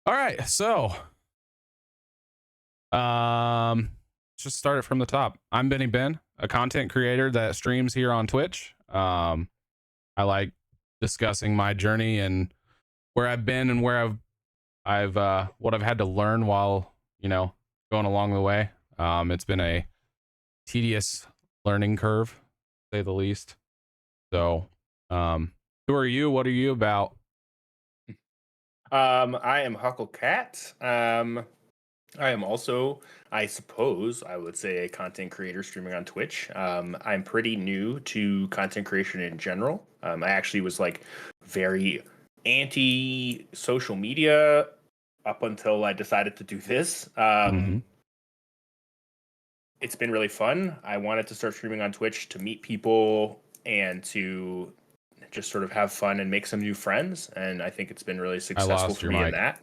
All right, so um, just start it from the top. I'm Benny Ben, a content creator that streams here on Twitch. I like discussing my journey and where I've been and where I've what I've had to learn while you know going along the way. It's been a tedious learning curve, to say the least. So, who are you? What are you about? I am HukleKat. I am also, I suppose, I would say a content creator streaming on Twitch. I'm pretty new to content creation in general. I actually was like very anti social media up until I decided to do this. Mm-hmm. It's been really fun. I wanted to start streaming on Twitch to meet people and to just sort of have fun and make some new friends. And I think it's been really I successful lost for your me in mic. that.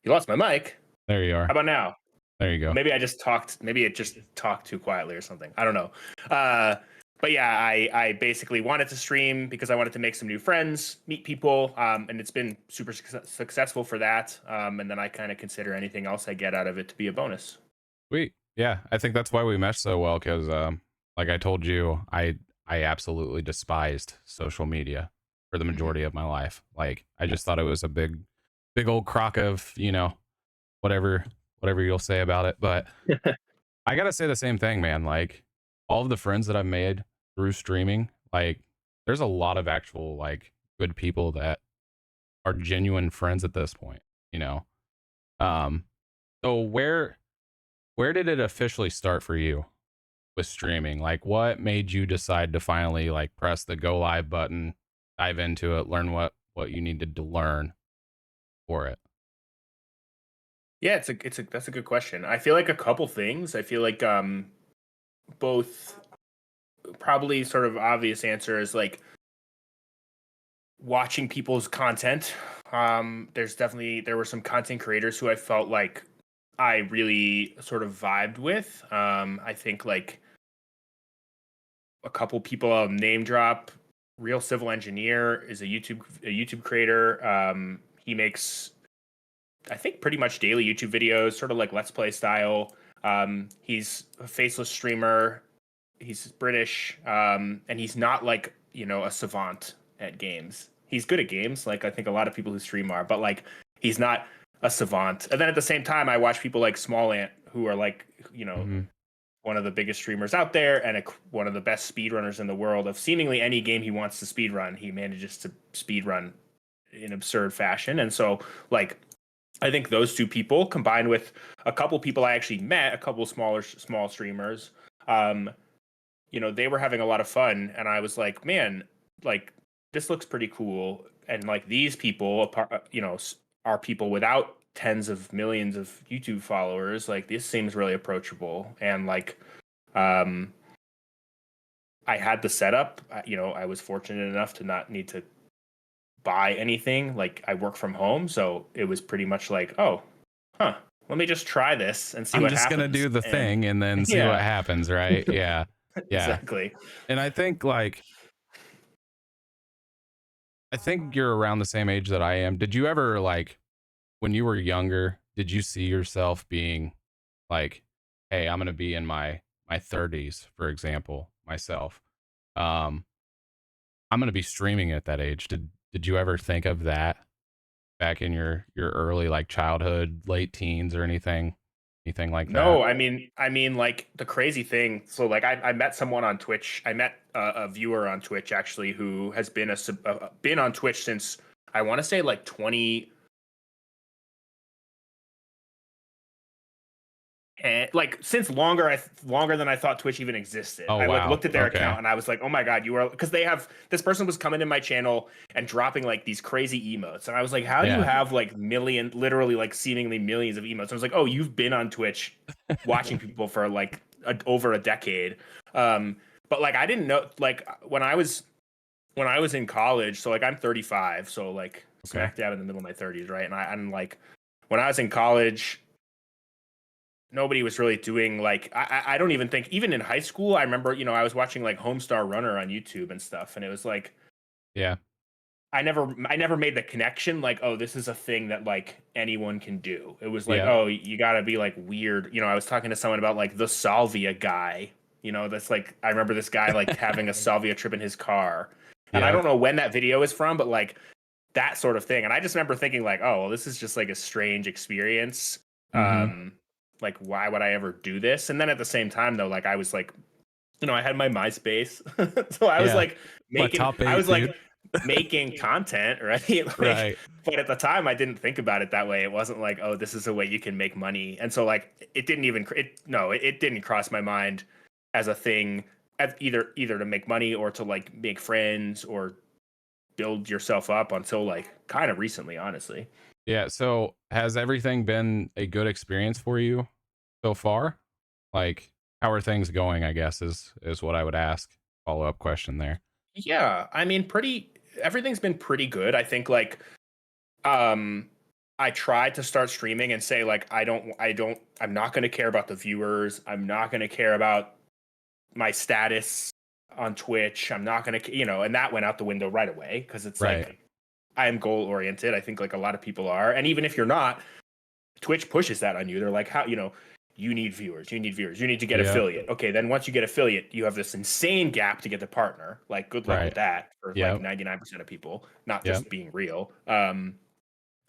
You lost my mic. There you How are. about now? There you go. Maybe I just talked. Maybe it just talked too quietly or something. I don't know. Uh, but yeah, I basically wanted to stream because I wanted to make some new friends, meet people, and it's been super successful for that. And then I kind of consider anything else I get out of it to be a bonus. Sweet. Yeah, I think that's why we meshed so well because, like I told you, I absolutely despised social media for the Mhm. majority of my life. Like, I just thought it was a big old crock of whatever whatever you'll say about it. But I gotta say the same thing, man. Like, all of the friends that I've made through streaming, like, there's a lot of actual like good people that are genuine friends at this point. You know. Um. So where did it officially start for you with streaming? Like, what made you decide to finally like press the go live button, dive into it, learn what you needed to learn for it? Yeah, it's a that's a good question. I feel like a couple things. I feel like both probably sort of obvious answer is like watching people's content. There were some content creators who I felt like I really sort of vibed with. I think like a couple people I'll name drop. Real Civil Engineer is a YouTube creator. He makes I think pretty much daily YouTube videos, sort of like Let's Play style. He's a faceless streamer. He's British, and he's not like a savant at games. He's good at games, like I think a lot of people who stream are, but like he's not a savant. And then at the same time, I watch people like Small Ant, who are like Hmm. one of the biggest streamers out there and one of the best speedrunners in the world of seemingly any game he wants to speedrun. He manages to speedrun in absurd fashion, and so like I think those two people combined with a couple people I actually met, a couple small streamers, um, they were having a lot of fun, and I was like, man, like this looks pretty cool, and like these people, are people without tens of millions of YouTube followers. Like this seems really approachable, and like, um, I had the setup. I was fortunate enough to not need to buy anything. Like I work from home, so it was pretty much like, oh, huh, let me just try this and see I'm what just gonna happens. do the And thing and then see what yeah, happens, right? Yeah, yeah. exactly. And I think you're around the same age that I am. Did you ever like when you were younger? Did you see yourself being like, "Hey, I'm gonna be in my 30s, for example, myself. Um, I'm gonna be streaming at that age." Did you ever think of that back in your early like childhood, late teens, or anything like that? No, I mean, like the crazy thing. So, like, I met someone on Twitch. I met a viewer on Twitch actually who has been on Twitch since I want to say like 20, and like since longer than I thought Twitch even existed. Oh I like wow. looked at their Okay. account and I was like, oh my god, you are because they have this person was coming in my channel and dropping like these crazy emotes, and I was like, how do you Yeah. have like literally like seemingly millions of emotes? And I was like, oh, you've been on Twitch watching people for like over a decade. Um, but like I didn't know like when I was in college. So like I'm 35, so like Okay. smack dab in the middle of my 30s, right? And like when I was in college nobody was really doing like I don't even think even in high school I remember I was watching like Homestar Runner on YouTube and stuff, and it was like Yeah. I never made the connection like, oh, this is a thing that like anyone can do. It was like, Yeah. oh, you got to be like weird. I was talking to someone about like the salvia guy. That's like I remember this guy like having a salvia trip in his car. And I Yep. don't know when that video is from, but like that sort of thing. And I just remember thinking like, oh, well, this is just like a strange experience. Mm-hmm. Like why would I ever do this? And then at the same time though, like I was like, I had my MySpace. So I was Yeah. like My making top I eight, was like dude. making content, right? Like, Right. but at the time I didn't think about it that way. It wasn't like, oh, this is a way you can make money. And so like it didn't even it didn't cross my mind as a thing as either to make money or to like make friends or build yourself up until like kind of recently, honestly. Yeah. So has everything been a good experience for you so far? Like, how are things going, I guess is what I would ask. Follow-up question there. Yeah, I mean, pretty everything's been pretty good. I think like um I tried to start streaming and say like I'm not going to care about the viewers. I'm not going to care about my status on Twitch. I'm not going to, and that went out the window right away because it's Right. like I am goal oriented. I think like a lot of people are. And even if you're not, Twitch pushes that on you. They're like, how, you need viewers, you need viewers, you need to get Yep. affiliate. Okay, then once you get affiliate, you have this insane gap to get the partner. Like, good luck with Right. that for like Yep. 99% of people, not Yep. just being real.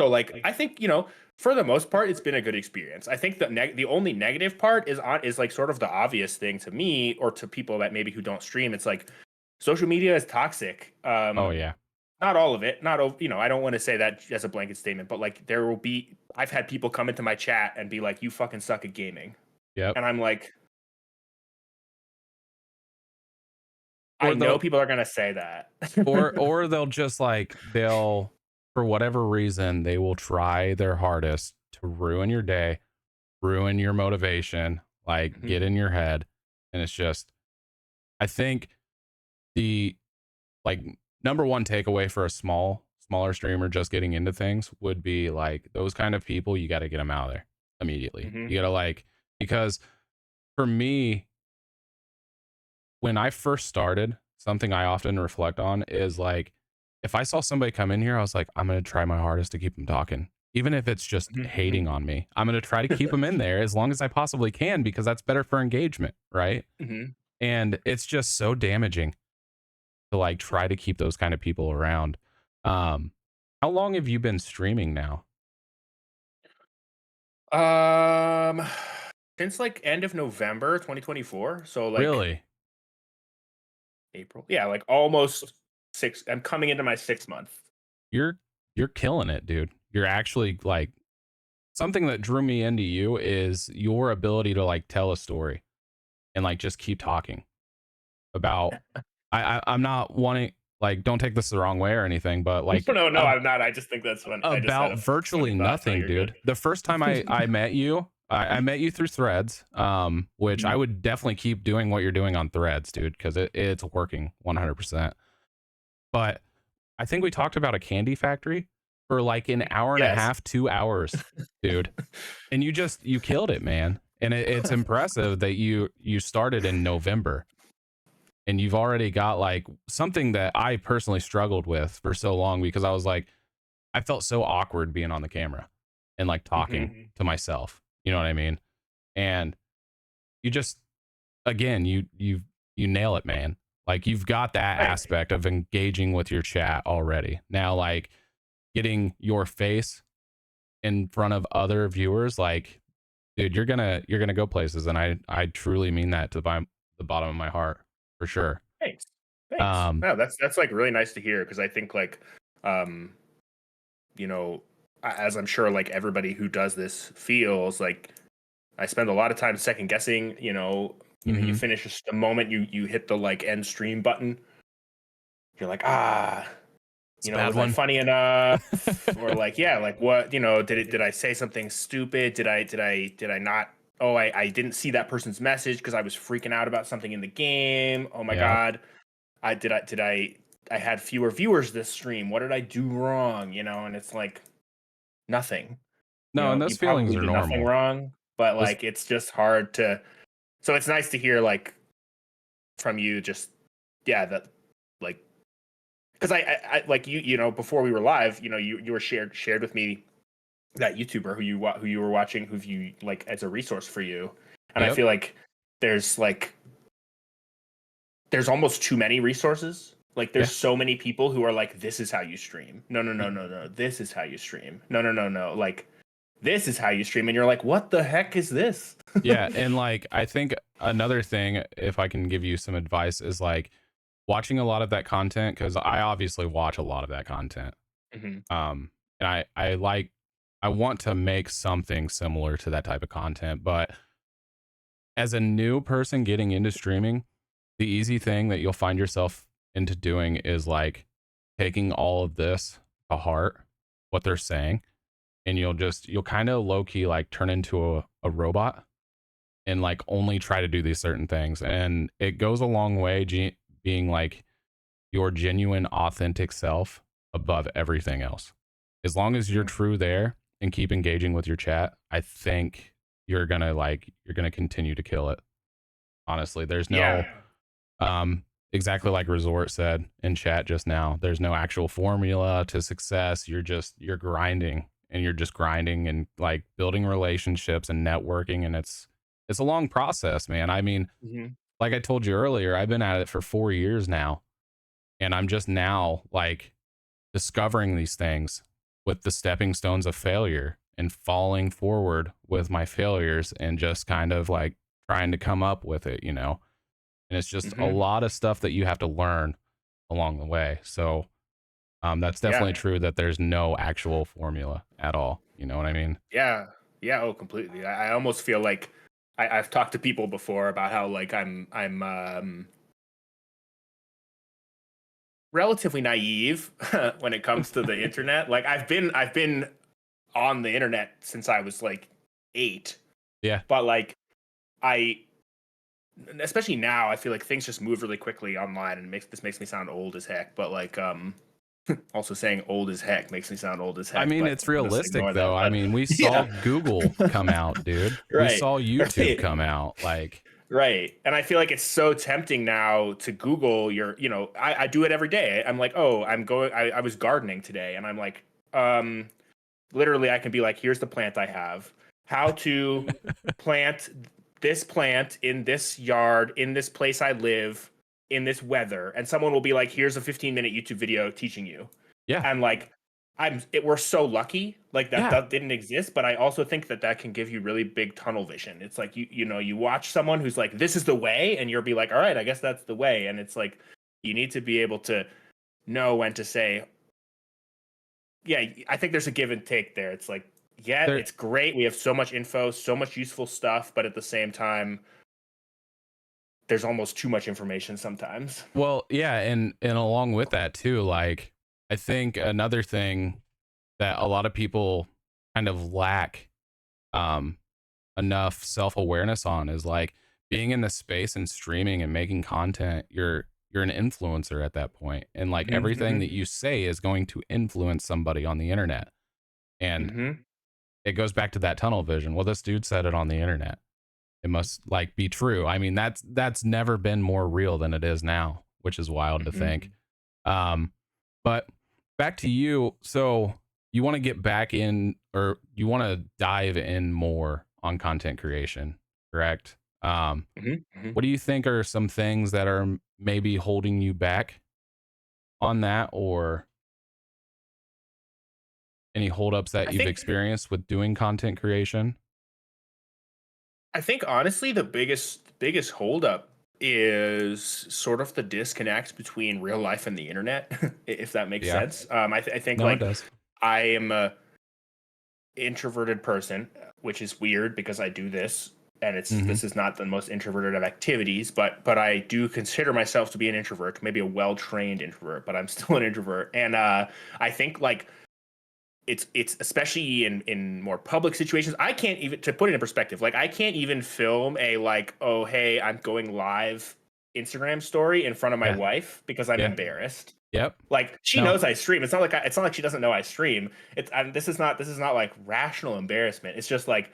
So like I think, for the most part, it's been a good experience. I think the only negative part is like sort of the obvious thing to me or to people that maybe who don't stream. It's like social media is toxic. Oh yeah. Not all of it, not I don't want to say that as a blanket statement, but like I've had people come into my chat and be like, you fucking suck at gaming. Yep. And I'm like, I Or know they'll people are gonna say that. or they'll just like they'll for whatever reason they will try their hardest to ruin your day, ruin your motivation, like Mhm. get in your head. And it's just I think the like number one takeaway for a smaller streamer just getting into things would be like those kind of people, you got to get them out of there immediately. Mhm. You got to like because for me, when I first started, something I often reflect on is like if I saw somebody come in here, I was like, I'm gonna try my hardest to keep them talking. Even if it's just Mhm. hating on me, I'm gonna try to keep them in there as long as I possibly can because that's better for engagement, right? Mhm. And it's just so damaging to like try to keep those kind of people around. Um, how long have you been streaming now? Um, since like end of November 2024, so like Really? April. Yeah, like almost six. I'm coming into my 6 month. You're you're killing it, dude. You're actually like something that drew me into you is your ability to like tell a story and like just keep talking about I'm not wanting like don't take this the wrong way or anything, but like No, no, I'm not. I just think that's when I just had about a funny virtually thought. No, nothing, you're good. dude. The first time I met you, I met you through Threads, which I Mhm. would definitely keep doing what you're doing on Threads, dude, because it's working 100%. But I think we talked about a candy factory for like an hour and a Yes. half, 2 hours, dude, and you killed it, man. And it's impressive that you started in November and you've already got like something that I personally struggled with for so long because I was like I felt so awkward being on the camera and like talking Mhm. to myself. You know what I mean? And you just again, you nail it, man. Like you've got that Thanks. aspect of engaging with your chat already. Now like getting your face in front of other viewers like dude, you're going to go places and I truly mean that to the bottom of my heart for sure. Thanks. Thanks. Um No, that's like really nice to hear because I think like, um, you know, as I'm sure like everybody who does this feels like I spend a lot of time second guessing. You mhm. finish just the moment you hit the like end stream button. You're like, It's a bad was I one. funny enough? Or like, yeah, like what, did I say something stupid? Did I not? Oh, I didn't see that person's message because I was freaking out about something in the game. Oh my Yep. God. I had fewer viewers this stream. What did I do wrong? And it's like nothing. No, and You those feelings probably are did nothing normal. wrong, but Those like it's just hard to so it's nice to hear like from you just yeah, that like because I like you know, before we were live, you know, you were shared with me that YouTuber who you were watching, who you like as a resource for you, and I Yep. feel like there's like there's almost too many resources. Like there's Yeah. so many people who are like, this is how you stream. No, no, no, no, no. This is how you stream. No, no, no, no. Like this is how you stream, and you're like, what the heck is this? Yeah, and like I think another thing, if I can give you some advice, is like watching a lot of that content, because I obviously watch a lot of that content. Hmm. And I want to make something similar to that type of content, but as a new person getting into streaming, the easy thing that you'll find yourself into doing is like taking all of this to heart, what they're saying, and you'll kind of low key like turn into a robot and like only try to do these certain things. And it goes a long way being like your genuine, authentic self above everything else. As long as you're true there and keep engaging with your chat, I think you're gonna continue to kill it. Honestly, there's no Yeah. exactly like Resort said in chat just now. There's no actual formula to success. You're grinding, and you're just grinding and like building relationships and networking, and it's a long process, man. I mean, Hmm. like I told you earlier, I've been at it for 4 years now, and I'm just now like discovering these things with the stepping stones of failure and falling forward with my failures and just kind of like trying to come up with it, you know. And it's just a Hmm. lot of stuff that you have to learn along the way. So that's definitely Yeah. true that there's no actual formula at all. You know what I mean? Yeah. Yeah. Oh, completely. I almost feel like I've talked to people before about how like I'm relatively naive when it comes to the internet. Like I've been on the internet since I was like 8, Yeah. but like I especially now I feel like things just move really quickly online, and makes me sound old as heck, but like also saying old as heck makes me sound old as I heck, mean, but it's I'm gonna realistic ignore though. that. I But mean, we saw yeah. Google come out, dude. We Right. saw YouTube Right. come out. Like, Right. And I feel like it's so tempting now to Google your, you know, I do it every day. I'm like, oh, I was gardening today, and I'm like, um, literally I can be like, here's the plant I have. How to plant this plant in this yard, in this place I live, in this weather. And someone will be like, here's a 15-minute YouTube video teaching you. yeah, And like we're so lucky like that yeah. that didn't exist, but I also think that that can give you really big tunnel vision. It's like you know, you watch someone who's like, this is the way, and you'll be like, all right, I guess that's the way. And it's like you need to be able to know when to say, yeah, I think there's a give and take there. It's like, yeah, There, it's great. We have so much info, so much useful stuff, but at the same time, there's almost too much information sometimes. well, yeah, and along with that too, like I think another thing that a lot of people kind of lack um enough self-awareness on is like being in the space and streaming and making content. You're an influencer at that point, and like Hmm. everything Hmm. that you say is going to influence somebody on the internet. And Hmm. it goes back to that tunnel vision. Well, this dude said it on the internet, it must like be true. I mean, that's never been more real than it is now, which is wild to Hmm. think. um but back to you. So you want to get back in, or you want to dive in more on content creation, correct? Hmm. Hmm. What do you think are some things that are maybe holding you back on that, or any holdups that I you've think experienced with doing content creation? I think honestly the biggest holdup is sort of the disconnect between real life and the internet, if that makes Yeah, sense. I think no, it like does. I am a introverted person, which is weird because I do this, and Hmm. this is not the most introverted of activities, but I do consider myself to be an introvert, maybe a well trained introvert, but I'm still an introvert, and I think like it's especially in more public situations. I can't even, to put it in perspective, like I can't even film a like, oh hey, I'm going live Instagram story in front of my Yeah, wife because I'm yeah, embarrassed. yep. Like she No, knows I stream. It's not like she doesn't know I stream. This is not like rational embarrassment. It's just like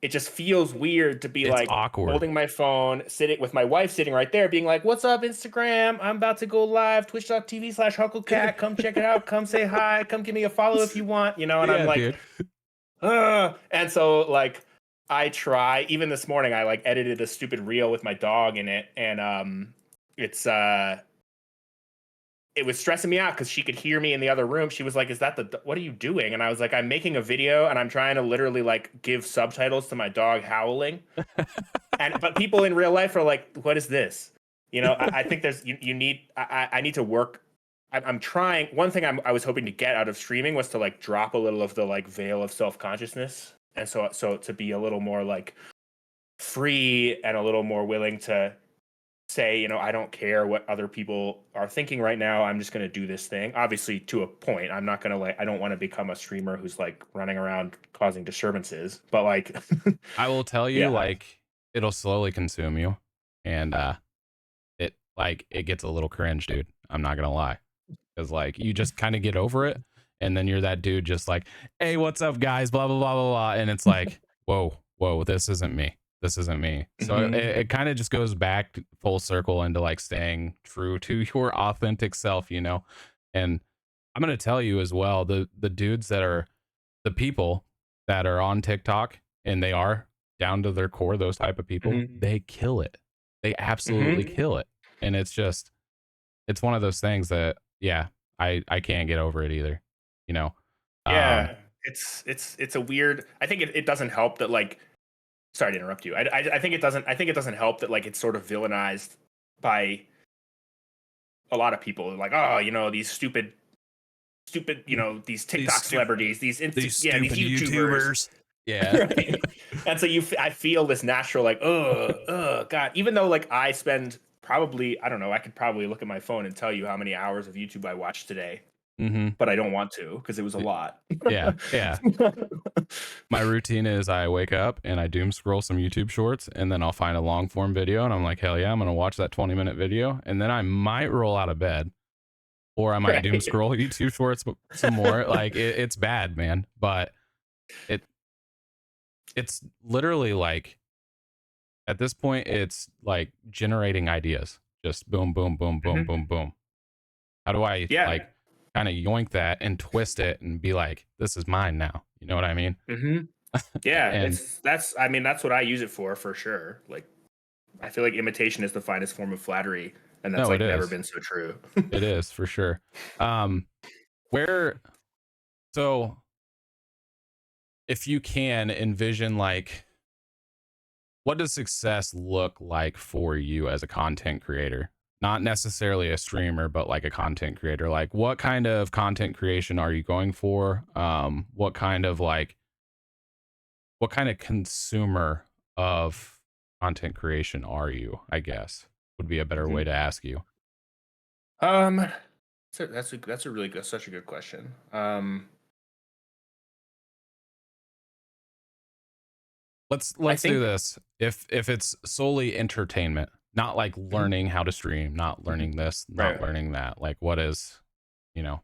it just feels weird to be It's like awkward. holding my phone, sitting with my wife sitting right there, being like, "What's up, Instagram? I'm about to go live, twitch.tv/HukleKat. Come check it out. Come say hi. Come give me a follow if you want." And I'm Yeah, like, dude. ugh. And so like I try, even this morning, I like edited a stupid reel with my dog in it, and it's it was stressing me out because she could hear me in the other room. She was like, "Is that what are you doing?" And I was like, "I'm making a video and I'm trying to literally like give subtitles to my dog howling." And but people in real life are like, "What is this?" I think there's you need I need to work. I'm trying. One thing I was hoping to get out of streaming was to like drop a little of the like veil of self consciousness, and so to be a little more like free and a little more willing to say, I don't care what other people are thinking right now. I'm just going to do this thing. Obviously, to a point. I'm not going to I don't want to become a streamer who's like running around causing disturbances. But like, I will tell you, yeah. like, it'll slowly consume you, and it gets a little cringe, dude. I'm not gonna lie, because like you just kind of get over it, and then you're that dude just like, hey, what's up, guys? Blah blah blah blah blah, and it's like, whoa, this isn't me. This isn't me. So Hmm. it kind of just goes back full circle into like staying true to your authentic self, And I'm gonna tell you as well, the dudes that are the people that are on TikTok and they are down to their core, those type of people, Hmm. they kill it. They absolutely Hmm. kill it. And it's one of those things that, yeah, I can't get over it either. You know, um, Yeah. It's a weird. I think it doesn't help that like. Sorry to interrupt you. I think it doesn't. I think it doesn't help that like it's sort of villainized by a lot of people. Like, oh, these stupid, these these TikTok stupid celebrities, these these stupid YouTubers, YouTubers. Yeah. right? And so I feel this natural like, God. Even though like I spend probably, I don't know, I could probably look at my phone and tell you how many hours of YouTube I watched today, hmm but I don't want to because it was a lot. Yeah. My routine is I wake up and I doom scroll some YouTube shorts and then I'll find a long form video and I'm like, hell yeah, I'm going to watch that 20-minute video. And then I might roll out of bed or I might doom Right. scroll YouTube shorts some more. Like it's bad, man. But it, it's literally like at this point, it's like generating ideas. Just boom, boom, boom, boom, Hmm. boom, boom. How do I Yeah. like kind of yoink that and twist it and be like, this is mine now? You know what I mean? Hmm. Yeah. And I mean, that's what I use it for sure. Like, I feel like imitation is the finest form of flattery, and that's no, it like never is. been so true. It is for sure. Um, where so if you can envision like what does success look like for you as a content creator? Not necessarily a streamer, but like a content creator. Like what kind of content creation are you going for? What kind of consumer of content creation are you? I guess would be a better way Mhm. to ask you. Um, that's a really good, such a good question. I Let's do think. this. If it's solely entertainment, not like Mhm. learning how to stream, not learning this, not Right. learning that. Like what is, you know?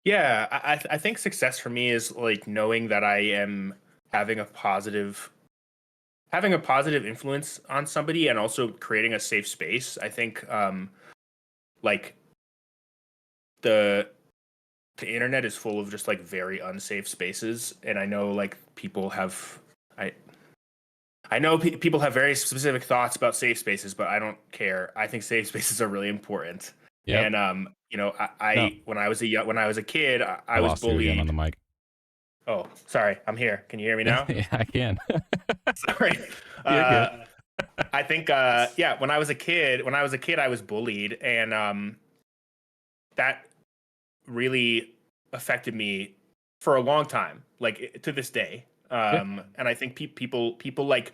Yeah, I think success for me is like knowing that I am having a positive having a positive influence on somebody and also creating a safe space. I think like the the internet is full of just like very unsafe spaces, and I know like people have I I know people have very specific thoughts about safe spaces, but I don't care. I think safe spaces are really important. Yep. And No, when I was a kid, I I was lost you again on bullied. the mic. Oh, sorry, I'm here. Can you hear me now? Yeah, I can. Sorry. You're good. Uh, I think yeah, when I was a kid, I was bullied, and that really affected me for a long time, like to this day. Yeah. And I think people like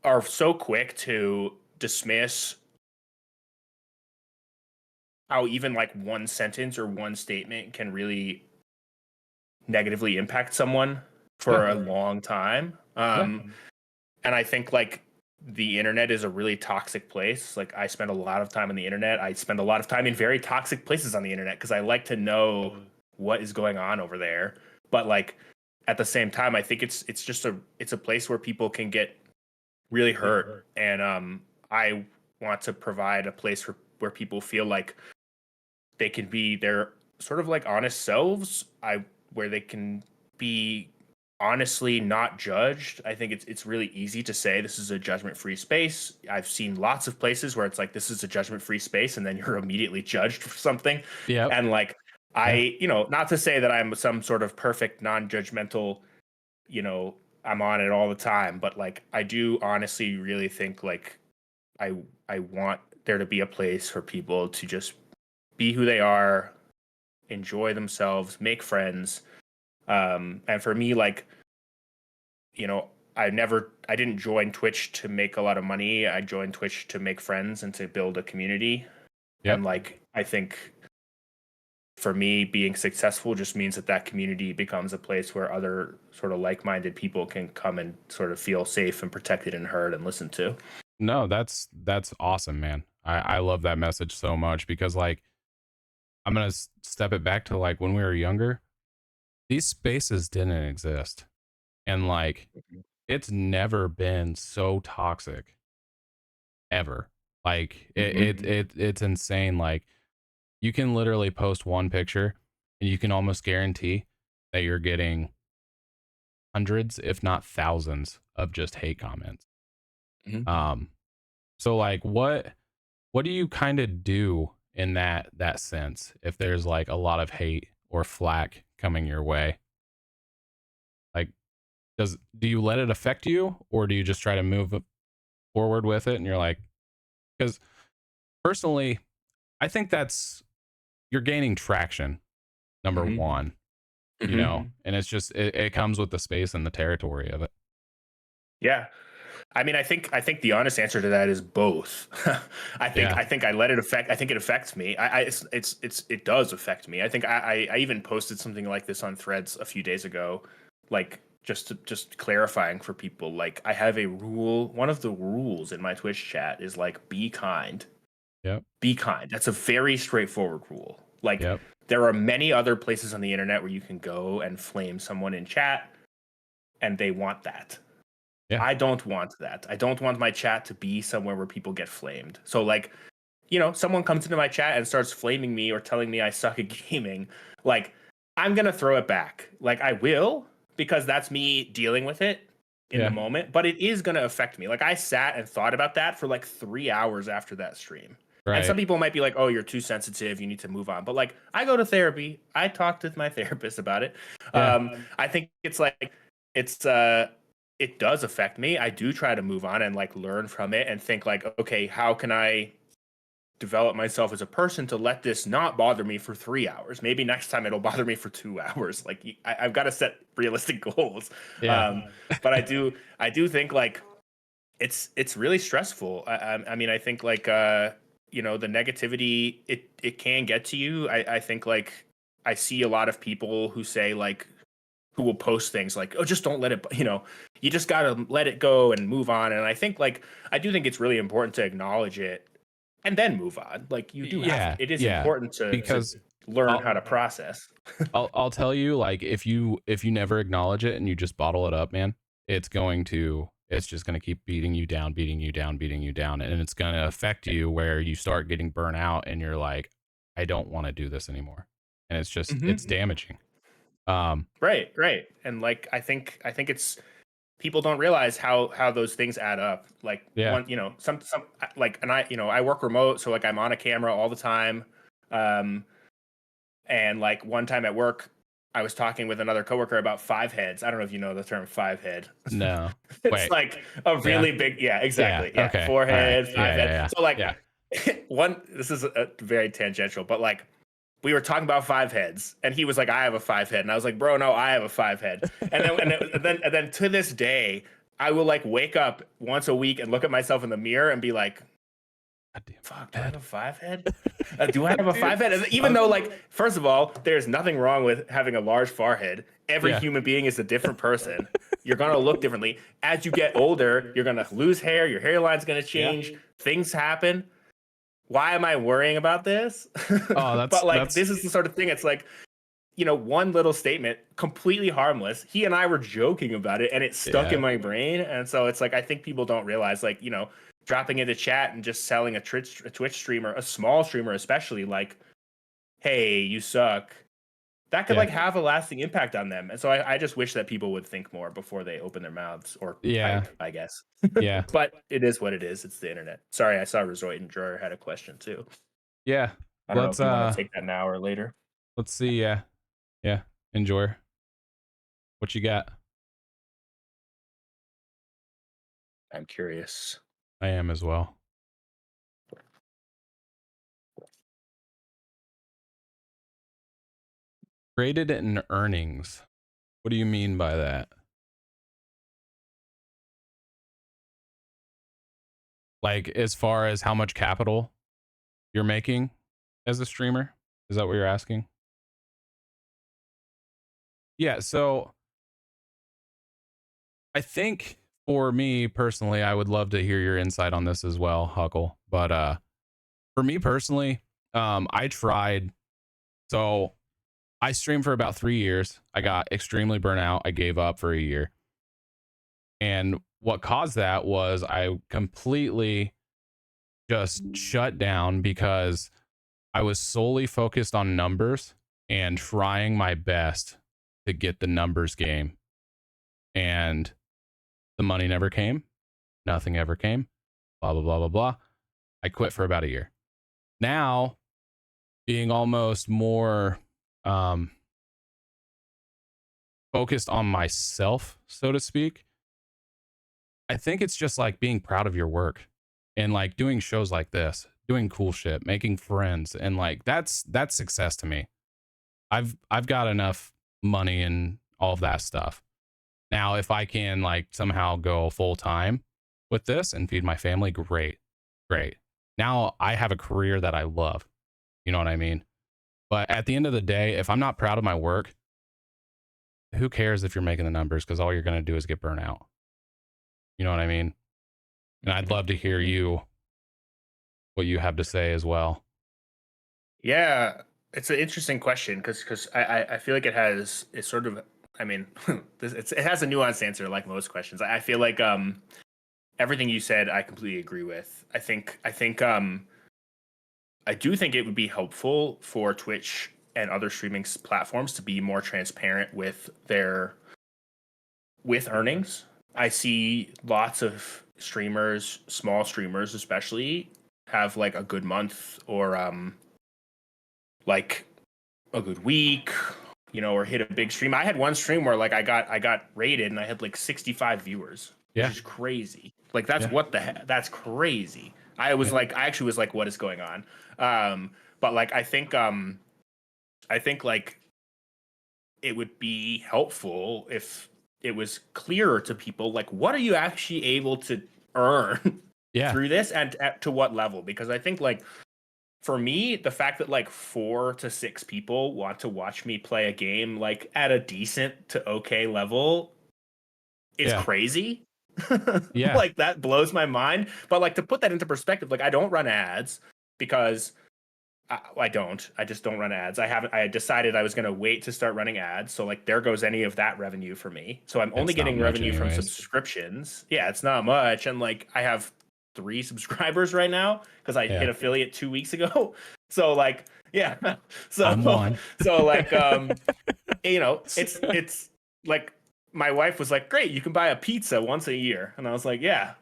are so quick to dismiss how even like one sentence or one statement can really negatively impact someone Yeah. for a long time. Yeah. And I think like the internet is a really toxic place. Like I spend a lot of time on the internet. I spend a lot of time in very toxic places on the internet because I like to know what is going on over there. But like at the same time, I think it's just a place where people can get really hurt, and I want to provide a place where people feel like they can be their sort of like honest selves. Where they can be honestly not judged. I think it's really easy to say this is a judgment free space. I've seen lots of places where it's like this is a judgment free space, and then you're immediately judged for something. Yep. And like Yeah. not to say that I'm some sort of perfect non-judgmental, you know, I'm on it all the time, but like I do honestly really think like I I want there to be a place for people to just be who they are, enjoy themselves, make friends. And for me, like, you know, I didn't join Twitch to make a lot of money. I joined Twitch to make friends and to build a community. Yep. And like, I think for me, being successful just means that community becomes a place where other sort of like-minded people can come and sort of feel safe and protected and heard and listened to. No, that's awesome, man. I love that message so much because like I'm gonna step it back to like when we were younger, these spaces didn't exist, and like it's never been so toxic ever. Like it's insane. Like you can literally post one picture, and you can almost guarantee that you're getting hundreds, if not thousands, of just hate comments. Mhm. Um, so like what do you kind of do in that sense if there's like a lot of hate or flack coming your way? Like do you let it affect you, or do you just try to move forward with it and you're like, because personally I think that's you're gaining traction, number Mhm. one, you Mhm. know, and it's just it comes with the space and the territory of it. Yeah. I mean, I think the honest answer to that is both. Yeah. I think I let it affect. I think it affects me. It does affect me. I think I even posted something like this on Threads a few days ago, like just clarifying for people. Like I have a rule. One of the rules in my Twitch chat is like be kind. Yep. Be kind. That's a very straightforward rule. Like Yep. there are many other places on the internet where you can go and flame someone in chat, and they want that. Yeah. I don't want that. I don't want my chat to be somewhere where people get flamed. So like, you know, someone comes into my chat and starts flaming me or telling me I suck at gaming, like I'm going to throw it back. Like I will, because that's me dealing with it in the Yeah. moment, but it is going to affect me. Like I sat and thought about that for like 3 hours after that stream. And some Right. people might be like, "Oh, you're too sensitive. You need to move on." But like, I go to therapy. I talked with my therapist about it. Yeah. I think it's like it's it does affect me. I do try to move on and like learn from it and think like, okay, how can I develop myself as a person to let this not bother me for 3 hours? Maybe next time it'll bother me for 2 hours. Like I've got to set realistic goals. Yeah. Um, but I do think like it's really stressful. I mean, I think like you know, the negativity it can get to you. I think like I see a lot of people who say like who will post things like, "Oh, just don't let it," you know, you just got to let it go and move on. And I think like I do think it's really important to acknowledge it and then move on. Like you do have Yeah. it is Yeah. important to Because learn I'll how to process. I'll tell you, like if you never acknowledge it and you just bottle it up, man, it's just gonna keep beating you down, beating you down, beating you down, and it's gonna affect you where you start getting burnt out and you're like, I don't want to do this anymore, and it's Hmm. damaging. Um, Right, right. And like I think it's people don't realize how those things add up. Like yeah, one, you know, some like, and I, you know, I work remote, so like I'm on a camera all the time. Um, and like one time at work, I was talking with another coworker about five heads. I don't know if you know the term five head. no, It's wait, like a yeah, really big, yeah, yeah, exactly. Yeah. okay, all right, Forehead, yeah, five yeah, head. yeah, So like yeah, this is very tangential, but like we were talking about five heads and he was like, I have a five head. And I was like, bro, no, I have a five head. And then to this day, I will like wake up once a week and look at myself in the mirror and be like, goddamn fuck, do I have head, a five head? Do I have a dude. five head? Even I'm, though, like, first of all, there's nothing wrong with having a large forehead. Every yeah, human being is a different person. You're gonna look differently. As you get older, you're gonna lose hair, your hairline's gonna yeah. change, things happen. Why am I worrying about this? Oh, But like that's this is the sort of thing, it's like, one little statement, completely harmless. He and I were joking about it, and it stuck in Yeah. my brain. And so it's like I think people don't realize, like, dropping into chat and just selling a Twitch streamer, a small streamer especially, like, hey, you suck. That could Yeah. like have a lasting impact on them. And so I just wish that people would think more before they open their mouths or Yeah. type, I guess. Yeah. But it is what it is. It's the internet. Sorry, I saw Resort and Drawer had a question too. Yeah. I don't know Let's if you want to take that now or later. let's see. Yeah. Yeah. Enjoy. What you got? I'm curious. I am as well. Graded in earnings. What do you mean by that? Like as far as how much capital you're making as a streamer? Is that what you're asking? Yeah, so I think for me personally, I would love to hear your insight on this as well, Huckle. But for me personally, I tried. So I streamed for about 3 years. I got extremely burnt out. I gave up for a year. And what caused that was I completely just shut down because I was solely focused on numbers and trying my best to get the numbers game. And the money never came. Nothing ever came. Blah, blah, blah, blah, blah. I quit for about a year. Now, being almost more focused on myself, so to speak, I think it's just like being proud of your work and like doing shows like this, doing cool shit, making friends, and like that's success to me. I've got enough money and all of that stuff. Now, if I can like somehow go full time with this and feed my family, great, great. Now I have a career that I love. You know what I mean? But at the end of the day, if I'm not proud of my work, who cares if you're making the numbers? Because all you're going to do is get burnt out. You know what I mean? And I'd love to hear what you have to say as well. Yeah, it's an interesting question because I feel like it's sort of, I mean, it has a nuanced answer like most questions. I feel like everything you said I completely agree with. I do think it would be helpful for Twitch and other streaming platforms to be more transparent with their earnings. I see lots of streamers, small streamers especially, have like a good month or like a good week, or hit a big stream. I had one stream where like I got rated and I had like 65 viewers, which Yeah. is crazy. Like that's Yeah. what the heck? That's crazy. I actually was like, what is going on? But like I think like it would be helpful if it was clearer to people like what are you actually able to earn Yeah. through this and to what level, because I think like for me the fact that like 4 to 6 people want to watch me play a game like at a decent to okay level is Yeah. crazy. Yeah. Like that blows my mind. But like to put that into perspective, like I don't run ads because I don't. I just don't run ads. I decided I was going to wait to start running ads. So like there goes any of that revenue for me. So I'm only It's not getting much revenue from anyways. subscriptions. Yeah, it's not much. And like I have 3 subscribers right now because I Yeah. hit affiliate 2 weeks ago. So like yeah. I'm So one. so like it's like my wife was like, "Great, you can buy a pizza once a year." And I was like, "Yeah.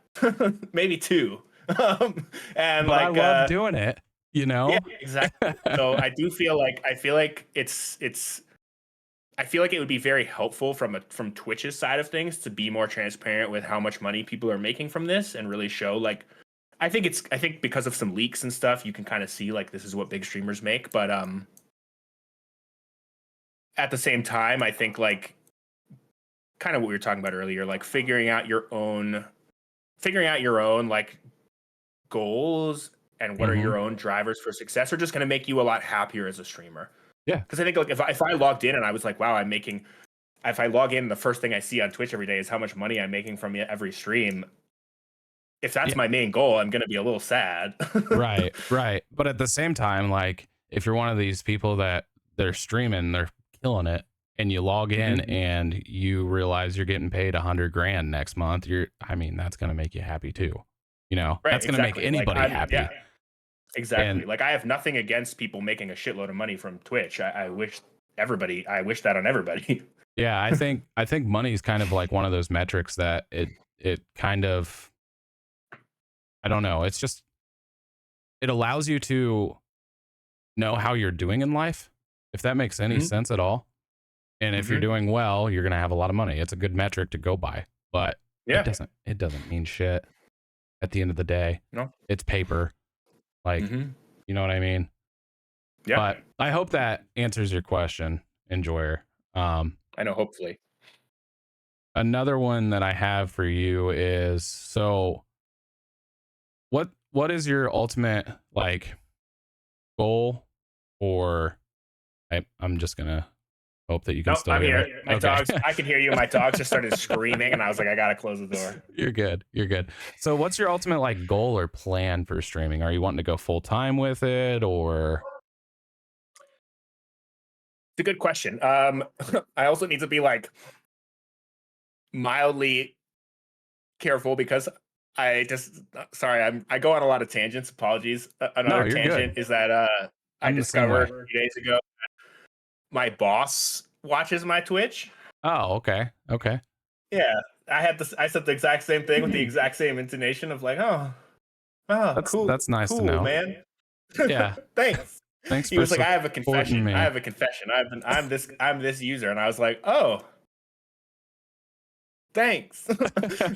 Maybe 2." And But I like love doing it, yeah, exactly. So I do feel like I feel like I feel like it would be very helpful from Twitch's side of things to be more transparent with how much money people are making from this and really show like I think because of some leaks and stuff you can kind of see like this is what big streamers make, but at the same time I think like kind of what we were talking about earlier, like figuring out your own like goals and what are Mm-hmm. your own drivers for success are just going to make you a lot happier as a streamer. Yeah. Because I think like if I logged in and I was like, wow, if I log in, the first thing I see on Twitch every day is how much money I'm making from every stream. If that's Yeah. my main goal, I'm going to be a little sad. Right. Right. But at the same time, like if you're one of these people that they're streaming, they're killing it, and you log in Mhm. and you realize you're getting paid 100 grand next month, I mean, that's going to make you happy too. Right, That's going to make exactly. Like, anybody I'm yeah, happy. exactly. And Like, I have nothing against people making a shitload of money from Twitch. I wish that on everybody. yeah, I think money is kind of like one of those metrics that it kind of, I don't know, it allows you to know how you're doing in life, if that makes any Mhm, sense at all. And if you're mhm. doing well, you're going to have a lot of money. It's a good metric to go by, but Yeah, it doesn't mean shit at the end of the day. no. It's paper. Like, Mhm. you know what I mean? Yeah, But I hope that answers your question, enjoyer. Um, I know, hopefully. Another one that I have for you is, so what is your ultimate like goal, or I'm just gonna hope that you can Nope, still I'm hear me. here. My Okay. dogs I could hear you. My dogs just started screaming, and I was like, "I gotta close the door." You're good. You're good. So what's your ultimate like goal or plan for streaming? Are you wanting to go full time with it, or It's a good question. I also need to be, like, mildly careful because I just sorry, I go on a lot of tangents, apologies. no, Another you're tangent good. is that, I I'm the same discovered way. a few days ago my boss watches my Twitch. Oh, okay. Okay. Yeah, I said the exact same thing with the exact same intonation of like, "Oh, oh, That's nice to cool, know. man. Yeah. Thanks." Thanks He for was like, supporting I me. have a confession. I'm this user." And I was like, "Oh, thanks."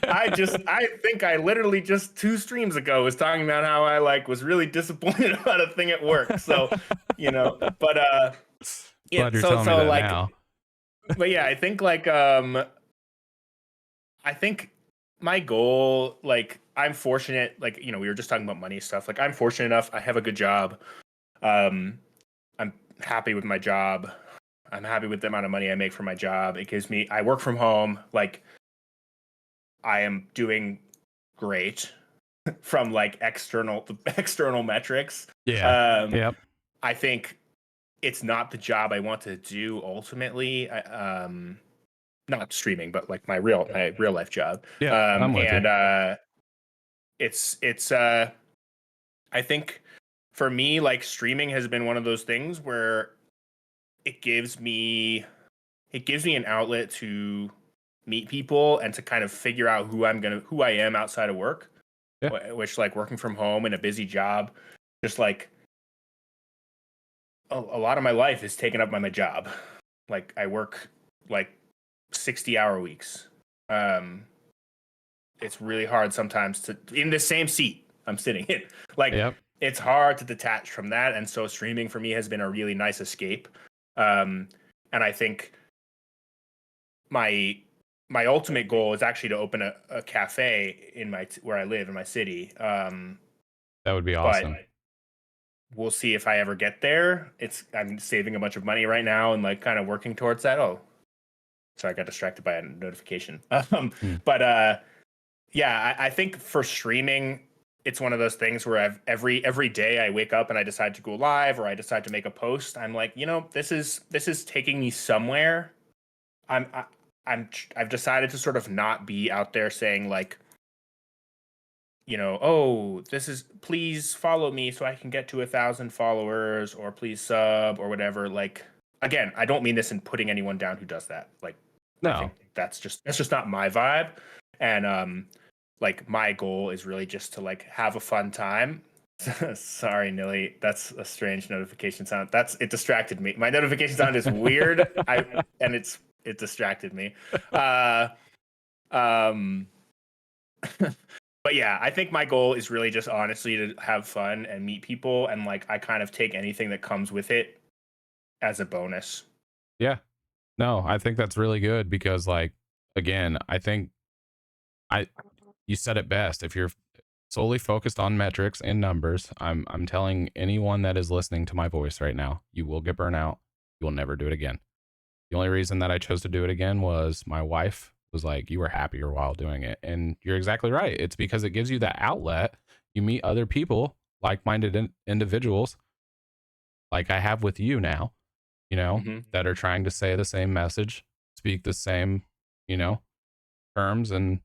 I think I literally just 2 streams ago was talking about how I, like, was really disappointed about a thing at work. So, but, yeah, Glad you're telling me that like, now. but yeah, I think my goal, like, I'm fortunate, like, we were just talking about money stuff. Like, I'm fortunate enough, I have a good job. Um, I'm happy with my job. I'm happy with the amount of money I make for my job. I work from home. Like, I am doing great from like external metrics. Yeah. Um, Yep. I think it's not the job I want to do ultimately. Not streaming, but like my real life job. Yep. I'm with you. And it's I think for me, like, streaming has been one of those things where it gives me it gives me an outlet to meet people and to kind of figure out who I am outside of work, Yeah. which, like, working from home in a busy job, just like a lot of my life is taken up by my job. Like, I work like 60-hour weeks. Um, it's really hard sometimes to in the same seat I'm sitting in. Like, Yep. it's hard to detach from that, and so streaming for me has been a really nice escape. Um, and I think my my ultimate goal is actually to open a cafe in where I live in my city. That would be But awesome. we'll see if I ever get there. I'm saving a bunch of money right now and, like, kind of working towards that. Oh, sorry, I got distracted by a notification. Hmm. But yeah, I think for streaming, it's one of those things where every day I wake up and I decide to go live or I decide to make a post. I'm like, this is taking me somewhere. I'm I, I've decided to sort of not be out there saying, like, oh, this is, please follow me so I can get to 1,000 followers, or please sub, or whatever. Like, again, I don't mean this in putting anyone down who does that. Like, I think No. that's just not my vibe. And like, my goal is really just to, like, have a fun time. Sorry, Nilly, that's a strange notification sound. It distracted me. My notification sound is weird. It distracted me. Uh um but yeah, I think my goal is really just honestly to have fun and meet people, and, like, I kind of take anything that comes with it as a bonus. Yeah. No, I think that's really good because, like, again, I think I you said it best. If you're solely focused on metrics and numbers, I'm telling anyone that is listening to my voice right now, you will get burnt out. You will never do it again. The only reason that I chose to do it again was my wife was like, "You were happier while doing it," and you're exactly right. It's because it gives you that outlet. You meet other people, like-minded individuals, like I have with you now, Hmm. that are trying to say the same message, speak the same, you know, terms, and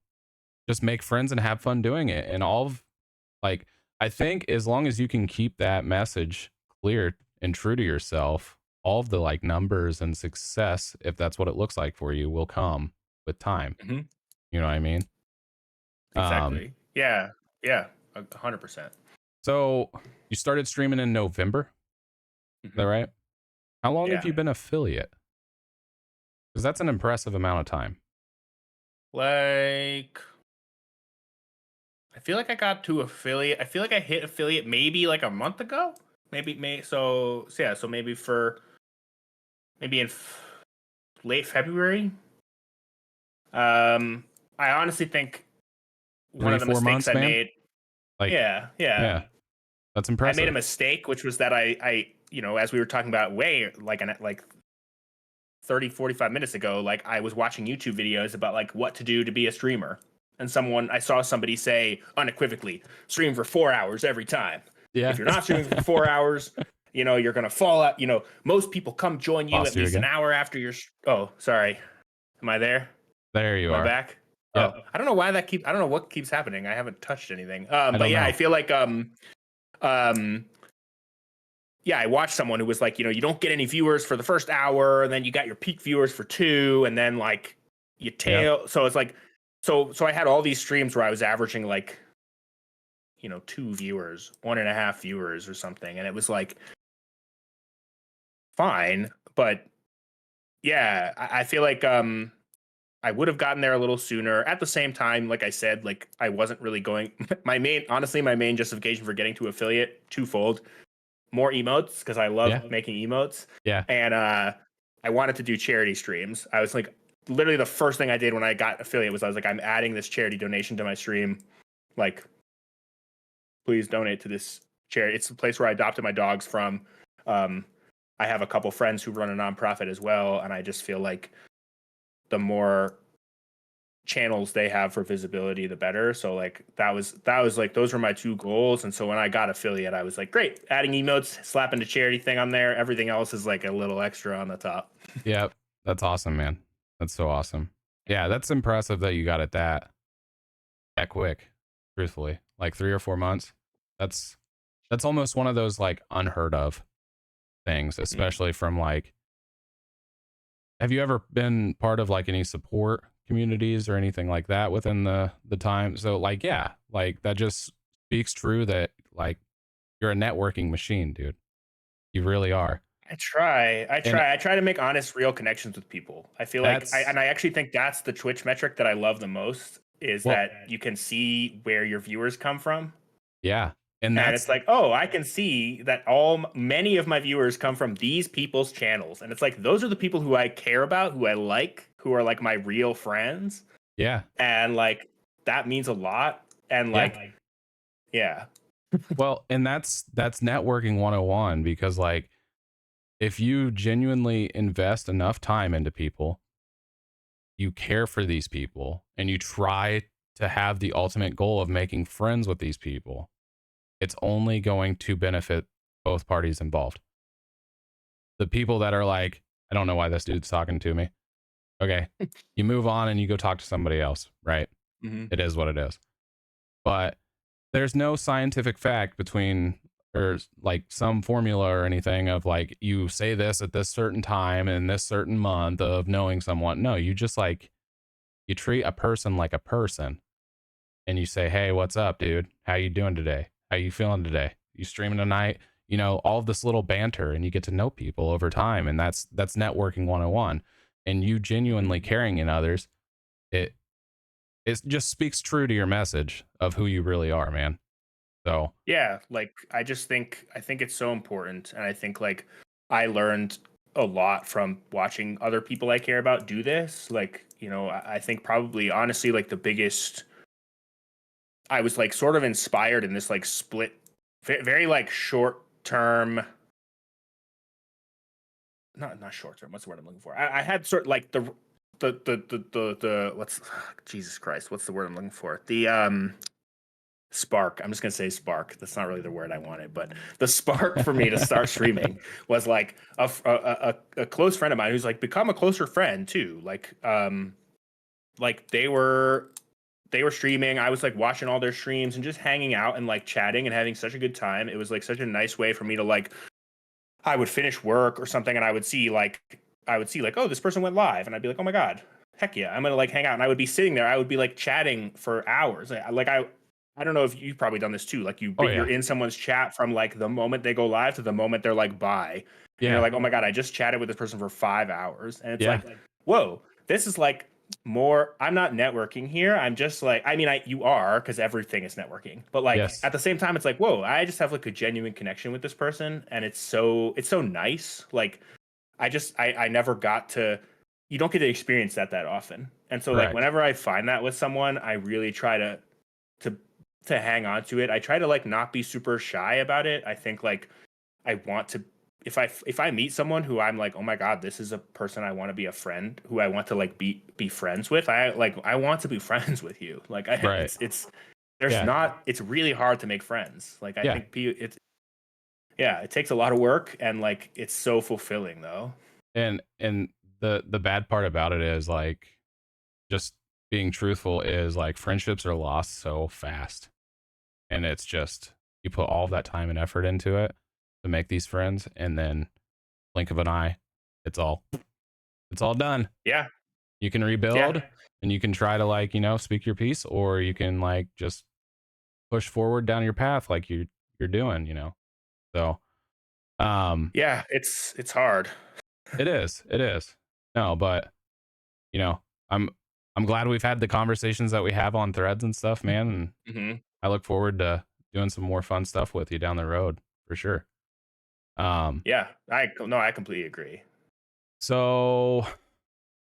just make friends and have fun doing it. And like, I think as long as you can keep that message clear and true to yourself, all of the like numbers and success, if that's what it looks like for you, will come with time. Hmm. You know what I mean? Um, Exactly. Yeah. Yeah. 100%. so you started streaming in November, is that Hmm. right? How long have Yeah. you been affiliate? Because that's an impressive amount of time. Like, I feel like I got to affiliate. I feel like I hit affiliate maybe like a month ago. Maybe, so yeah. So maybe maybe in late February. Um, I honestly think one Three, of the four mistakes months, I man. made. Like, Yeah, yeah. yeah, that's I made a impressive. mistake, which was that as we were talking about way like 30, 45 minutes ago, like I was watching YouTube videos about like what to do to be a streamer. And I saw somebody say unequivocally, stream for 4 hours every time. If Yeah. you're not streaming for 4 hours, you're going to fall out. Most people come join you Lost at you least an again. hour after oh, sorry. Am I there? There you Am I are. back? Oh, Yep. I don't know why I don't know what keeps happening. I haven't touched anything. I But don't yeah, I know. feel like, um, yeah, I watched someone who was like, you don't get any viewers for the first hour, and then you got your peak viewers for two, and then like you Yep. tail. So it's like, so I had all these streams where I was averaging like, two viewers, 1.5 viewers or something, and it was like fine, but yeah, I feel like I would have gotten there a little sooner. At the same time, like I said, like I wasn't really going. My main justification for getting to affiliate twofold: more emotes because I love Yeah. making emotes, Yeah. and I wanted to do charity streams. I was like, literally the first thing I did when I got affiliate was I was like, I'm adding this charity donation to my stream. Like, please donate to this charity. It's the place where I adopted my dogs from. Um, I have a couple friends who run a nonprofit as well, and I just feel like the more channels they have for visibility, the better. So like that was like those were my two goals. And so when I got affiliate, I was like, great, adding emotes, slapping the charity thing on there. Everything else is like a little extra on the top. Yep. That's awesome, man. That's so awesome. Yeah, that's impressive that you got it that quick, truthfully. Like 3 or 4 months. That's that's almost one of those like unheard of things, Mm. especially from like, have you ever been part of like any support communities or anything like that within the time? So like, yeah, like that just speaks true that like you're a networking machine, dude. You really are. And I try to make honest, real connections with people. I feel like that's I actually think that's the Twitch metric that I love the most is well, that you can see where your viewers come from. yeah. And And that's it's like, oh, I can see that many of my viewers come from these people's channels. And it's like, those are the people who I care about, who I like, who are like my real friends. yeah. And like, that means a lot. And Yeah. like, yeah. Well, and that's networking 101 because like if you genuinely invest enough time into people, you care for these people and you try to have the ultimate goal of making friends with these people, it's only going to benefit both parties involved. The people that are like, I don't know why this dude's talking to me. Okay. You move on and you go talk to somebody else, right? Hmm. It is what it is. But there's no scientific fact between or like some formula or anything of like you say this at this certain time and this certain month of knowing someone. No, you just like you treat a person like a person and you say, "Hey, what's up, dude? How you doing today? How you feeling today? You streaming tonight?" All of this little banter and you get to know people over time, and that's networking 101. And you genuinely caring in others, it it just speaks true to your message of who you really are, man. So, Yeah. Like, I think it's so important. And I think like I learned a lot from watching other people I care about do this. Like, I think probably honestly, like the biggest, I was like sort of inspired in this like split, very like short term, not short term. What's the word I'm looking for? I had sort of like the what's Jesus Christ? What's the word I'm looking for? spark. I'm just gonna say spark. That's not really the word I wanted, but the spark for me to start streaming was like a close friend of mine who's like become a closer friend too. Like they were streaming. I was like watching all their streams and just hanging out and like chatting and having such a good time. It was like such a nice way for me to like I would finish work or something and I would see like, oh, this person went live, and I'd be like, oh my god, heck yeah, I'm gonna like hang out, and I would be sitting there, I would be like chatting for hours. I don't know if you've probably done this too. Like Oh you're yeah. in someone's chat from like the moment they go live to the moment they're like bye, and you're Yeah. like, oh my god, I just chatted with this person for 5 hours, and it's Yeah. like, whoa, this is like more. I'm not networking here. I'm just like, I mean, you are because everything is networking, but like Yes. at the same time, it's like, whoa, I just have like a genuine connection with this person, and it's so nice. Like I never got to. You don't get to experience that often, and so like Correct. whenever I find that with someone, I really try to to hang on to it. I try to like not be super shy about it. I think like I want to if I meet someone who I'm like, oh my god, this is a person I want to be a friend, who I want to like be friends with. I want to be friends with you. Like Right. it's there's Yeah. not it's really hard to make friends. Like I Yeah. think it's yeah, it takes a lot of work, and like it's so fulfilling though. And the bad part about it is like just being truthful is like friendships are lost so fast. And it's just you put all that time and effort into it to make these friends, and then blink of an eye, it's all done. Yeah, You can yeah, rebuild and you can try to like, speak your piece, or you can like just push forward down your path like you're doing. So um yeah. It's hard. it is. It is. No, but you know, I'm I'm glad we've had the conversations that we have on threads and stuff, man. And Hmm. I look forward to doing some more fun stuff with you down the road for sure. Um, Yeah, I no, I completely agree. so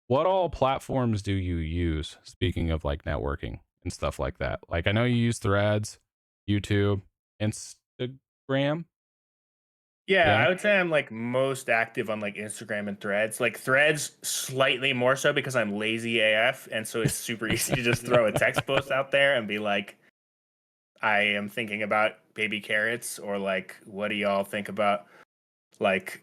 what all platforms do you use? Speaking of like networking and stuff like that. Like I know you use threads, YouTube, Instagram. Yeah, Yeah. I would say I'm like most active on like Instagram and Threads. Like Threads slightly more so because I'm lazy AF, and so it's super easy to just throw a text post out there and be like, I am thinking about baby carrots, or like, what do y'all think about like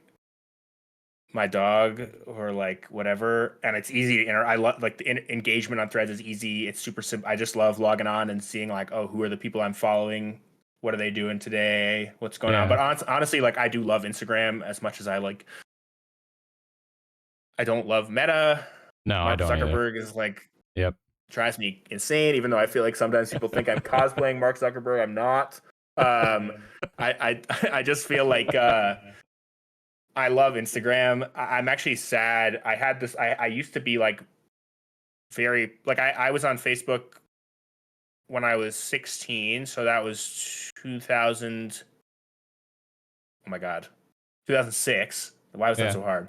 my dog, or like whatever. And it's easy, and I love like the engagement on Threads is easy. It's super simple. I just love logging on and seeing like, oh, who are the people I'm following? What are they doing today? What's going on? Yeah. But honestly, like I do love Instagram as much as I don't love Meta. No, I Mark don't either. Zuckerberg is like Yep. drives me insane, even though I feel like sometimes people think I'm cosplaying Mark Zuckerberg. I'm not. Um, I just feel like I love Instagram. I'm actually sad. I had this. I used to be like very like I was on Facebook when I was 16, so that was 2000. Oh my god, 2006. Why was that Yeah. so hard?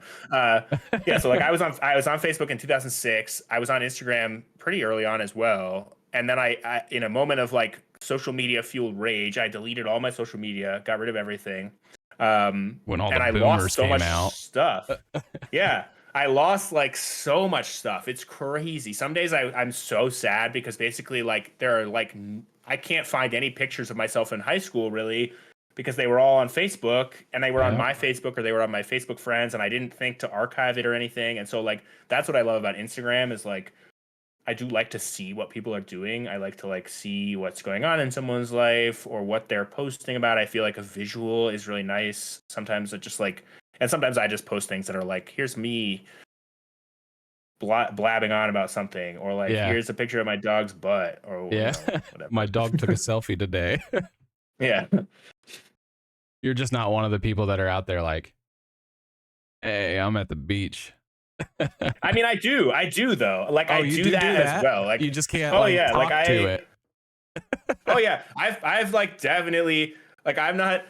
Yeah, so like I was on Facebook in 2006. I was on Instagram pretty early on as well, and then I in a moment of like social media fueled rage, I deleted all my social media, got rid of everything, When all the and I lost boomers so came much out. stuff. Yeah, I lost like so much stuff. It's crazy. Some days I'm so sad because basically like there are like I can't find any pictures of myself in high school really, because they were all on Facebook, and they were on Yeah. my Facebook, or they were on my Facebook friends, and I didn't think to archive it or anything. And so like that's what I love about Instagram is like I do like to see what people are doing. I like to like see what's going on in someone's life or what they're posting about. I feel like a visual is really nice. Sometimes it just like, and sometimes I just post things that are like, here's me blabbing on about something, or like, Yeah. here's a picture of my dog's butt, or Yeah. My whatever. dog took a selfie today. Yeah. You're just not one of the people that are out there like, hey, I'm at the beach. I mean, I do though. Like Oh, I you do do that as that? well. Like, You just can't oh like yeah, like talk to it. oh yeah, I've like definitely like I'm not,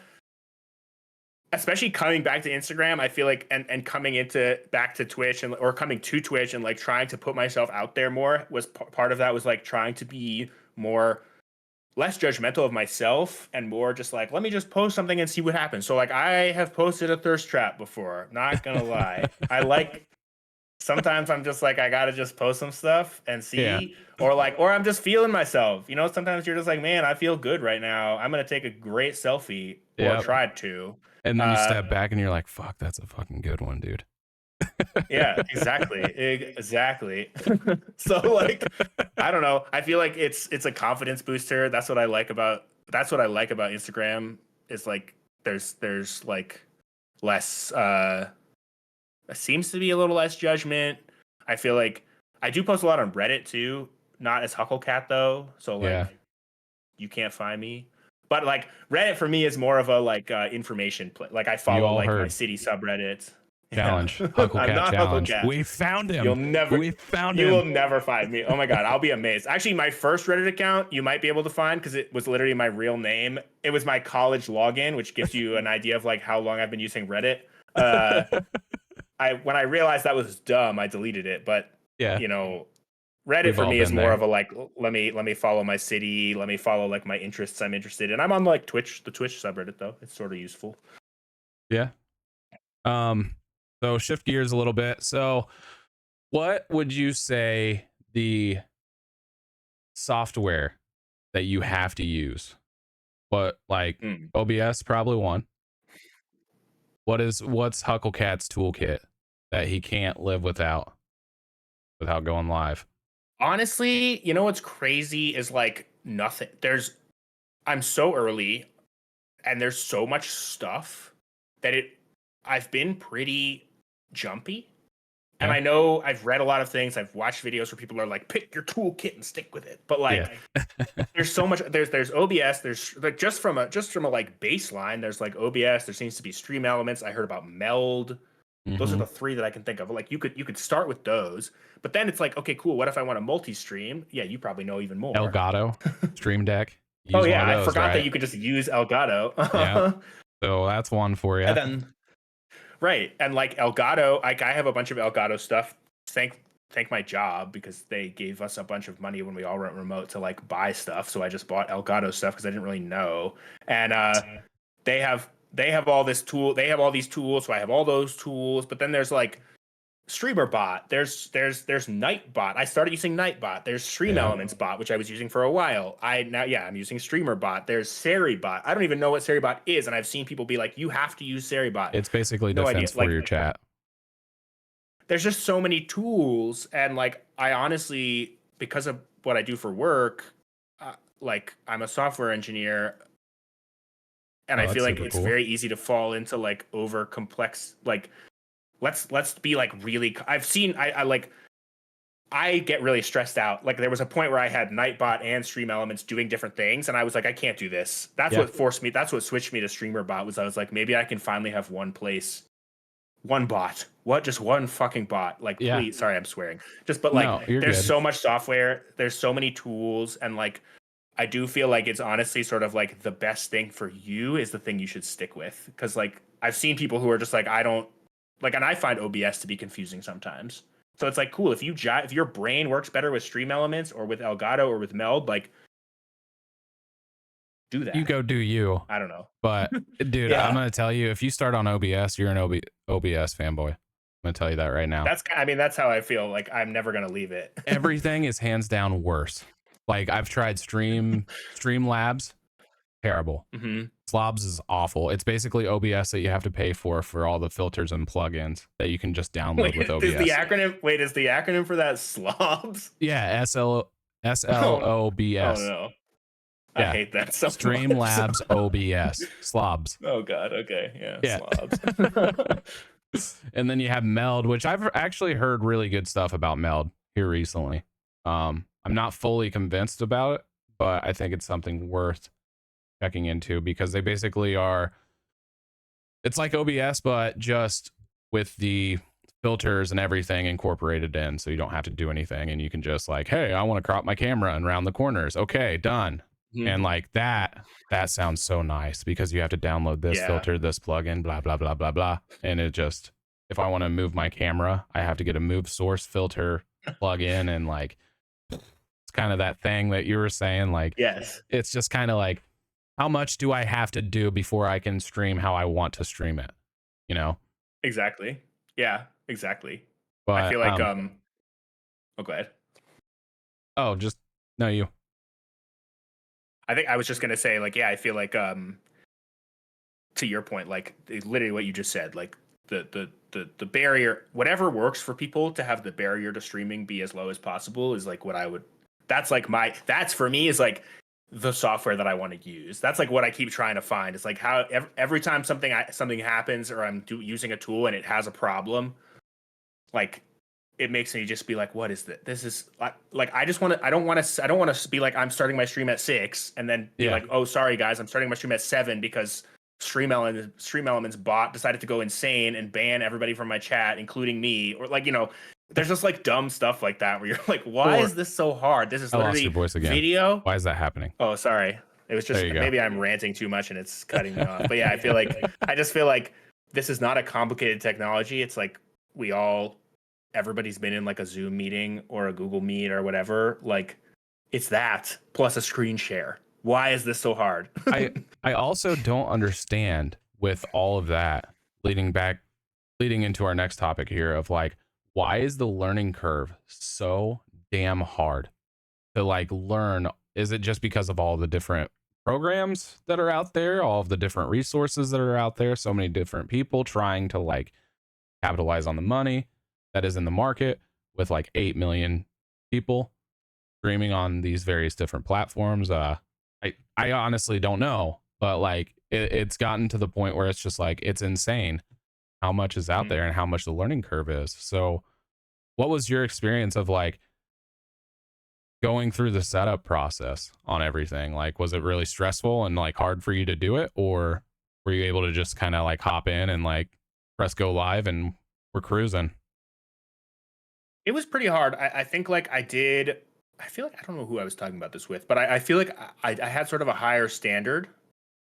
especially coming back to Instagram. I feel like and coming into back to Twitch, and or coming to Twitch and like trying to put myself out there more was part of that, was like trying to be more less judgmental of myself and more just like, let me just post something and see what happens. So like I have posted a thirst trap before, not gonna lie. I like sometimes I'm just like, I gotta just post some stuff and Yeah. see, or I'm just feeling myself. You know, sometimes you're just like, man, I feel good right now. I'm gonna take a great selfie or Yep. try to. And then you Uh, step back and you're like, fuck, that's a fucking good one, dude. yeah, exactly. So like, I don't know. I feel like it's a confidence booster. That's what I like about Instagram. Is like there's like less seems to be a little less judgment. I feel like I do post a lot on Reddit too, not as HukleKat though. So Yeah. like you can't find me. But like Reddit for me is more of a like information play. Like I You follow all like my heard. city subreddits. Yeah. Challenge. I'm HukleKat not challenge. HukleKat. We found You'll him. never We found you will him. never find me. Oh my god, I'll be amazed. Actually, my first Reddit account you might be able to find because it was literally my real name. It was my college login, which gives you an idea of like how long I've been using Reddit. Uh I when I realized that was dumb, I deleted it. But Yeah. you know, Reddit We've for all me is been more there. of a like let me follow my city, let me follow like my interests I'm interested in. I'm on like Twitch, the Twitch subreddit though. It's sort of useful. Yeah. Um, so shift gears a little bit. So what would you say the software that you have to use? What, like Hmm. OBS probably one. What's HukleKat's toolkit that he can't live without going live? Honestly, you know what's crazy is like nothing. I'm so early and there's so much stuff that I've been pretty jumpy. And Yeah. I know I've read a lot of things. I've watched videos where people are like, pick your toolkit and stick with it. But Yeah. like, there's so much. There's OBS. There's like just from a like baseline. There's like OBS. There seems to be Stream Elements. I heard about Meld. Those are Mm-hmm. the three that I can think of. Like you could start with those, but then it's like, okay, cool. What if I want to multi-stream? Yeah, you probably know even more. Elgato, Stream Deck. Oh Use one yeah, of I those, forgot that right? you could just use Yeah. Elgato. So that's one for you. And then right, and like Elgato, like I have a bunch of Elgato stuff. Thank my job because they gave us a bunch of money when we all went remote to like buy stuff. So I just bought Elgato stuff because I didn't really know. And they have all this tool. They have all these tools. So I have all those tools. But then there's like Streamer Bot. There's Nightbot. I started using Nightbot. There's Stream Yeah. Elements Bot, which I was using for a while. I'm using Streamer Bot. There's Seribot. I don't even know what Seribot is, and I've seen people be like, "You have to use Seribot." It's basically No idea. defense for Like, your chat. there's just so many tools, and like, I honestly, because of what I do for work, like I'm a software engineer, and Oh, I that's feel like super it's cool. very easy to fall into like over complex. Like, let's be like really. I've seen I like I get really stressed out. Like there was a point where I had Nightbot and Stream Elements doing different things, and I was like, I can't do this. That's Yeah. what forced me. That's what switched me to StreamerBot. Was I was like, maybe I can finally have one place, one bot. What? Just one fucking bot. Like, Yeah. please. Sorry, I'm swearing. Just, but like, No, you're there's good. so much software. There's so many tools, and like, I do feel like it's honestly sort of like the best thing for you is the thing you should stick with. Because like, I've seen people who are just like, I don't like, and I find OBS to be confusing sometimes. So it's like cool if your brain works better with Stream Elements or with Elgato or with Meld, like do You that. go do you. I don't know. But dude, I'm Yeah, gonna tell you, if you start on OBS, you're an OBS fanboy. I'm gonna tell you that right now. that's how I feel. Like I'm never gonna leave it. Everything is hands down worse. Like I've tried Streamlabs, terrible. Hmm. Slobs is awful. It's basically OBS that you have to pay for all the filters and plugins that you can just download with OBS. Is the acronym for that slobs? Yeah, Oh, oh SLOBS. no. I Yeah. hate that so much. Streamlabs OBS. Slobs. Oh god, okay. Yeah, Yeah. slobs. And then you have Meld, which I've actually heard really good stuff about Meld here recently. I'm not fully convinced about it, but I think it's something worth checking into because they basically are, it's like OBS, but just with the filters and everything incorporated in. So you don't have to do anything and you can just like, hey, I want to crop my camera and round the corners. Okay, done. And like that sounds so nice because you have to download this Yeah. filter, this plugin, blah, blah, blah, blah, blah. And it just, if I want to move my camera, I have to get a move source filter plugin. And like, it's kind of that thing that you were saying. Like, Yes. it's just kind of like, how much do I have to do before I can stream how I want to stream it? You know? Exactly. Yeah, exactly. I But feel like oh, go ahead. oh, just no, you. I think I was just gonna say, like, yeah, I feel like to your point, like literally what you just said, like the barrier, whatever works for people to have the barrier to streaming be as low as possible is like what I would. That's like that's for me is like the software that I want to use. That's like what I keep trying to find. It's like how every time something happens or I'm using a tool and it has a problem, like it makes me just be like, what is this? This is like I just want to. I don't want to be like I'm starting my stream at 6 and then be Yeah. like, oh, sorry guys, I'm starting my stream at 7 because Stream Elements bot decided to go insane and ban everybody from my chat, including me, or like there's just like dumb stuff like that where you're like, why Or is this so hard? This is I lost your literally voice again. video. Why is that happening? Oh, sorry. It was There just you go. maybe I'm ranting too much and it's cutting me off. But yeah, I just feel like this is not a complicated technology. It's like everybody's been in like a Zoom meeting or a Google Meet or whatever. Like it's that plus a screen share. Why is this so hard? I also don't understand with all of that leading into our next topic here of like, why is the learning curve so damn hard to like learn? Is it just because of all the different programs that are out there, all of the different resources that are out there, so many different people trying to like capitalize on the money that is in the market with like 8 million people streaming on these various different platforms? I honestly don't know, but like it's gotten to the point where it's just like it's insane how much is out there and how much the learning curve is. So what was your experience of like going through the setup process on everything? Like, was it really stressful and like hard for you to do it, or were you able to just kind of like hop in and like press go live and we're cruising? It was pretty hard. I think like I feel like I don't know who I was talking about this with, but I feel like I had sort of a higher standard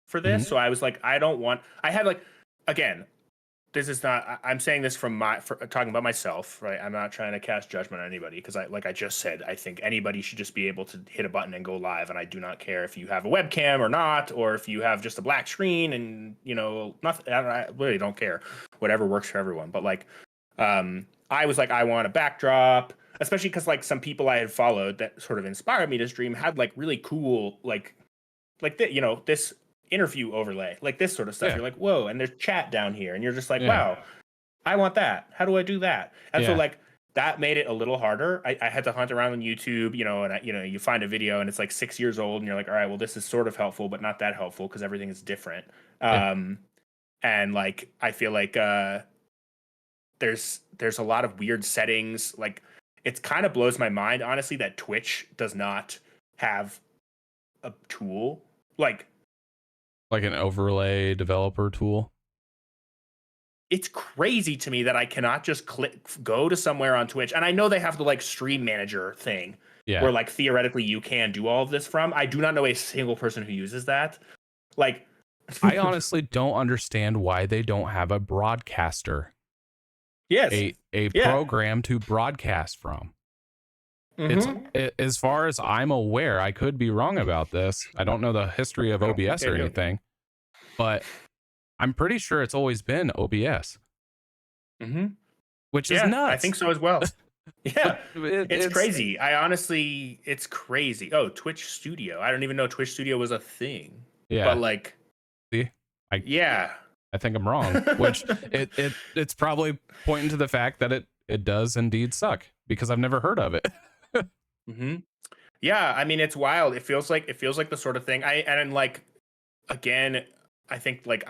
for Hmm. this. So I was like, I had like, again, this is not, I'm saying this for talking about myself, right? I'm not trying to cast judgment on anybody because like I just said, I think anybody should just be able to hit a button and go live. And I do not care if you have a webcam or not, or if you have just a black screen and, nothing. I really don't care. Whatever works for everyone. But like, I was like, I want a backdrop, especially because like some people I had followed that sort of inspired me to stream had like really cool, this interview overlay, like this sort of stuff. Yeah. You're like, whoa, and there's chat down here, and you're just like, Yeah. wow, I want that. How do I do that? And so Yeah. like that made it a little harder. I had to hunt around on YouTube, and you find a video and it's like 6 years old, and you're like, all right, well, this is sort of helpful, but not that helpful because everything is different. Yeah. And like I feel like there's a lot of weird settings. Like it kind of blows my mind, honestly, that Twitch does not have a tool like Like an overlay developer tool. it's crazy to me that I cannot just go to somewhere on Twitch. And I know they have the like stream manager thing Yeah. where like theoretically you can do all of this from. I do not know a single person who uses that. Like I honestly don't understand why they don't have a broadcaster, yes. a Yeah. program to broadcast from. Mhm. As far as I'm aware, I could be wrong about this. I don't know the history of OBS or anything, but I'm pretty sure it's always been OBS, Mhm. which is Yeah, nuts. I think so as well. Yeah. It's It's crazy. It's crazy. Oh, Twitch Studio. I don't even know Twitch Studio was a thing. Yeah. But like, see, yeah. I think I'm wrong, which it's probably pointing to the fact that it does indeed suck because I've never heard of it. Mm-hmm. Yeah, I mean it's wild. It feels like the sort of thing. Like again, I think like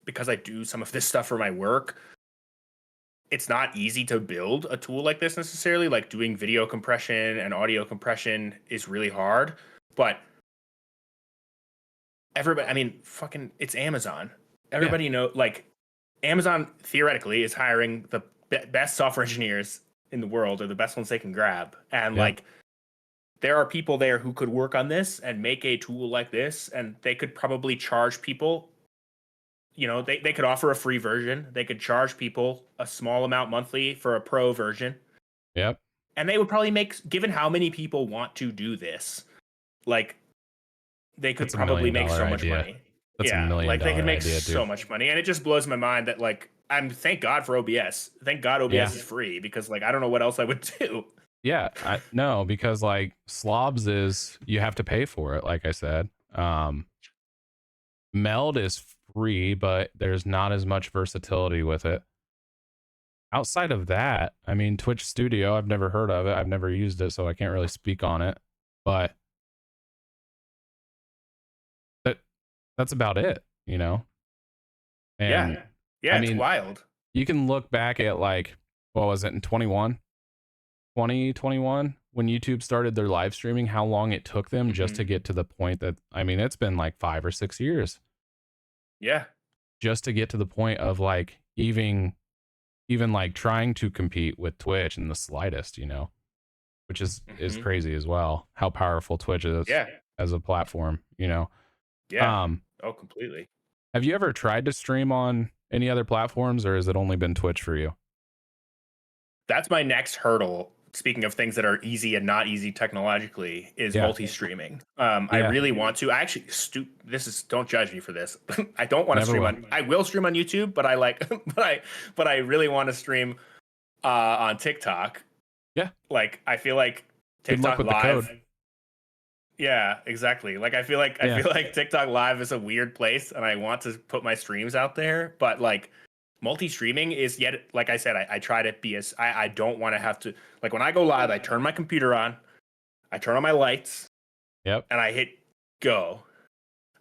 because I do some of this stuff for my work. It's not easy to build a tool like this necessarily. Like doing video compression and audio compression is really hard, but everybody, I mean, fucking, it's Amazon. Everybody know like Amazon theoretically is hiring the best software engineers in the world or the best ones they can grab, and like there are people there who could work on this and make a tool like this, and they could probably charge people. They could offer a free version. They could charge people a small amount monthly for a pro version. Yep. And they would probably given how many people want to do this, like they could That's a probably $1 make million so much idea. money. That's Yeah, $1 million like they could make idea, so dude. much money, and it just blows my mind that like thank God for OBS. Thank God OBS is free, because like I don't know what else I would do. Yeah, no, because like slobs is you have to pay for it, like I said. Meld is free, but there's not as much versatility with it. Outside of that, I mean, Twitch Studio, I've never heard of it. I've never used it, so I can't really speak on it. But that's about it, you know? And Yeah. Yeah, I it's mean, wild. you can look back at like, what was it in 2021 when YouTube started their live streaming, how long it took them just to get to the point that, I mean, it's been like 5 or 6 years Yeah. just to get to the point of like even like trying to compete with Twitch in the slightest, you know, which is crazy as well, how powerful Twitch is Yeah. as a platform, you know. Yeah. Oh, completely. Have you ever tried to stream on any other platforms, or has it only been Twitch for you? That's my next hurdle. Speaking of things that are easy and not easy technologically, is Yeah. multi-streaming. I Yeah. really want to. I actually, don't judge me for this. I don't want to Never stream will. on. I will stream on YouTube, but I like, but I really want to stream on TikTok. Yeah. Like I feel like Good luck TikTok with the Live. code. Yeah, exactly. Like I feel like TikTok Live is a weird place, and I want to put my streams out there, but like multi-streaming is yet, like I said, I try to be as I don't want to have to, like when I go live, I turn my computer on, I turn on my lights, Yep. and I hit go.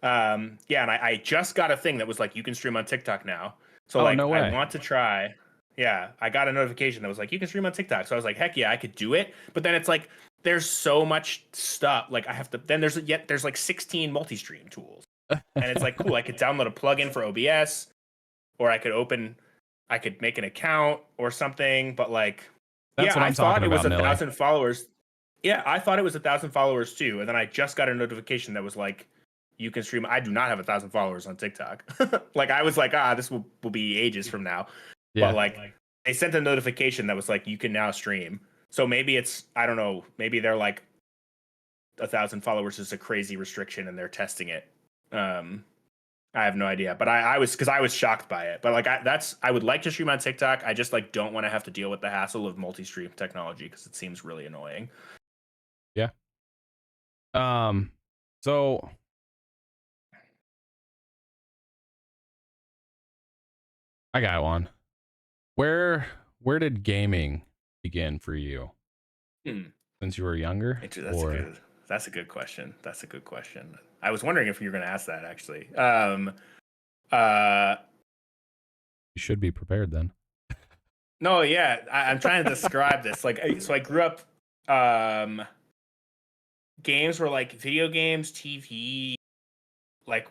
Yeah, and I just got a thing that was like you can stream on TikTok now. So like no way. I want to try. Yeah, I got a notification that was like you can stream on TikTok. So I was like, heck yeah, I could do it. But then it's like there's so much stuff. Like I have to. Then there's like 16 multi-stream tools, and it's like cool. I could download a plugin for OBS, or I could make an account or something. But like, That's what I'm I thought talking it was about, 1,000 followers. Yeah, I thought it was 1,000 followers too, and then I just got a notification that was like, you can stream. I do not have 1,000 followers on TikTok. Like I was like, this will be ages from now. Yeah. But like they sent a notification that was like, you can now stream. So maybe it's, I don't know, maybe they're like 1,000 followers is a crazy restriction and they're testing it. I have no idea, but I was shocked by it. But like I would like to stream on TikTok. I just like don't want to have to deal with the hassle of multi-stream technology because it seems really annoying. Yeah. So I got one. Where did gaming begin for you? Since you were younger? That's a good question. That's a good question. I was wondering if you were going to ask that actually. You should be prepared then. No, yeah, I'm trying to describe this. Like, so I grew up. Games were like video games, TV, like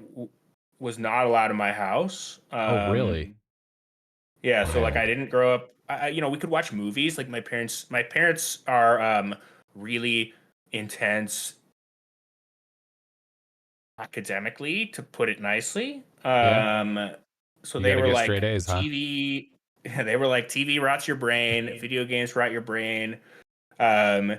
was not allowed in my house. Oh, really? Yeah, so like I didn't grow up. We could watch movies. Like my parents are really intense academically, to put it nicely. So You they gotta were get like straight A's, huh? TV. They were like TV rots your brain, video games rot your brain. My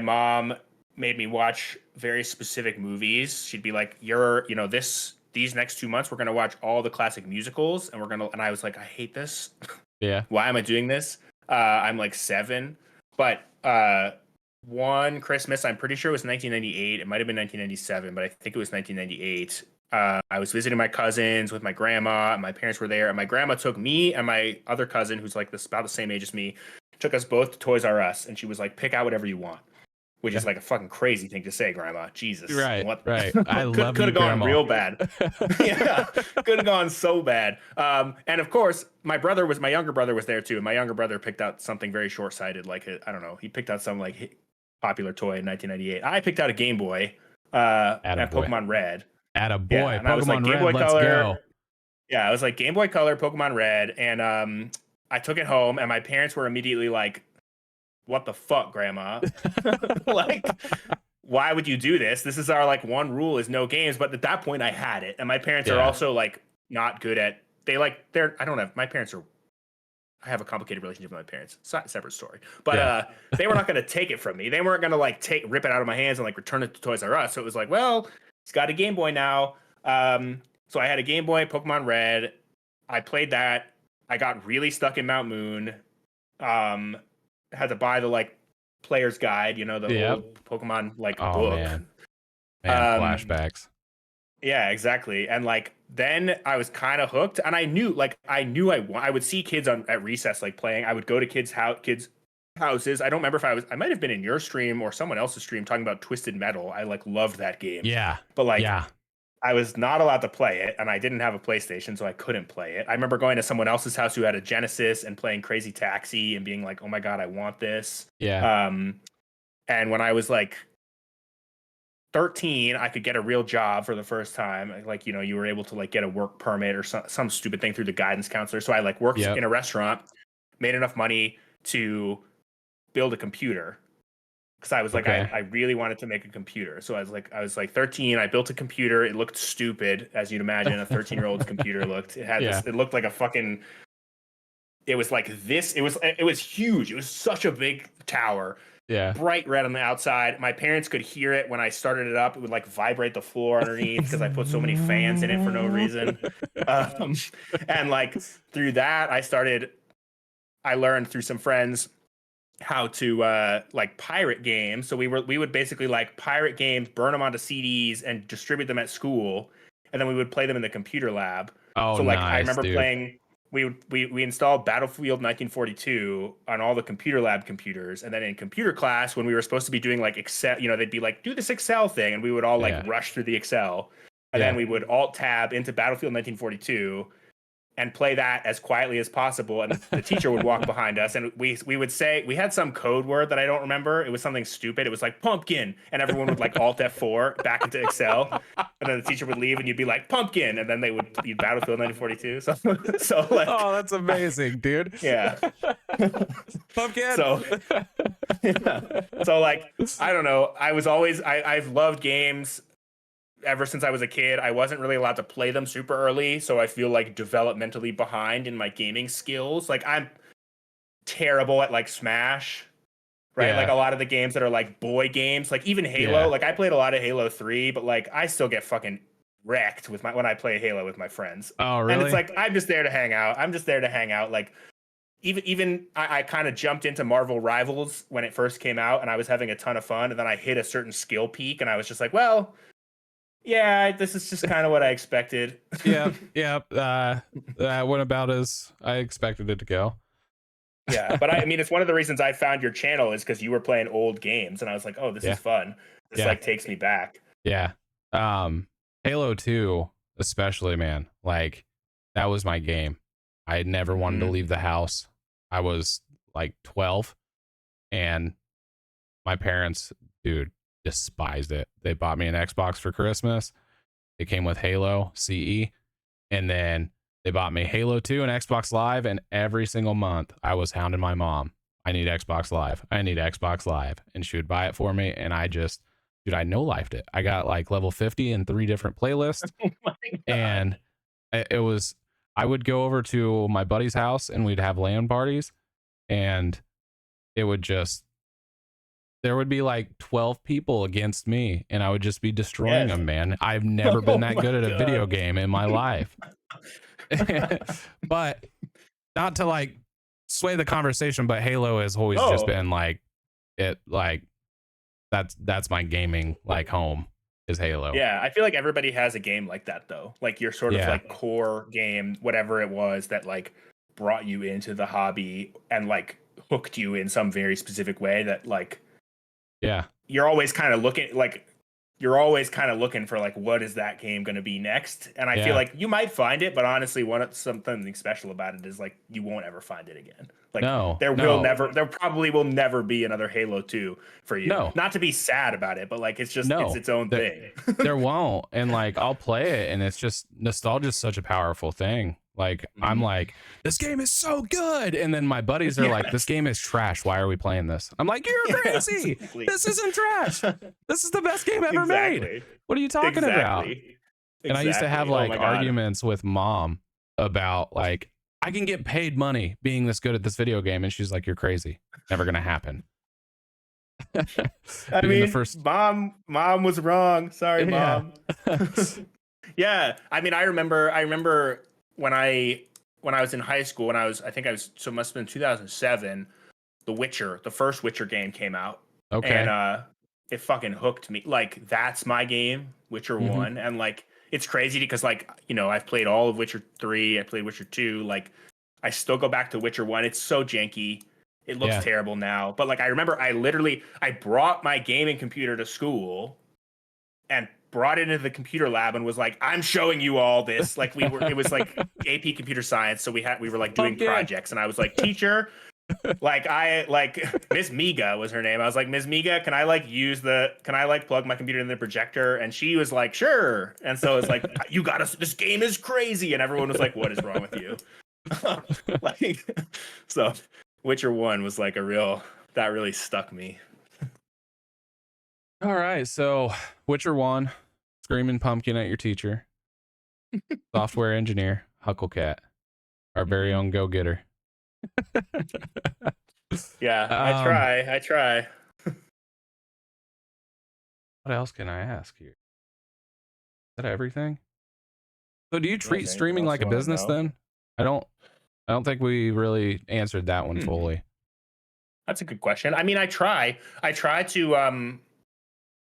mom made me watch very specific movies. She'd be like, these next 2 months we're gonna watch all the classic musicals, and I was like, I hate this. Yeah. Why am I doing this? I'm like 7, but one Christmas, I'm pretty sure it was 1998. It might have been 1997, but I think it was 1998. I was visiting my cousins with my grandma, and my parents were there, and my grandma took me and my other cousin, who's like about the same age as me, took us both to Toys R Us, and she was like, pick out whatever you want, which is like a fucking crazy thing to say, Grandma. Jesus. Right. Right. I love could have gone Grandma. real bad. Yeah. Could have gone so bad. And of course, my younger brother was there too. And my younger brother picked out something very short-sighted, like I don't know. He picked out some like popular toy in 1998. I picked out a Game Boy and Pokemon Red. Attaboy. Yeah, and I was like, Pokemon Game Red, Boy let's Color. go. Yeah, I was like Game Boy Color, Pokemon Red, and I took it home, and my parents were immediately like, what the fuck, Grandma? Like, why would you do this? This is our like one rule is no games. But at that point I had it. And my parents are also like not good at, my parents are, I have a complicated relationship with my parents. It's not a separate story. But they were not going to take it from me. They weren't going to like rip it out of my hands and like return it to Toys R Us. So it was like, well, he's got a Game Boy now. So I had a Game Boy, Pokemon Red. I played that. I got really stuck in Mount Moon. Um, had to buy the like player's guide, the Yep. old Pokemon like Oh book. man, Um, flashbacks. yeah, exactly. And like then I was kind of hooked, and I would see kids at recess like playing. I would go to kids houses. I don't remember if I might have been in your stream or someone else's stream talking about Twisted Metal. I like loved that game, Yeah, but like yeah, I was not allowed to play it, and I didn't have a PlayStation, so I couldn't play it. I remember going to someone else's house who had a Genesis and playing Crazy Taxi and being like, "Oh my god, I want this." yeah, Um, and when I was like 13, I could get a real job for the first time. Like, you were able to like get a work permit or some stupid thing through the guidance counselor. So I like worked yep. in a restaurant, made enough money to build a computer because I was like, Okay. I really wanted to make a computer. So I was like 13. I built a computer. It looked stupid, as you'd imagine a 13-year-old's computer looked. Yeah, It looked like a fucking, it was like this. It was huge. It was such a big tower, yeah. bright red on the outside. My parents could hear it when I started it up. It would like vibrate the floor underneath because I put so many fans in it for no reason. Um, and like through that, I learned through some friends how to like pirate games. So we would basically like pirate games, burn them onto CDs, and distribute them at school, and then we would play them in the computer lab. Oh, So like I nice, remember dude. playing. We installed Battlefield 1942 on all the computer lab computers, and then in computer class when we were supposed to be doing like Excel, they'd be like, do this Excel thing, and we would all like Yeah, rush through the Excel, and then yeah. we would alt tab into Battlefield 1942 and play that as quietly as possible. And the teacher would walk behind us, and we would say we had some code word that I don't remember. It was something stupid. It was like pumpkin, and everyone would like Alt F4 back into Excel, and then the teacher would leave, and you'd be like pumpkin, and then they would be Battlefield 1942. So like Oh, that's amazing, dude. yeah. Pumpkin. So yeah. So like I don't know. I've loved games ever since I was a kid. I wasn't really allowed to play them super early, so I feel like developmentally behind in my gaming skills. Like I'm terrible at like Smash, right? Like Yeah, a lot of the games that are like boy games, like even Halo. yeah. Like I played a lot of Halo 3, but like I still get fucking wrecked when I play Halo with my friends. Oh, And it's really? like I'm just there to hang out. I'm just there to hang out. Like even I kind of jumped into Marvel Rivals when it first came out, and I was having a ton of fun, and then I hit a certain skill peak, and I was just like, well, yeah, this is just kind of what I expected. Yep, yep. That went about as I expected it to go. Yeah, but I mean, it's one of the reasons I found your channel is because you were playing old games, and I was like, oh, this Yeah, is fun. This yeah, like takes me back. yeah. Halo 2, especially, man. Like, that was my game. I had never wanted to Hmm. leave the house. I was like 12, and my parents, dude, despised it. They bought me an Xbox for Christmas. It came with Halo CE, and then they bought me Halo 2 and Xbox Live, and every single month I was hounding my mom. I need Xbox Live. I need Xbox Live. And she would buy it for me, and dude, I no-lifed it. I got like level 50 in 3 different playlists, Oh my god. and it was I would go over to my buddy's house and we'd have LAN parties, and it would just there would be like 12 people against me, and I would just be destroying Yes. them, man. I've never been Oh that my good at a video god. game in my life. But not to like sway the conversation, but Halo has always just Oh, been like it like that's my gaming like home is Halo. yeah. I feel like everybody has a game like that though. Like your sort of Yeah. like core game, whatever it was that like brought you into the hobby and like hooked you in some very specific way that like Yeah. you're always kind of looking like you're always kind of looking for like what is that game going to be next, and I feel Yeah. like you might find it, but honestly something special about it is like you won't ever find it again. Like No. No. there probably will never be another Halo 2 for you, No. not to be sad about it, but like it's No. its own There, thing. there won't. And like I'll play it, and it's just nostalgia is such a powerful thing. Like I'm Mhm. like, this game is so good, and then my buddies are like, Yeah. this game is trash. Why are we playing this? I'm like, you're Yeah, crazy. exactly. This isn't trash. This is the best game ever made. Exactly. What are you talking about? Exactly. And I used to have Exactly. Oh like my god. arguments with mom about like I can get paid money being this good at this video game, and she's like, you're crazy. Never gonna happen. I Being the mean, first, mom was wrong. Sorry, yeah. mom. Yeah, I mean, I remember when I when I was in high school, I think I was, so it must have been 2007, the first Witcher game came out, and Okay. it fucking hooked me. Like that's my game, Witcher Hmm. 1, and like it's crazy because like, I've played all of Witcher 3, I played Witcher 2, like I still go back to Witcher 1. It's so janky. It looks Yeah. terrible now, but like I remember I brought my gaming computer to school and brought it into the computer lab and was like, I'm showing you all this. Like it was like AP computer science. So we were like doing Pumpkin. projects, and I was like, teacher, like Miss Miga was her name. I was like, Miss Miga, can I like plug my computer in the projector? And she was like, sure. And so it's like, you got us, this game is crazy. And everyone was like, what is wrong with you? Like, so Witcher 1 was like that really stuck me. All right. So, Witcher 1, screaming pumpkin at your teacher, software engineer, HukleKat, our very Mhm. own go getter. Yeah, um, I try. what else can I ask here? Is that everything? So, do you Yeah, is treat there anything streaming else like you a want to business know? then? I don't I don't think we really answered that one Hmm. fully. That's a good question. I mean, I try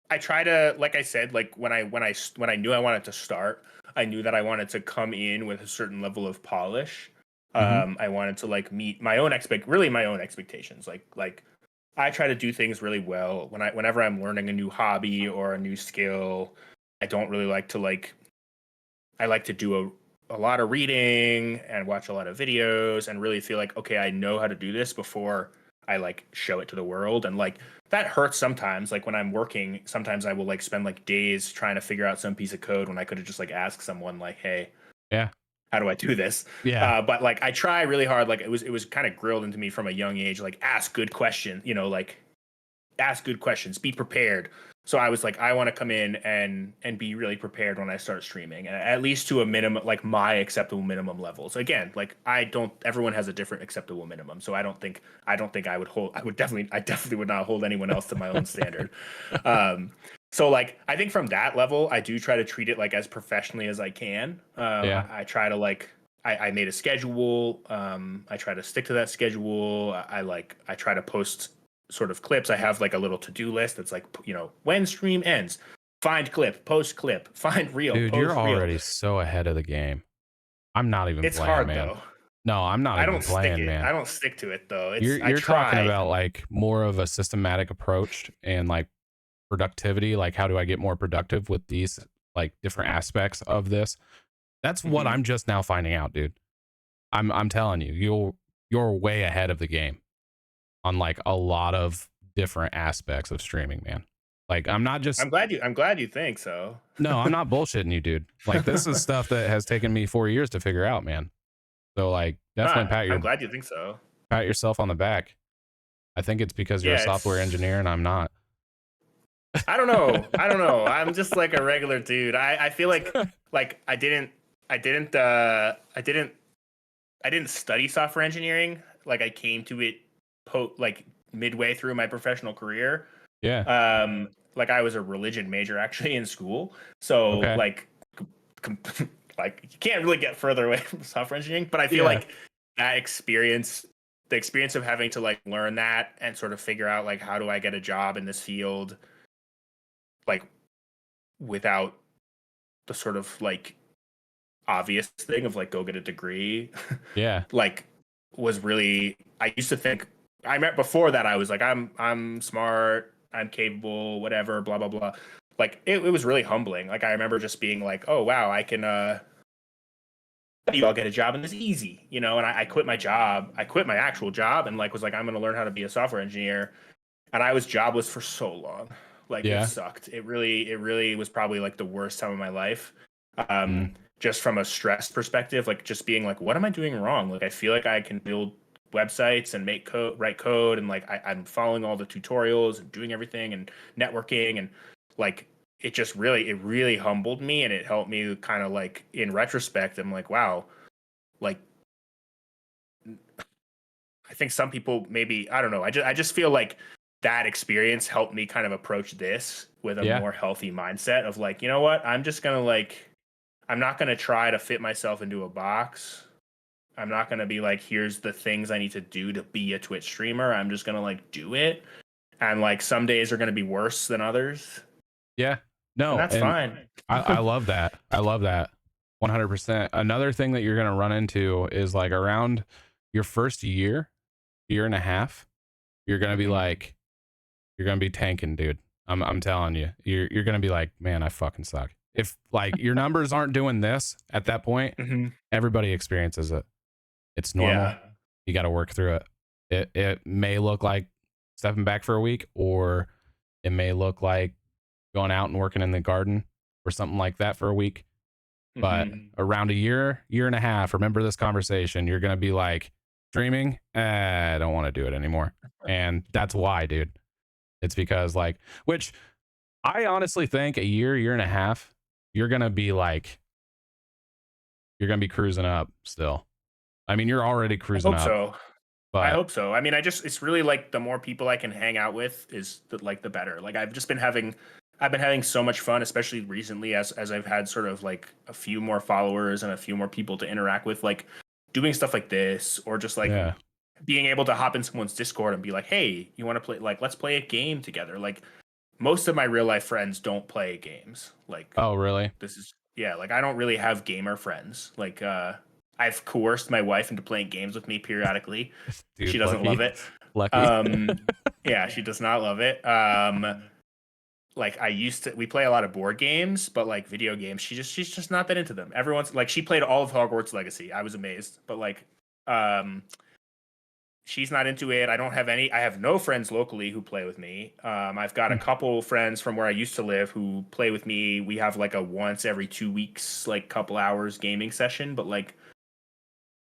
to, like I said, like when I knew I wanted to start, I knew that I wanted to come in with a certain level of polish. Hmm. I wanted to like meet my own expectations. Like I try to do things really well whenever I'm learning a new hobby or a new skill. I don't really like to like I like to do a lot of reading and watch a lot of videos and really feel like, okay, I know how to do this before I like show it to the world. And like that hurts sometimes. Like when I'm working, sometimes I will like spend like days trying to figure out some piece of code when I could have just like asked someone like, hey, Yeah. how do I do this? Yeah. But like I try really hard. Like it was kind of grilled into me from a young age, like ask good questions, like ask good questions, be prepared. So I was like, I want to come in and be really prepared when I start streaming, at least to a minimum, like my acceptable minimum levels. Again, like I don't. Everyone has a different acceptable minimum, so I don't think I definitely would not hold anyone else to my own standard. Um, so like I think from that level, I do try to treat it like as professionally as I can. Yeah. I try to like I made a schedule. I try to stick to that schedule. I try to post sort of clips. I have like a little to-do list that's like, when stream ends, find clip, post clip, find reel, Dude, you're post reel. already so ahead of the game. I'm not even It's playing, hard man. though. No, I'm not even playing, man. I don't stick to it though. I You're talking try. about like more of a systematic approach and like productivity, like how do I get more productive with these like different aspects of this? That's what Mhm. I'm just now finding out, dude. I'm telling you, you're way ahead of the game on like a lot of different aspects of streaming, man. Like I'm not just I'm glad you think so. no, I'm not bullshitting you, dude. Like this is stuff that has taken me 4 years to figure out, man. So like definitely I'm glad you think so. pat yourself on the back. I think it's because you're a Yeah, software engineer and I'm not. I don't know. I don't know. I'm just like a regular dude. I feel like I didn't I didn't study software engineering. Like I came to it like midway through my professional career. Yeah. Like I was a religion major actually in school. So Okay. like com- like you can't really get further away from software engineering, but I feel Yeah. like that experience the experience of having to like learn that and sort of figure out like how do I get a job in this field like without the sort of like obvious thing of like go get a degree Yeah. like was really I used to think I met before that I was like I'm smart, I'm capable, whatever, blah blah blah. Like it was really humbling. Like I remember just being like, oh wow, I can I'll get a job and it's easy, and I quit my job. I quit my actual job and like was like, I'm gonna learn how to be a software engineer. And I was jobless for so long. Like it Yeah. sucked. It really was probably like the worst time of my life. Mm. Just from a stress perspective, like just being like, what am I doing wrong? Like I feel like I can build websites and make code, write code, and like I'm following all the tutorials and doing everything and networking and like it really humbled me and it helped me kind of like in retrospect, I'm like, wow, like I think some people maybe I don't know. I just feel like that experience helped me kind of approach this with a Yeah. more healthy mindset of like, you know what? I'm just gonna like I'm not gonna try to fit myself into a box. I'm not going to be like, here's the things I need to do to be a Twitch streamer. I'm just going to like do it. And like some days are going to be worse than others. Yeah. And No, that's and fine. I love that. I love that. 100%. Another thing that you're going to run into is like around your first year and a half, you're going to be like, you're going to be tanking, dude. I'm telling you, you're going to be like, man, I fucking suck. If like your numbers aren't doing this at that point, everybody experiences it. It's normal. Yeah. You got to work through it. It may look like stepping back for a week, or it may look like going out and working in the garden or something like that for a week. But around a year and a half, remember this conversation, you're going to be like, streaming, I don't want to do it anymore. And that's why, dude. It's because like, which I honestly think a year and a half, you're going to be like, you're going to be cruising up still. I mean, you're already cruising up. So. But I hope so. I mean, it's really like the more people I can hang out with is the better. Like I've been having so much fun, especially recently as I've had sort of like a few more followers and a few more people to interact with, like doing stuff like this, or just like being able to hop in someone's Discord and be like, hey, you want to play, like, let's play a game together. Like most of my real life friends don't play games. Like, oh really? Like I don't really have gamer friends. Like I've coerced my wife into playing games with me periodically. Dude, she doesn't love it. Lucky. Yeah, she does not love it. Like we play a lot of board games, but like video games, she's just not that into them. Everyone's like, she played all of Hogwarts Legacy. I was amazed, but like, she's not into it. I have no friends locally who play with me. I've got a couple friends from where I used to live who play with me. We have like a once every 2 weeks, like couple hours gaming session, but like,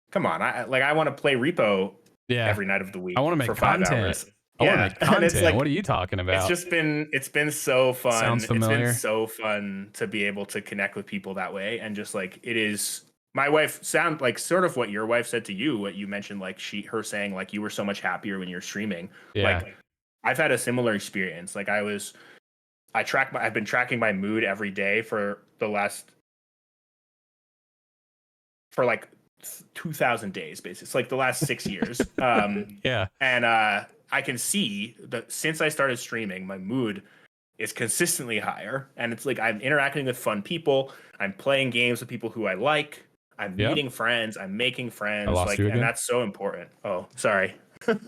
come on. I want to play Repo every night of the week. I want to make for content. 5 hours. I want to make content. Like, what are you talking about? It's been so fun. Sounds familiar. It's been so fun to be able to connect with people that way. And just like, it is, my wife sound like sort of what your wife said to you, what you mentioned, like her saying like you were so much happier when you're streaming. Yeah. Like I've had a similar experience. Like I've been tracking my mood every day for like 2,000 days, basically. It's like the last 6 years. Yeah. And I can see that since I started streaming, my mood is consistently higher. And it's like I'm interacting with fun people. I'm playing games with people who I like. I'm meeting friends. I'm making friends. And that's so important. Oh, sorry. You're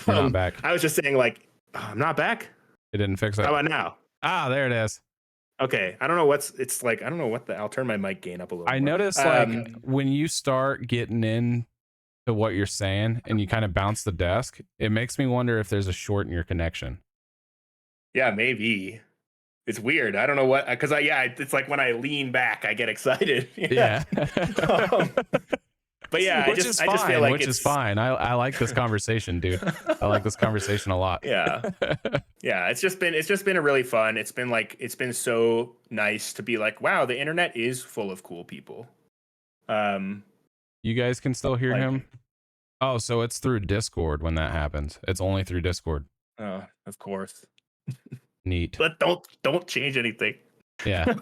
not back. I was just saying, like, I'm not back. It didn't fix it. How about now? Ah, there it is. Okay. I don't know I'll turn my mic gain up a little I more. noticed like when you start getting in to what you're saying and you kind of bounce the desk, it makes me wonder if there's a short in your connection. Yeah, maybe. It's weird. I don't know what, because it's like when I lean back, I get excited. Yeah. But yeah, I just feel like is fine. I like this conversation, dude. I like this conversation a lot. Yeah. Yeah. It's just been a really fun. It's been so nice to be like, wow, the internet is full of cool people. You guys can still hear him? Oh, so it's through Discord when that happens. It's only through Discord. Oh, of course. Neat. But don't change anything. Yeah.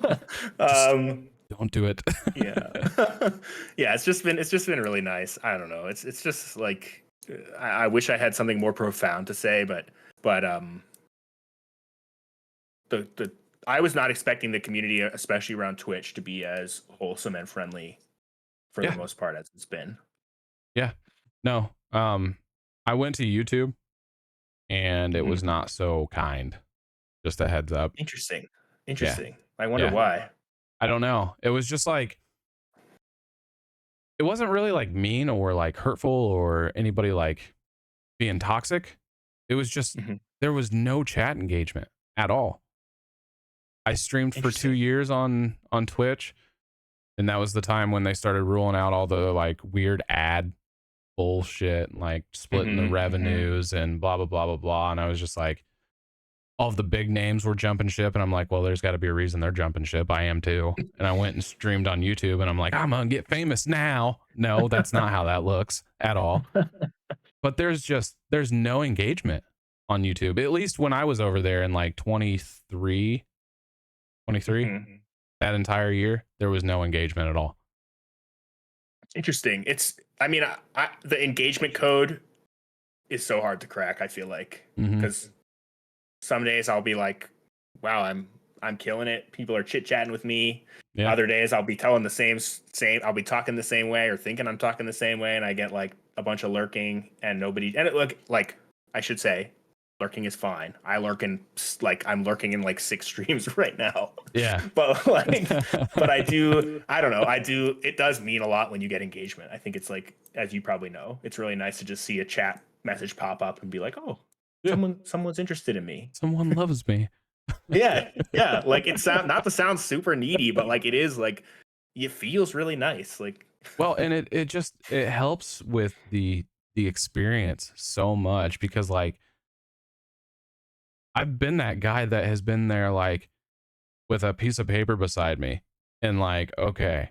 Don't do it. Yeah. Yeah, it's just been really nice. I don't know. It's just like I wish I had something more profound to say, but I was not expecting the community, especially around Twitch, to be as wholesome and friendly for the most part as it's been. Yeah. No. I went to YouTube and it was not so kind. Just a heads up. Interesting. Yeah. I wonder why. I don't know. It was just like, it wasn't really like mean or like hurtful or anybody like being toxic. It was just, there was no chat engagement at all. I streamed for 2 years on Twitch, and that was the time when they started ruling out all the like weird ad bullshit, like splitting the revenues and blah, blah, blah, blah, blah. And I was just like, all of the big names were jumping ship, and I'm like, well, there's got to be a reason they're jumping ship. I am too. And I went and streamed on YouTube, and I'm like, I'm gonna get famous now. No, that's not how that looks at all. But there's no engagement on YouTube. At least when I was over there in like 23, that entire year, there was no engagement at all. Interesting. I mean, the engagement code is so hard to crack. I feel like Mm-hmm. because some days I'll be like, wow, I'm killing it. People are chit chatting with me. Yeah. Other days I'll be telling the same. I'll be talking the same way or thinking I'm talking the same way, and I get like a bunch of lurking and nobody. And it look like I should say, lurking is fine. I lurk in like I'm lurking in like 6 streams right now, Yeah. but like, but I do. I don't know. I do. It does mean a lot when you get engagement. I think it's like, as you probably know, it's really nice to just see a chat message pop up and be like, oh, Yeah. someone's interested in me. Someone loves me. Yeah, yeah. Like it sound not to sound super needy, but like it is like it feels really nice. Like Well, and it just it helps with the experience so much because like I've been that guy that has been there like with a piece of paper beside me and like, okay,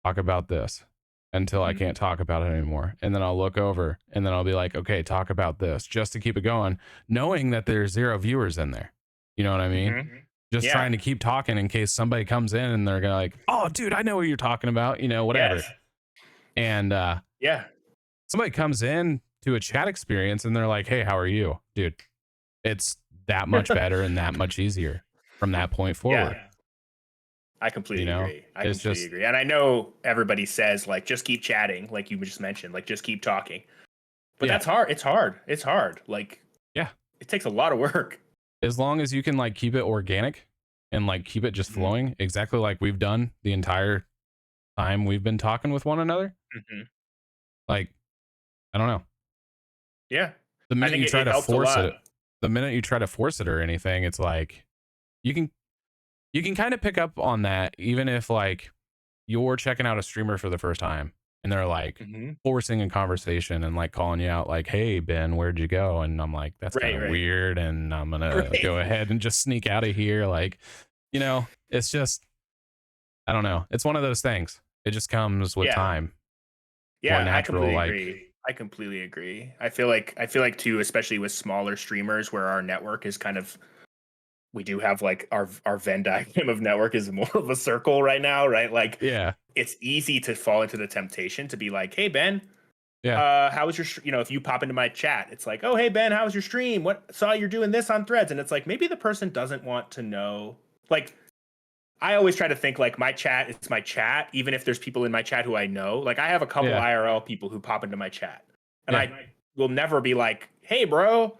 talk about this until I Mhm. can't talk about it anymore. And then I'll look over and then I'll be like, okay, talk about this just to keep it going, knowing that there's 0 viewers in there. You know what I mean? Just Yeah. trying to keep talking in case somebody comes in and they're gonna like, oh dude, I know what you're talking about, you know, whatever. Yes. And Yeah. somebody comes in to a chat experience and they're like, hey, how are you? Dude, it's that much better and that much easier from that point Yeah. forward. I You completely know, agree. I it's completely just, agree. And I know everybody says like just keep chatting, like you just mentioned, like just keep talking. But yeah, that's hard. It's hard. It's hard. Like yeah. it takes a lot of work. As long as you can like keep it organic and like keep it just Mhm. flowing exactly like we've done the entire time we've been talking with one another. Mhm. Like, I don't know. Yeah. The I minute think you try it to helps a force lot. it, the minute you try to force it or anything, it's like you can you can kind of pick up on that even if like you're checking out a streamer for the first time and they're like Mhm. forcing a conversation and like calling you out like, hey Ben, where'd you go? And I'm like, that's kind Right, of right. weird and I'm gonna go Right. ahead and just sneak out of here. Like, you know, it's just, I don't know, it's one of those things. It just comes with Yeah. time, more Yeah, I natural. completely Like, agree. I completely agree. I feel like too, especially with smaller streamers where our network is kind of we do have like our Venn diagram of network is more of a circle right now, right? Like yeah, it's easy to fall into the temptation to be like, "Hey Ben, yeah, how was your you know, if you pop into my chat, it's like, "Oh, hey Ben, how was your stream? What saw you're doing this on Threads?" And it's like maybe the person doesn't want to know. Like I always try to think like my chat is my chat, even if there's people in my chat who I know. Like I have a couple yeah, IRL people who pop into my chat, and yeah. I will never be like, "Hey, bro,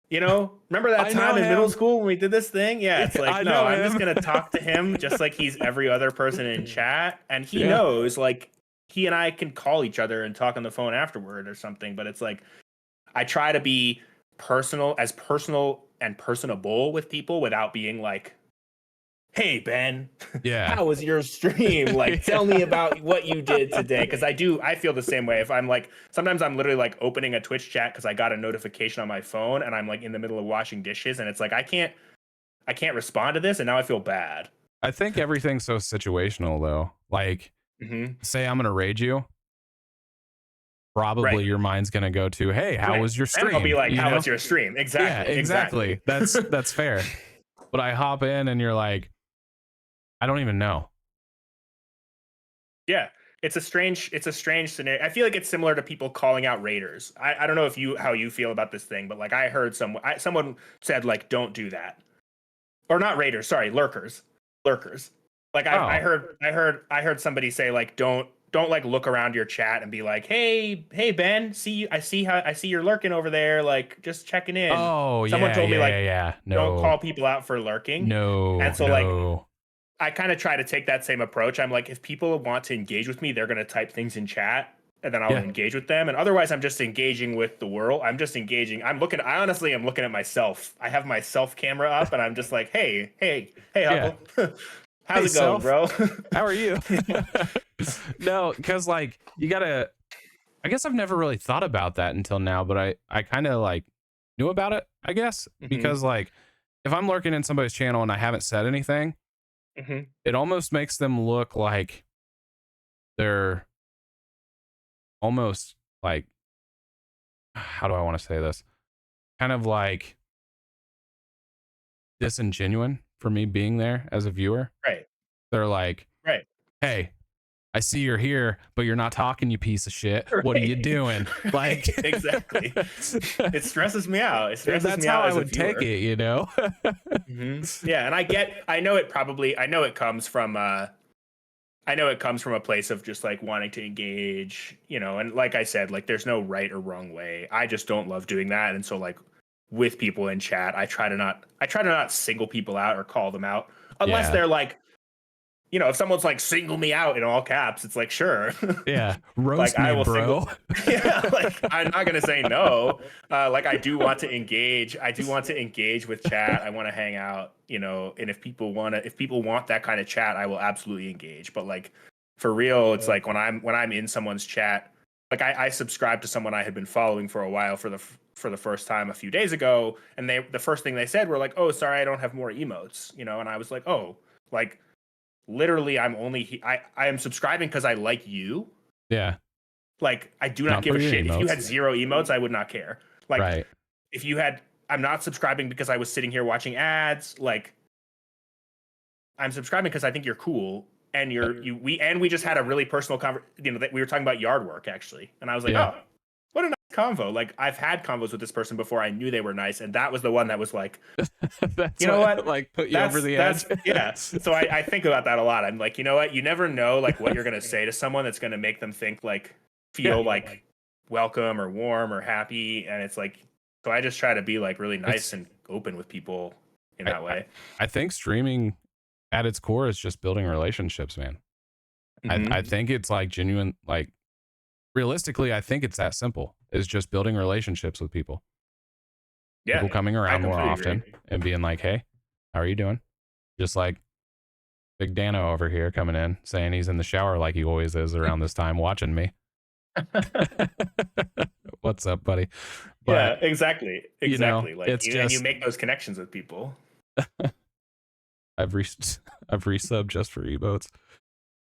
you know, remember that I know time in middle him. school when we did this thing?" Yeah, it's like, I no, know I'm just him. gonna talk to him just like he's every other person in chat, and he Yeah. knows like he and I can call each other and talk on the phone afterward or something. But it's like I try to be personal and personable with people without being like, hey Ben, Yeah. how was your stream? Like tell me about what you did today. Cause I feel the same way. If I'm like sometimes I'm literally like opening a Twitch chat because I got a notification on my phone and I'm like in the middle of washing dishes and it's like I can't respond to this and now I feel bad. I think everything's so situational though. Like, Hmm. say I'm gonna raid you, Right. probably your mind's gonna go to, hey, how Right. was your And I'll be stream? like, You how know? was your stream? Yeah, Exactly. exactly. Exactly. That's fair. But I hop in and you're like, I don't even know. Yeah. It's a strange scenario. I feel like it's similar to people calling out raiders. I don't know if you how you feel about this thing, but like I heard someone said like don't do that. Or not raiders, sorry, lurkers. Like Oh, I heard somebody say like don't like look around your chat and be like, hey Ben, I see you're lurking over there, like just checking in. oh Someone yeah, told me yeah, yeah, like yeah. don't call No, people out for lurking. And no, so like no. I kind of try to take that same approach. I'm like, if people want to engage with me, they're going to type things in chat and then I'll Yeah, engage with them. And otherwise, I'm just engaging with the world. I'm just engaging. I honestly am looking at myself. I have my self camera up and I'm just like, hey, yeah. Huckle. How's Hey it going, self, bro? how are you? No, because like you gotta, I guess I've never really thought about that until now, but I kind of like knew about it, I guess, Hmm. because like if I'm lurking in somebody's channel and I haven't said anything, Hmm. it almost makes them look like they're almost like, how do I want to say this? Kind of like disingenuine for me being there as a viewer. Right. They're like, Right. hey, I see you're here, but you're not talking, you piece of shit. What are you Right. doing? Right. Like, Exactly. It stresses me out. It stresses that's me how out I as a would take viewer. it, you know? Yeah, and I know it probably, I know it comes from, I know it comes from a place of just like wanting to engage, you know, and like I said, like there's no right or wrong way. I just don't love doing that. And so like with people in chat, I try to not single people out or call them out unless Yeah. they're like, you know, if someone's like single me out in all caps, it's like, sure. Yeah. Like Roast I me, will bro. single, yeah, like I'm not gonna say no. Like I do want to engage. I do want to engage with chat. I want to hang out, you know. And if people want that kind of chat, I will absolutely engage. But like for real, it's like when I'm in someone's chat, like I subscribed to someone I had been following for a while for the first time a few days ago, and the first thing they said were like, "Oh, sorry, I don't have more emotes," you know. And I was like, "Oh, like literally, I am subscribing because I like you." Yeah. Like, I do not Not give for a your shit. If you had emotes. 0 emotes, I would not care. Like, Right. if you had I'm not subscribing because I was sitting here watching ads. Like, I'm subscribing because I think you're cool and Yep. we just had a really personal you know, that we were talking about yard work actually. And I was like, Yeah. "Oh, what a nice convo." Like, I've had convos with this person before. I knew they were nice, and that was the one that was like, That's "You know what what? like put you over the edge. That's yeah." So I think about that a lot. I'm like, you know what? You never know like what you're gonna say to someone that's gonna make them think like Yeah. feel like welcome or warm or happy. And it's like, so I just try to be like really nice It's and open with people in I, that I way. I think streaming at its core is just building relationships, man. I Hmm. think it's like genuine, like realistically, I think it's that simple. Is just building relationships with people. Yeah, People coming I around more completely agree. often and being like, "Hey, how are you doing?" Just like Big Dano over here coming in saying he's in the shower like he always is around this time watching me. What's up, buddy? Yeah, But, exactly. you know, Exactly. Like it's you just make those connections with people. I've re I've resubbed just for emotes.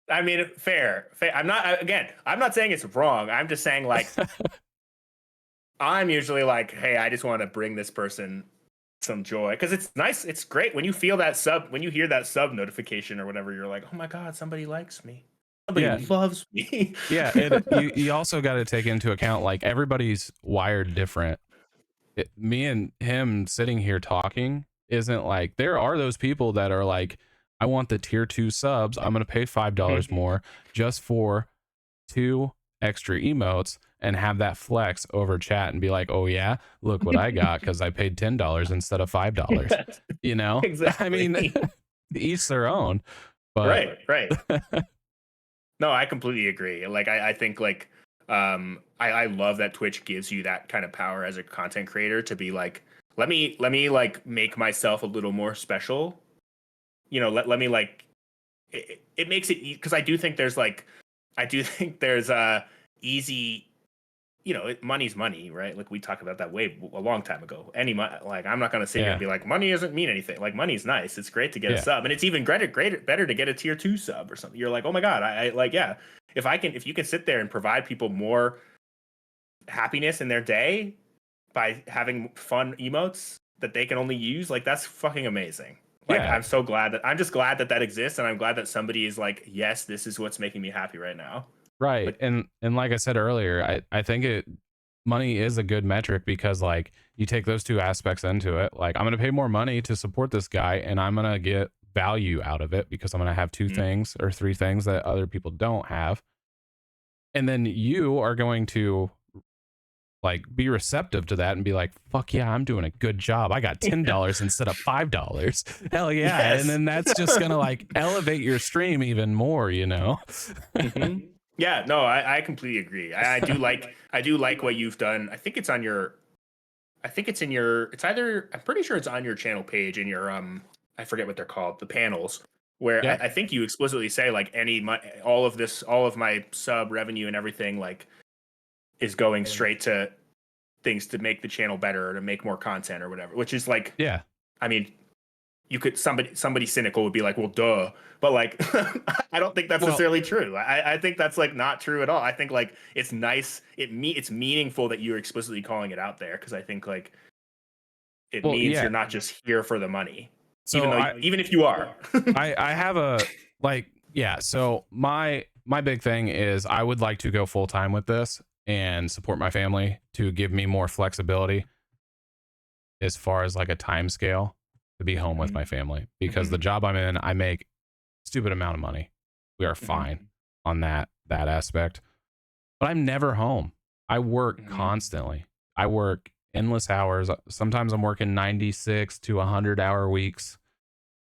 I mean, fair. I'm not saying it's wrong. I'm just saying like I'm usually like, hey, I just want to bring this person some joy because it's nice. It's great when you feel that when you hear that sub notification or whatever. You're like, oh my god, somebody likes me. Somebody Yeah. loves me. Yeah, and you also got to take into account like everybody's wired different. Me and him sitting here talking isn't like there are those people that are like, I want the tier 2 subs. I'm going to pay $5 Mhm. more just for 2 extra emotes and have that flex over chat and be like, "Oh yeah, look what I got cuz I paid $10 instead of $5." Yes, You know? I mean, exactly. each their own, but Right. No, I completely agree. Like I think like I love that Twitch gives you that kind of power as a content creator to be like, let me like make myself a little more special. You know, let me like it makes it because I do think there's like I do think there's easy, you know, money's money, right? Like we talked about that a long time ago. Any money, like I'm not gonna sit here and yeah. be like money doesn't mean anything. Like money's nice. It's great to get a Yeah. sub, and it's even better to get a tier 2 sub or something. You're like, oh my god, I like yeah. If you can sit there and provide people more happiness in their day by having fun emotes that they can only use, like that's fucking amazing. Like Yeah. I'm just glad that that exists, and I'm glad that somebody is like, yes, this is what's making me happy right now. Right. Like, And like I said earlier, I think money is a good metric because like you take those two aspects into it. Like I'm going to pay more money to support this guy and I'm going to get value out of it because I'm going to have 2 mhm. things or 3 things that other people don't have. And then you are going to like be receptive to that and be like, "Fuck yeah, I'm doing a good job. I got $10 instead of $5. Hell yeah." And Yes. then that's just going to like elevate your stream even more, you know? Hmm. Yeah, no, I completely agree. I do like what you've done. I think it's on your I think it's in your it's either I'm pretty sure it's on your channel page in your I forget what they're called, the panels, where Yep. I think you explicitly say like all of my sub revenue and everything like is going straight to things to make the channel better or to make more content or whatever, which is like Yeah. I mean, you could somebody cynical would be like, well, duh. But like, I don't think that's Well, necessarily true. I think that's like not true at all. I think like it's nice. It's meaningful that you're explicitly calling it out there because I think like it means yeah. you're not just here for the money, So even if you are. I have a like yeah, so my big thing is I would like to go full time with this and support my family to give me more flexibility as far as like a time scale to be home with Mhm. my family, because the Mhm. job I'm in, I make stupid amount of money. We are Mhm. fine on that aspect, but I'm never home. I work Mhm. constantly. I work endless hours. Sometimes I'm working 96 to 100-hour weeks.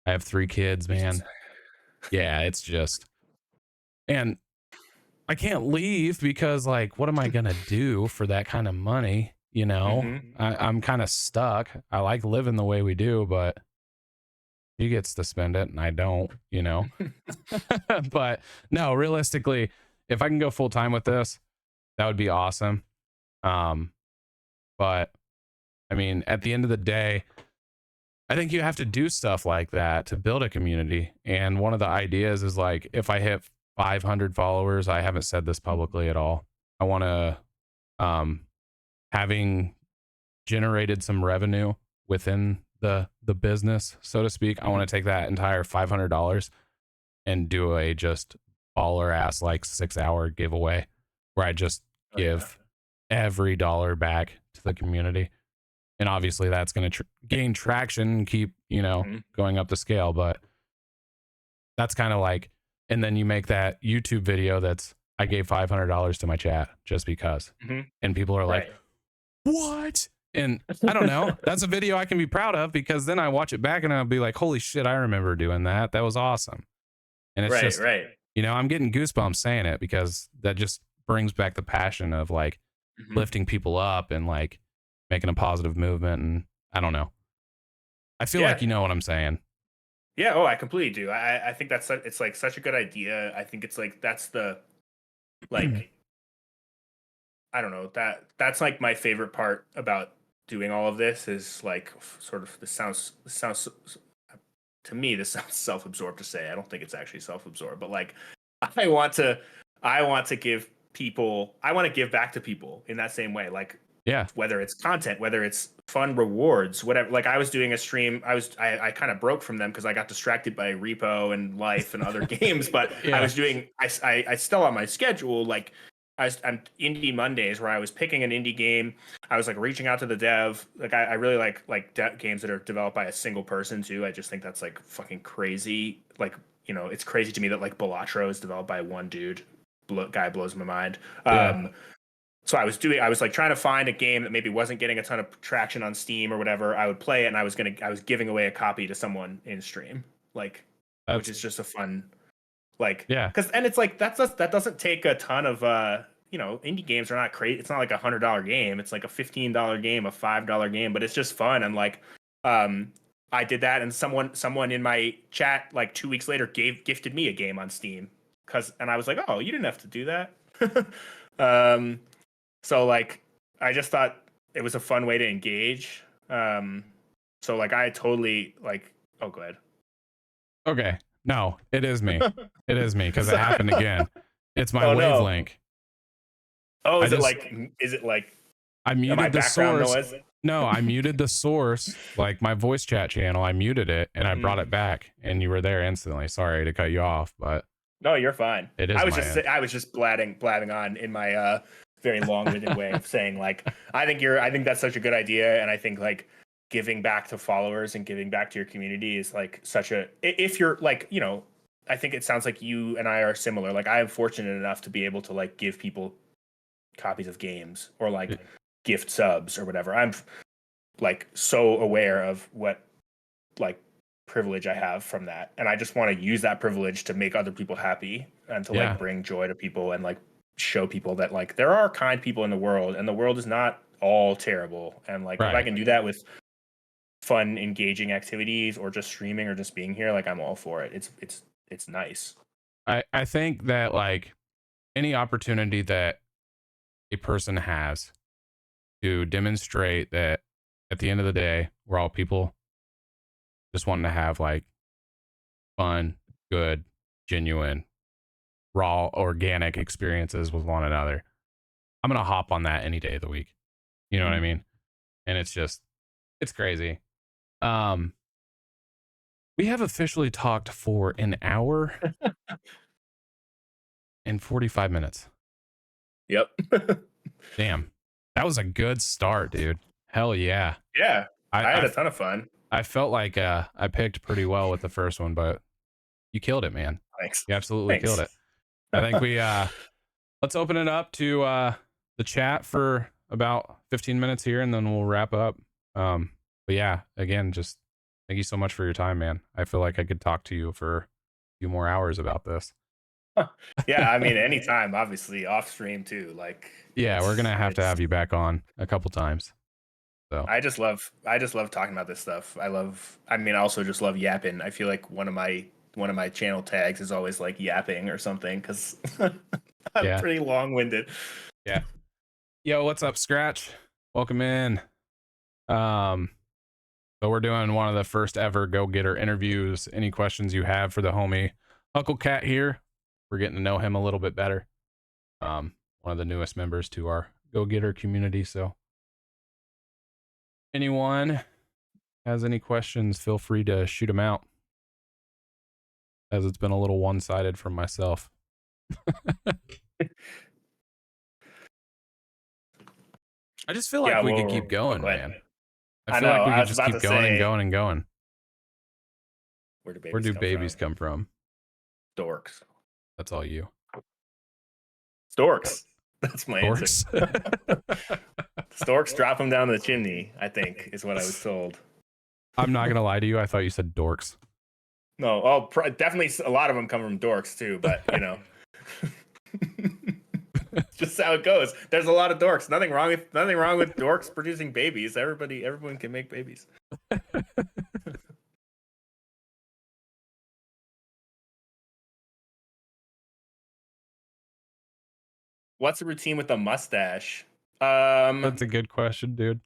I have 3 kids, Jesus. man. Yeah, it's just, and I can't leave because, like, what am I gonna do for that kind of money? You know, Mhm. I'm kind of stuck. I like living the way we do, but he gets to spend it and I don't, you know. But no, realistically, if I can go full time with this, that would be awesome. Um, but I mean, at the end of the day, I think you have to do stuff like that to build a community. And one of the ideas is like, if I hit 500 followers, I haven't said this publicly at all. I want to, um, having generated some revenue within the business, so to speak, I want Mhm. to take that entire $500 and do a just baller ass like 6 hour giveaway where I just Oh yeah. give every dollar back to the community. And obviously that's going to gain traction and keep, Mhm. going up the scale. But that's kind of like, and then you make that YouTube video that's, I gave $500 to my chat just because. Mhm. And people are like, Right. what? And I don't know. That's a video I can be proud of because then I watch it back and I'll be like, holy shit, I remember doing that. That was awesome. And it's Right. just, Right. I'm getting goosebumps saying it because that just brings back the passion of like Mhm. lifting people up and like making a positive movement. And I don't know. I feel like Yeah. you know what I'm saying. Yeah. Oh, I completely do. I think it's like such a good idea. I think it's like that's the like I don't know that's like my favorite part about doing all of this is like sort of this sounds to me this sounds self-absorbed to say. I don't think it's actually self-absorbed, but like I want to I want to give people I want to give back to people in that same way. Like Yeah. whether it's content, whether it's fun rewards, whatever. Like I was doing a stream, I kind of broke from them because I got distracted by Repo and Life and other games. But I Yeah. was doing, I still on my schedule. Like I'm Indie Mondays where I was picking an indie game. I was like reaching out to the dev. Like I really like games that are developed by a single person too. I just think that's like fucking crazy. Like it's crazy to me that like Balatro is developed by one dude. Guy blows my mind. Yeah. So I was like trying to find a game that maybe wasn't getting a ton of traction on Steam or whatever. I would play it and I was giving away a copy to someone in stream, like, which That's, is just a fun, like, yeah. and it's like that doesn't take a ton of indie games are not crazy. It's not like $100 game. It's like a $15 game, a $5 game, but it's just fun. And like, um, I did that and someone in my chat like 2 weeks later gifted me a game on Steam and I was like, oh, you didn't have to do that. um, so like I just thought it was a fun way to engage. So like I totally like oh go ahead. Okay. No, it is me. It is me because it So, happened again. It's my oh no. wavelength. Oh, I just, is it like I am I muted the background source. noise? No, I muted the source, like my voice chat channel. I muted it and I brought it Mhm. back, and you were there instantly. Sorry to cut you off, but No, you're fine. it is my end. I was just blabbing on in my very long-winded way of saying like I think that's such a good idea and I think like giving back to followers and giving back to your community is like such a if you're like, I think it sounds like you and I are similar. Like I am fortunate enough to be able to like give people copies of games or like gift subs or whatever. I'm like so aware of what like privilege I have from that. And I just want to use that privilege to make other people happy and to like Yeah. bring joy to people and like show people that like there are kind people in the world and the world is not all terrible. And like if I Right. can do that with fun, engaging activities or just streaming or just being here, like I'm all for it. It's nice. I think that like any opportunity that a person has to demonstrate that at the end of the day, we're all people just wanting to have like fun, good, genuine, raw, organic experiences with one another. I'm going to hop on that any day of the week. You know what I Mhm. mean? And it's just, it's crazy. Um, we have officially talked for an hour in 45 minutes. Yep. Damn. That was a good start, dude. Hell yeah. Yeah, I I had I, a ton of fun. I felt like I picked pretty well with the first one, but you killed it, man. Thanks. You absolutely killed Thanks. it. I think we let's open it up to the chat for about 15 minutes here, and then we'll wrap up. But yeah, again, just thank you so much for your time, man. I feel like I could talk to you for a few more hours about this. Yeah, I mean, anytime, obviously, off stream too. Like, Yeah, we're gonna have to it's. have you back on a couple times. So I just love talking about this stuff. I mean, I also just love yapping. I feel like one of my channel tags is always like yapping or something because I'm yeah, pretty long winded. yeah. Yo, what's up, Scratch? Welcome in. Um, so we're doing one of the first ever Go Getter interviews. Any questions you have for the homie HukleKat here? We're getting to know him a little bit better. One of the newest members to our Go Getter community. So anyone has any questions, feel free to shoot them out, as it's been a little one-sided from myself. I just feel like Yeah, we could keep well, going, go ahead. man. I I feel know. like we I could was just about keep to going and say, going and going. where do Where babies do come babies from? come from? Dorks. That's all you. Storks. That's my answer. Dorks. Storks drop them down the chimney, I think, is what I was told. I'm not gonna lie to you. I thought you said dorks. No, oh, definitely a lot of them come from dorks too, but you know. It's just how it goes. There's a lot of dorks. Nothing wrong with dorks producing babies. Everyone can make babies. What's the routine with the mustache? That's a good question, dude.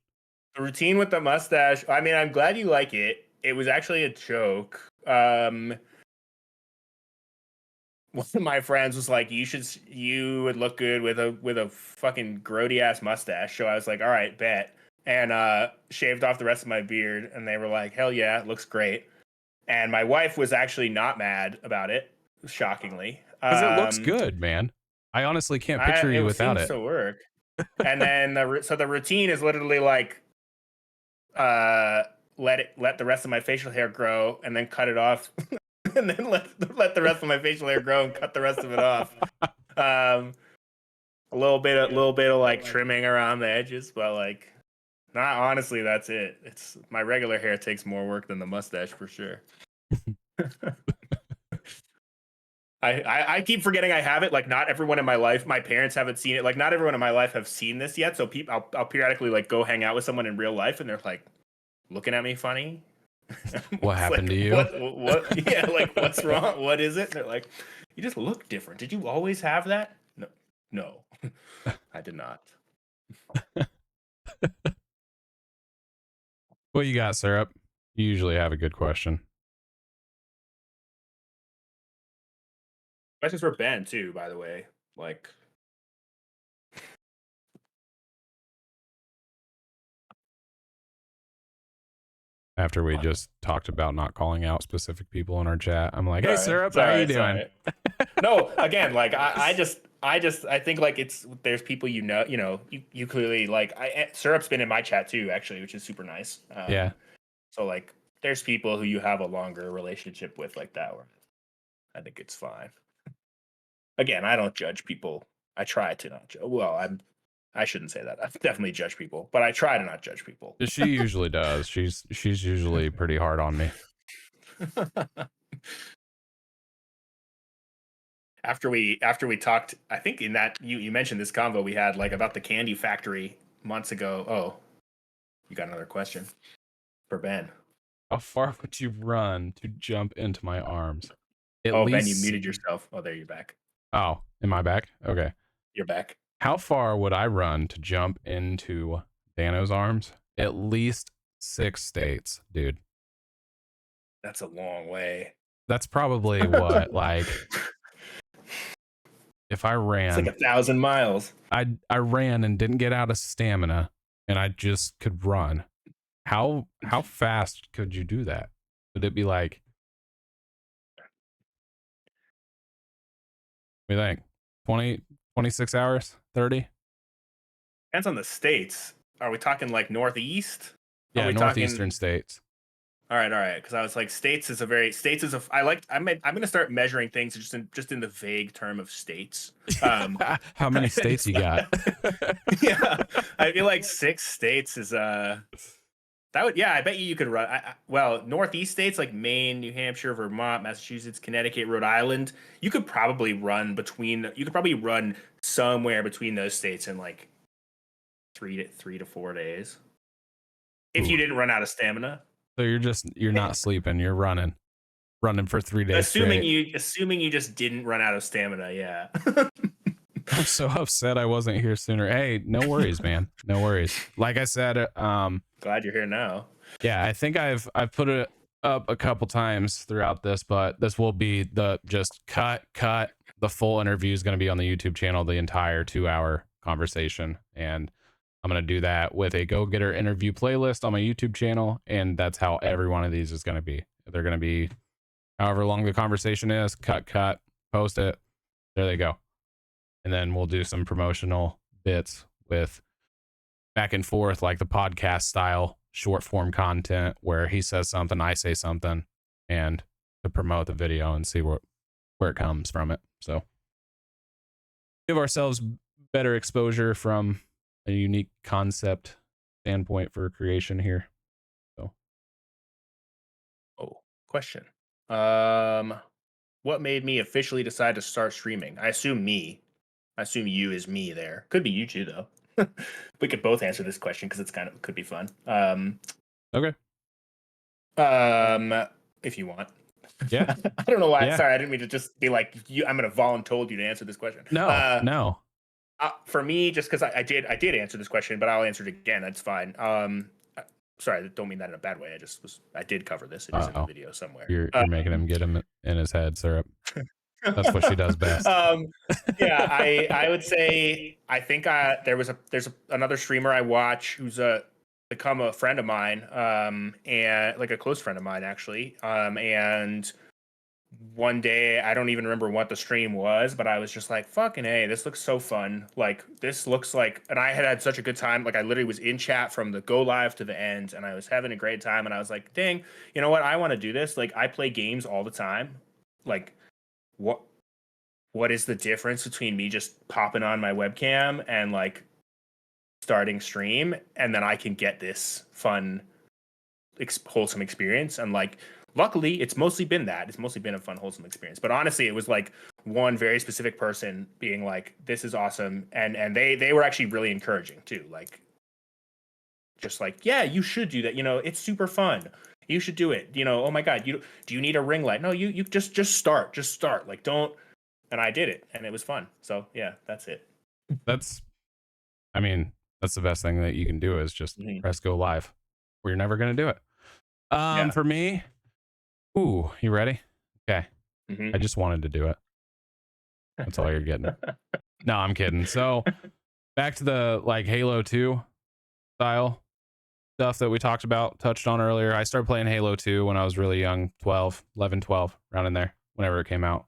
The routine with the mustache. I mean, I'm glad you like it. It was actually a joke. One of my friends was like, you would look good with a fucking grody ass mustache." So I was like, "All right, bet." And shaved off the rest of my beard, and they were like, "Hell yeah, it looks great." And my wife was actually not mad about it, shockingly. Because it looks good, man. I honestly can't picture you It without seems it. to work. And then the routine is literally like, uh, let the rest of my facial hair grow, and then cut it off, and then let the rest of my facial hair grow and cut the rest of it off. Um, a little bit of like trimming around the edges, but like, not honestly, that's it. It's my regular hair takes more work than the mustache for sure. I keep forgetting I have it. Like, not everyone in my life, my parents haven't seen it. Like, not everyone in my life have seen this yet. So I'll periodically like go hang out with someone in real life, and they're like looking at me funny. What It's happened like, to you? what? Yeah, like, what's wrong? What is it? And they're like, you just look different. Did you always have that? No, no, I did not. What you got, Syrup? You usually have a good question. Questions for Ben too, by the way. Like, After we just talked about not calling out specific people in our chat, I'm like, hey, Syrup, how you doing? sorry. No, again, like I think like there's people you clearly like. Syrup's been in my chat too, actually, which is super nice. Yeah. So like, there's people who you have a longer relationship with like that, where I think it's fine. Again, I don't judge people. I try to not judge. Well, I shouldn't say that. I definitely judge people, but I try to not judge people. She usually does. She's usually pretty hard on me. After we talked, I think in that you mentioned this convo we had like about the candy factory months ago. Oh, you got another question for Ben. How far would you run to jump into my arms? At Oh, Ben, you least. muted yourself. Oh, there, you're back. Oh, am I back? Okay. You're back. How far would I run to jump into Dano's arms? At least 6 states, dude. That's a long way. That's probably what, like, if I ran, It's like 1,000 miles. I ran and didn't get out of stamina, and I just could run. How fast could you do that? Would it be like? What do you think? 20, 26 hours, 30. Depends on the states. Are we talking like Northeast? Are Yeah, we northeastern talking? states. All right. Because I was like, states is a. I'm gonna start measuring things just in the vague term of states. How many states It's you not, got? yeah, I feel like 6 states is that would, yeah, I bet you could run. Well, Northeast states like Maine, New Hampshire, Vermont, Massachusetts, Connecticut, Rhode Island. You could probably run somewhere between those states in like 3 to 4 days if Ooh. you didn't run out of stamina. So you're not sleeping, you're running for 3 days Assuming straight. you just didn't run out of stamina, yeah. I'm so upset I wasn't here sooner. Hey, no worries, man. No worries. Like I said, Glad you're here now. yeah, I think I've put it up a couple times throughout this, but this will be the just cut. The full interview is going to be on the YouTube channel, the entire 2-hour conversation, and I'm going to do that with a Go Getter interview playlist on my YouTube channel, and that's how every one of these is going to be. They're going to be however long the conversation is. Cut, post it. There they go. And then we'll do some promotional bits with back and forth, like the podcast style short form content where he says something, I say something, and to promote the video and see where it comes from it. So give ourselves better exposure from a unique concept standpoint for creation here. So Oh, question. What made me officially decide to start streaming? I assume me. I assume you is me there. Could be you too though. We could both answer this question because it's could be fun. okay. If you want. Yeah. I don't know why. Yeah. Sorry, I didn't mean to just be like you. I'm gonna voluntold you to answer this question. No. For me, just because I did answer this question, but I'll answer it again. That's fine. Sorry, I don't mean that in a bad way. I did cover this. It is in the video somewhere. You're making him get him in his head, syrup. That's what she does best. Yeah, I would say I think there's another streamer I watch who's become a friend of mine, and like a close friend of mine actually, and one day I don't even remember what the stream was, but I was just like, fucking hey, this looks so fun. Like this looks like, and I had such a good time. Like I literally was in chat from the go live to the end, and I was having a great time. And I was like, dang, you know what? I want to do this. Like I play games all the time. Like what is the difference between me just popping on my webcam and like starting stream, and then I can get this fun, wholesome experience? And like, luckily, it's mostly been a fun, wholesome experience. But honestly, it was like one very specific person being like, "This is awesome," and they were actually really encouraging too. Like, just like, yeah, you should do that. You know, it's super fun. You should do it. You know, oh my god, do you need a ring light? No, you just start. Like, don't. And I did it, and it was fun. So yeah, that's it. That's the best thing that you can do is just press go live, or you're never gonna do it. Yeah. For me, ooh, you ready? Okay. I just wanted to do it. That's all you're getting. No, I'm kidding. So back to the like Halo 2 style stuff that we touched on earlier. I started playing Halo 2 when I was really young, 12, around in there, whenever it came out.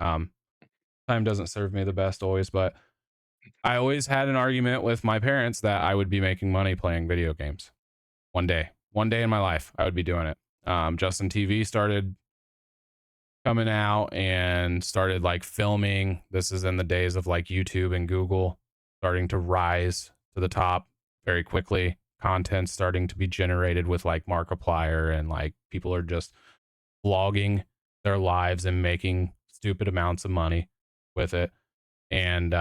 Time doesn't serve me the best always, but I always had an argument with my parents that I would be making money playing video games. One day in my life, I would be doing it. Justin TV started coming out and started like filming. This is in the days of like YouTube and Google starting to rise to the top very quickly. Content starting to be generated with like Markiplier, and like people are just vlogging their lives and making stupid amounts of money with it. And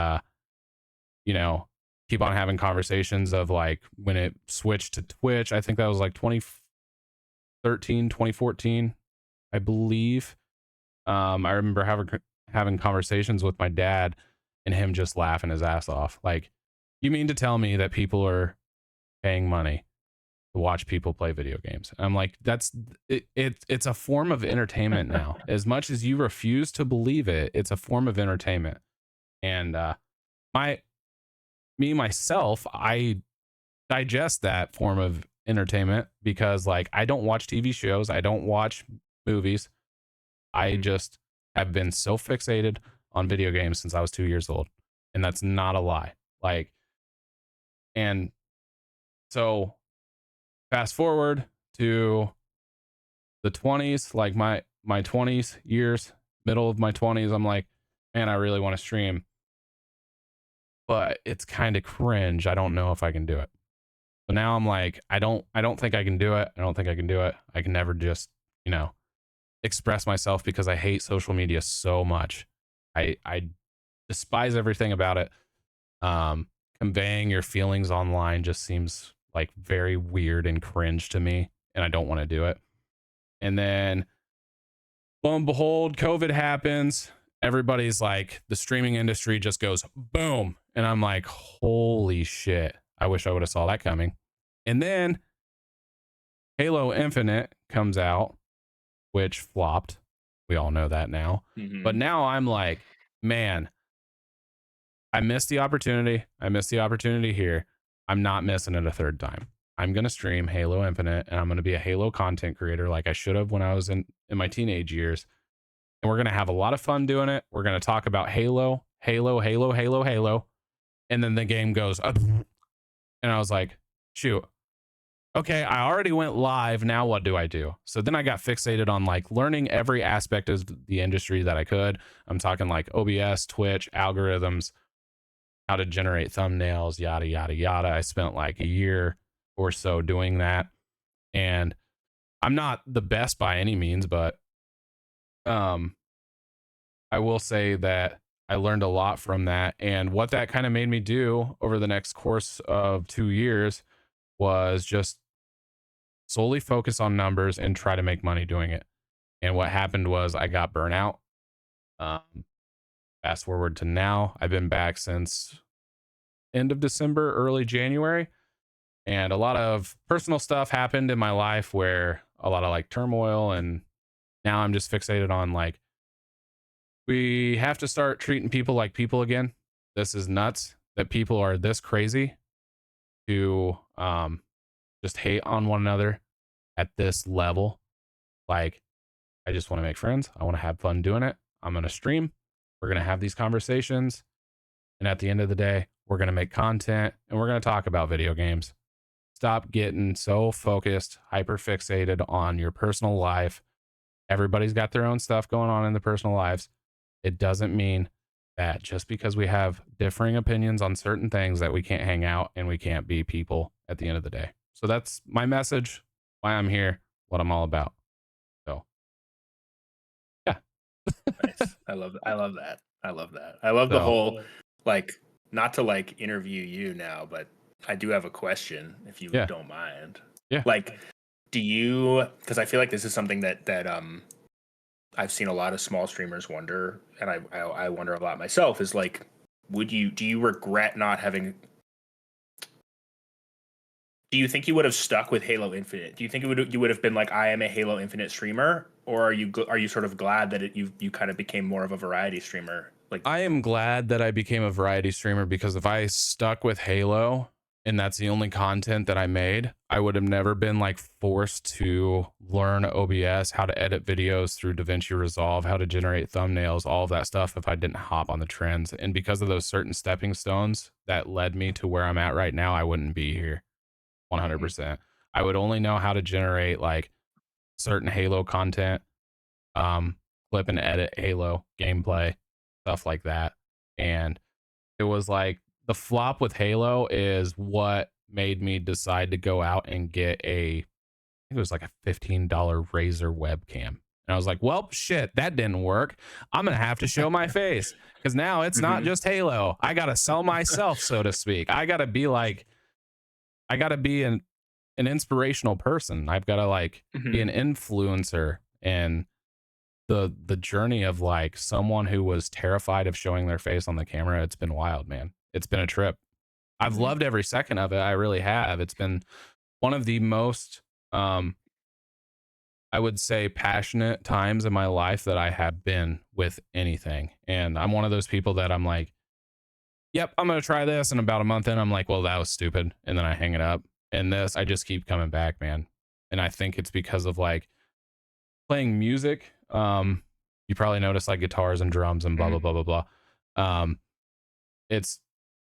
you know, keep on having conversations of like when it switched to Twitch. I think that was like 2013, 2014, I believe. I remember having conversations with my dad and him just laughing his ass off. Like, you mean to tell me that people are paying money to watch people play video games? I'm like, it's a form of entertainment now. As much as you refuse to believe it, it's a form of entertainment. And myself, I digest that form of entertainment because like I don't watch TV shows, I don't watch movies. I just have been so fixated on video games since I was 2 years old, and that's not a lie. Like, and so fast forward to the 20s, like my 20s years, middle of my 20s, I'm like, man, I really want to stream, but it's kind of cringe. I don't know if I can do it. So now I'm like, I don't think I can do it. I don't think I can do it. I can never just, you know, express myself because I hate social media so much. I despise everything about it. Um, Conveying your feelings online just seems like very weird and cringe to me, and I don't want to do it. And then lo and behold, COVID happens. Everybody's like, the streaming industry just goes boom. And I'm like, holy shit. I wish I would have saw that coming. And then Halo Infinite comes out, which flopped. We all know that now. But Mm-hmm. now I'm like, man, I missed the opportunity. I missed the opportunity here. I'm not missing it a third time. I'm going to stream Halo Infinite, and I'm going to be a Halo content creator like I should have when I was in my teenage years. And we're going to have a lot of fun doing it. We're going to talk about Halo, Halo, Halo, Halo, Halo. And then the game goes, and I was like, shoot, okay, I already went live. Now what do I do? So then I got fixated on like learning every aspect of the industry that I could. I'm talking like OBS, Twitch, algorithms, how to generate thumbnails, yada, yada, yada. I spent like a year or so doing that. And I'm not the best by any means, but um, I will say that I learned a lot from that. And what that kind of made me do over the next course of 2 years was just solely focus on numbers and try to make money doing it. And what happened was I got burnout. Um, Fast forward to now, I've been back since end of December, early January. And a lot of personal stuff happened in my life where a lot of like turmoil. And now I'm just fixated on like, we have to start treating people like people again. This is nuts that people are this crazy to just hate on one another at this level. Like, I just want to make friends. I want to have fun doing it. I'm going to stream. We're going to have these conversations. And at the end of the day, we're going to make content and we're going to talk about video games. Stop getting so focused, hyper fixated on your personal life. Everybody's got their own stuff going on in their personal lives. It doesn't mean that just because we have differing opinions on certain things that we can't hang out and we can't be people at the end of the day. So that's my message, why I'm here, what I'm all about. So, yeah. Nice. I love that. I love that. I love that. I love the So, whole, like, not to like interview you now, but I do have a question if you yeah. don't mind. Yeah. Like, do you, because I feel like this is something that I've seen a lot of small streamers wonder, and I wonder a lot myself, is like, do you regret not having, do you think you would have stuck with Halo Infinite? Do you think you would have been like, I am a Halo Infinite streamer, or are you sort of glad that you kind of became more of a variety streamer? Like, I am glad that I became a variety streamer because if I stuck with Halo and that's the only content that I made, I would have never been like forced to learn OBS, how to edit videos through DaVinci Resolve, how to generate thumbnails, all of that stuff if I didn't hop on the trends. And because of those certain stepping stones that led me to where I'm at right now, I wouldn't be here 100%. I would only know how to generate like certain Halo content, clip and edit Halo gameplay, stuff like that. And it was like the flop with Halo is what made me decide to go out and get I think it was like a $15 Razer webcam. And I was like, well, shit, that didn't work. I'm going to have to show my face because now it's not just Halo. I got to sell myself, so to speak. I got to be like, I got to be an inspirational person. I've got to like be an influencer. And the journey of like someone who was terrified of showing their face on the camera, it's been wild, man. It's been a trip. I've loved every second of it. I really have. It's been one of the most I would say passionate times in my life that I have been with anything. And I'm one of those people that I'm like, yep, I'm going to try this, and about a month in I'm like, well, that was stupid, and then I hang it up. And this I just keep coming back, man. And I think it's because of like playing music. You probably noticed like guitars and drums and blah blah Mhm. blah blah blah. It's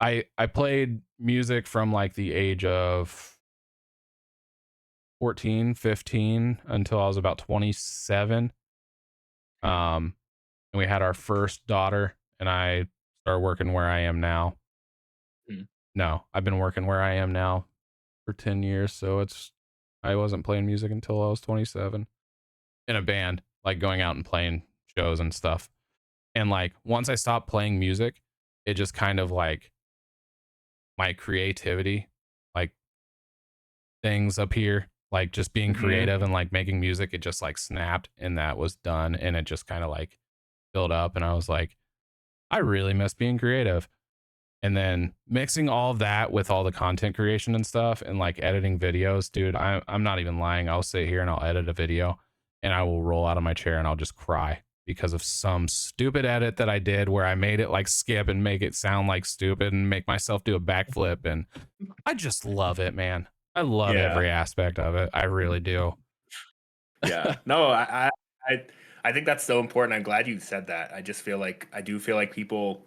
I played music from like the age of 14, 15 until I was about 27. Mhm. Um, and we had our first daughter, and I started working where I am now. Mhm. No, I've been working where I am now for 10 years, so it's I wasn't playing music until I was 27 in a band, like going out and playing shows and stuff. And like once I stopped playing music, it just kind of like my creativity, like things up here, like just being Mhm. creative and like making music, it just like snapped and that was done. And it just kind of like filled up. And I was like, I really miss being creative. And then mixing all of that with all the content creation and stuff and like editing videos, dude, I'm not even lying. I'll sit here and I'll edit a video and I will roll out of my chair and I'll just cry because of some stupid edit that I did where I made it like skip and make it sound like stupid and make myself do a backflip. And I just love it, man. I love Yeah. every aspect of it. I really do. Yeah. No, I I think that's so important. I'm glad you said that. I just feel like I do feel like people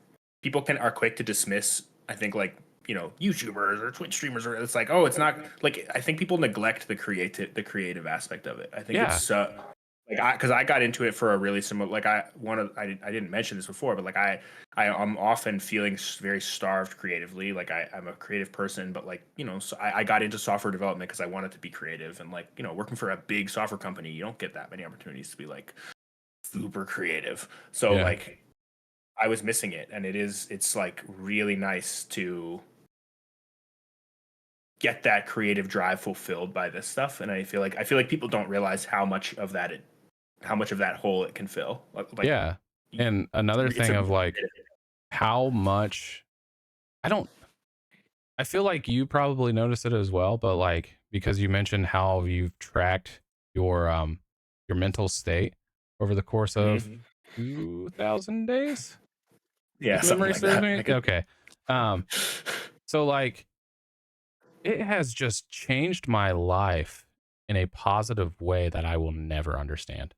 can are quick to dismiss, I think, like, YouTubers or Twitch streamers, or it's like, oh, it's not like, I think people neglect the creative aspect of it. I think it's Yeah. like, because I got into it for a really similar, like, I didn't mention this before, but like I'm often feeling very starved creatively. Like I'm a creative person, but like, so I got into software development because I wanted to be creative, and like, working for a big software company, you don't get that many opportunities to be like super creative. So Yeah. like I was missing it, and it's like really nice to get that creative drive fulfilled by this stuff. And I feel like people don't realize how much of that hole it can fill. Like Yeah. And another it's thing a of like how much I don't I feel like you probably noticed it as well, but like because you mentioned how you've tracked your mental state over the course of Mhm. 2000 days, Yeah, if something memory like serves that. me. I could. Okay. Um so like it has just changed my life in a positive way that I will never understand.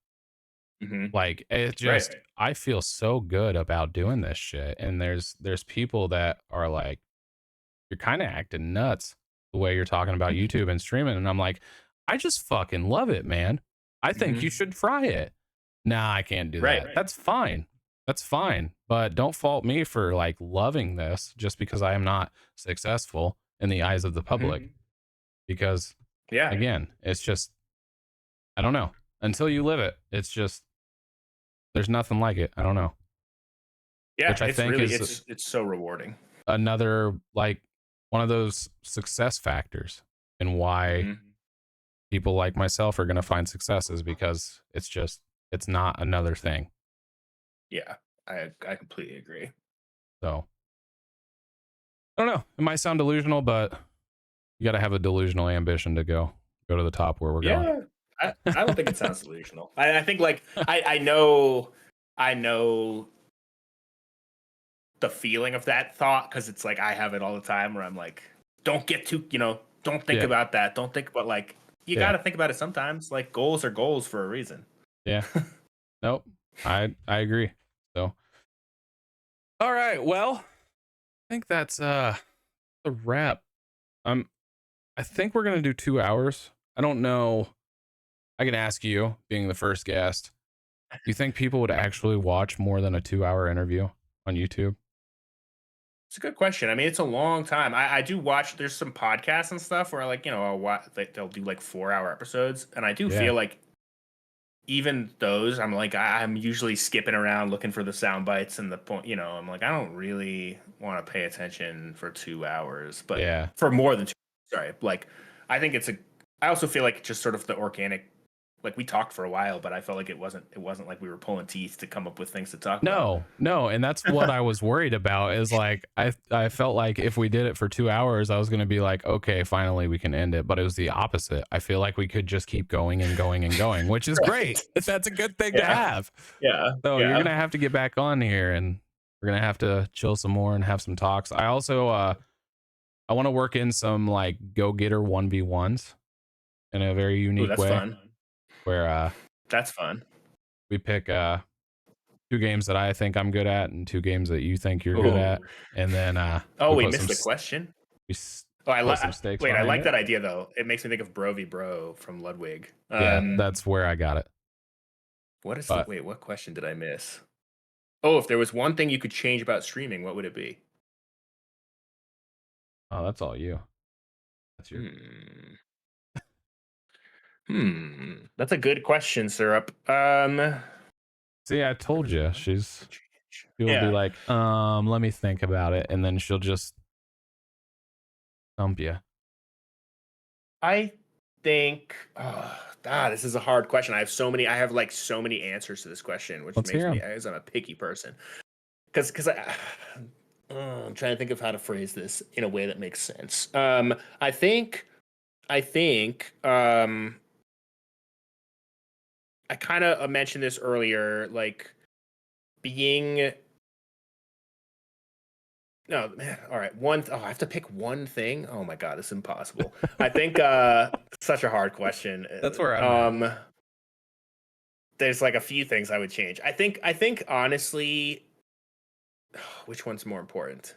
Hmm. Like it Right. just I feel so good about doing this shit and there's people that are like you're kind of acting nuts the way you're talking about YouTube and streaming. And I'm like, I just fucking love it, man. I think you Hmm. should try it. Nah, I can't do Right. that. That's fine. That's fine. But don't fault me for like loving this just because I am not successful in the eyes of the Hmm. public. Because Yeah. again, it's just, I don't know. Until you live it, it's just, there's nothing like it. I don't know. Yeah. Which I think is It's so rewarding. another, like, one of those success factors and why Hmm. people like myself are going to find successes because it's just it's not another thing. Yeah. I completely agree. So I don't know, it might sound delusional, but you got to have a delusional ambition to go to the top where we're going. Yeah. I don't think it sounds delusional. I think, like, I know the feeling of that thought, because it's like I have it all the time where I'm like, don't get too, don't think Yeah, about that. Don't think about, like, you got yeah, to think about it sometimes. Like, goals are goals for a reason. yeah. Nope, I agree. So all right, well, I think that's the wrap. um I think we're gonna do 2 hours. I don't know, I can ask you, being the first guest, do you think people would actually watch more than a 2 hour interview on YouTube? It's a good question. I mean, it's a long time. I do watch. There's some podcasts and stuff where, like, I'll watch. Like, they'll do like 4 hour episodes, and I do Yeah. feel like even those, I'm like, I'm usually skipping around looking for the sound bites and the point. I'm like, I don't really want to pay attention for 2 hours, but Yeah. for more than two. Sorry, like, I think it's a. I also feel like just sort of the organic. Like, we talked for a while, but I felt like it wasn't like we were pulling teeth to come up with things to talk about. No, no, and that's what I was worried about is like I felt like if we did it for 2 hours, I was gonna be like, okay, finally we can end it. But it was the opposite. I feel like we could just keep going and going and going, which is Right. great. That's a good thing to Yeah. have. Yeah. So you're Yeah. gonna have to get back on here and we're gonna have to chill some more and have some talks. I also I want to work in some like go-getter 1v1s in a very Ooh, unique that's way fun. where That's fun. we pick 2 games that I think I'm good at and 2 games that you think you're good at, Oh, and then oh, we we put missed the question. we Oh, put some stakes wait. I behind like it. that idea though. It makes me think of Bro v Bro from Ludwig. Yeah, that's where I got it. What is the But wait? What question did I miss? Oh, if there was one thing you could change about streaming, what would it be? oh, that's all you. That's your Hmm. That's a good question, Syrup. See, I There told was you one thing I she's could change. she'll be Yeah, like, let me think about it, and then she'll just dump you. I think. This is a hard question. I have so many. I have like so many answers to this question, which Let's hear makes me, them. as I'm a picky person, because I'm trying to think of how to phrase this in a way that makes sense. I think. I think. I kind of mentioned this earlier, like being no man. All right, I have to pick one thing. Oh my god, it's impossible. I think such a hard question. That's where I'm at. There's like a few things I would change. I think honestly, which one's more important?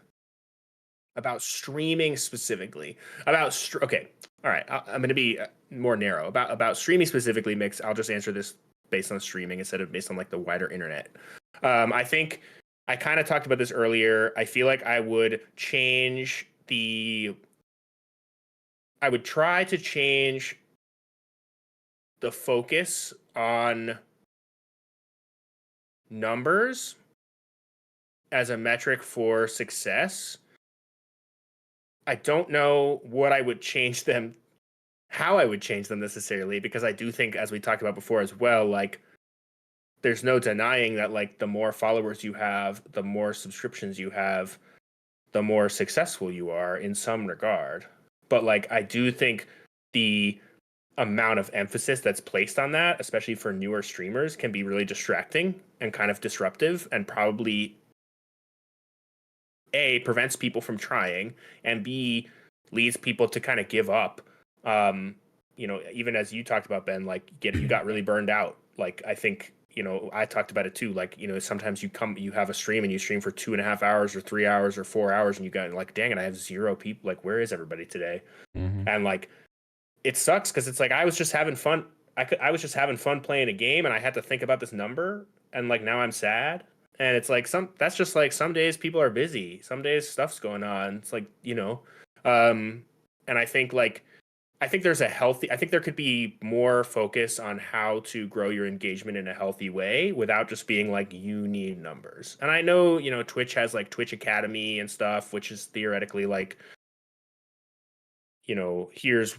About streaming specifically. Okay. All right, I'm going to be more narrow about streaming specifically. Mix. I'll just answer this based on streaming instead of based on like the wider internet. I think I kind of talked about this earlier. I feel like I would change the. I would try to change the focus on numbers as a metric for success. I don't know what I would change them, how I would change them necessarily, because I do think, as we talked about before as well, like there's no denying that like the more followers you have, the more subscriptions you have, the more successful you are in some regard. But like I do think the amount of emphasis that's placed on that, especially for newer streamers, can be really distracting and kind of disruptive and probably A, prevents people from trying, and B, leads people to kind of give up. Um, even as you talked about, Ben, like you got really burned out. Like I think, I talked about it too. Like, sometimes you have a stream and you stream for 2.5 hours or 3 hours or 4 hours and you got like, dang it, I have zero people. Like, where is everybody today? Mm-hmm. And like it sucks because it's like I was just having fun. I was just having fun playing a game and I had to think about this number and like now I'm sad. And it's like that's just like some days people are busy. Some days stuff's going on. It's like, um and I think there could be more focus on how to grow your engagement in a healthy way without just being like you need numbers. And I know, Twitch has like Twitch Academy and stuff, which is theoretically like, here's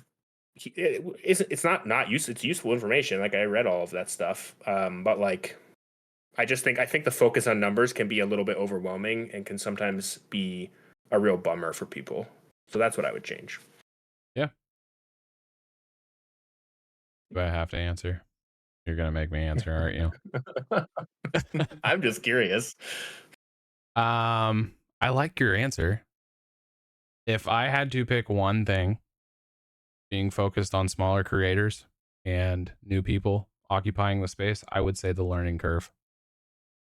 it's not use it's useful information. Like I read all of that stuff, but like I think the focus on numbers can be a little bit overwhelming and can sometimes be a real bummer for people. So that's what I would change. Yeah. Do I have to answer? You're gonna make me answer, aren't you? I'm just curious. I like your answer. If I had to pick one thing, being focused on smaller creators and new people occupying the space, I would say the learning curve.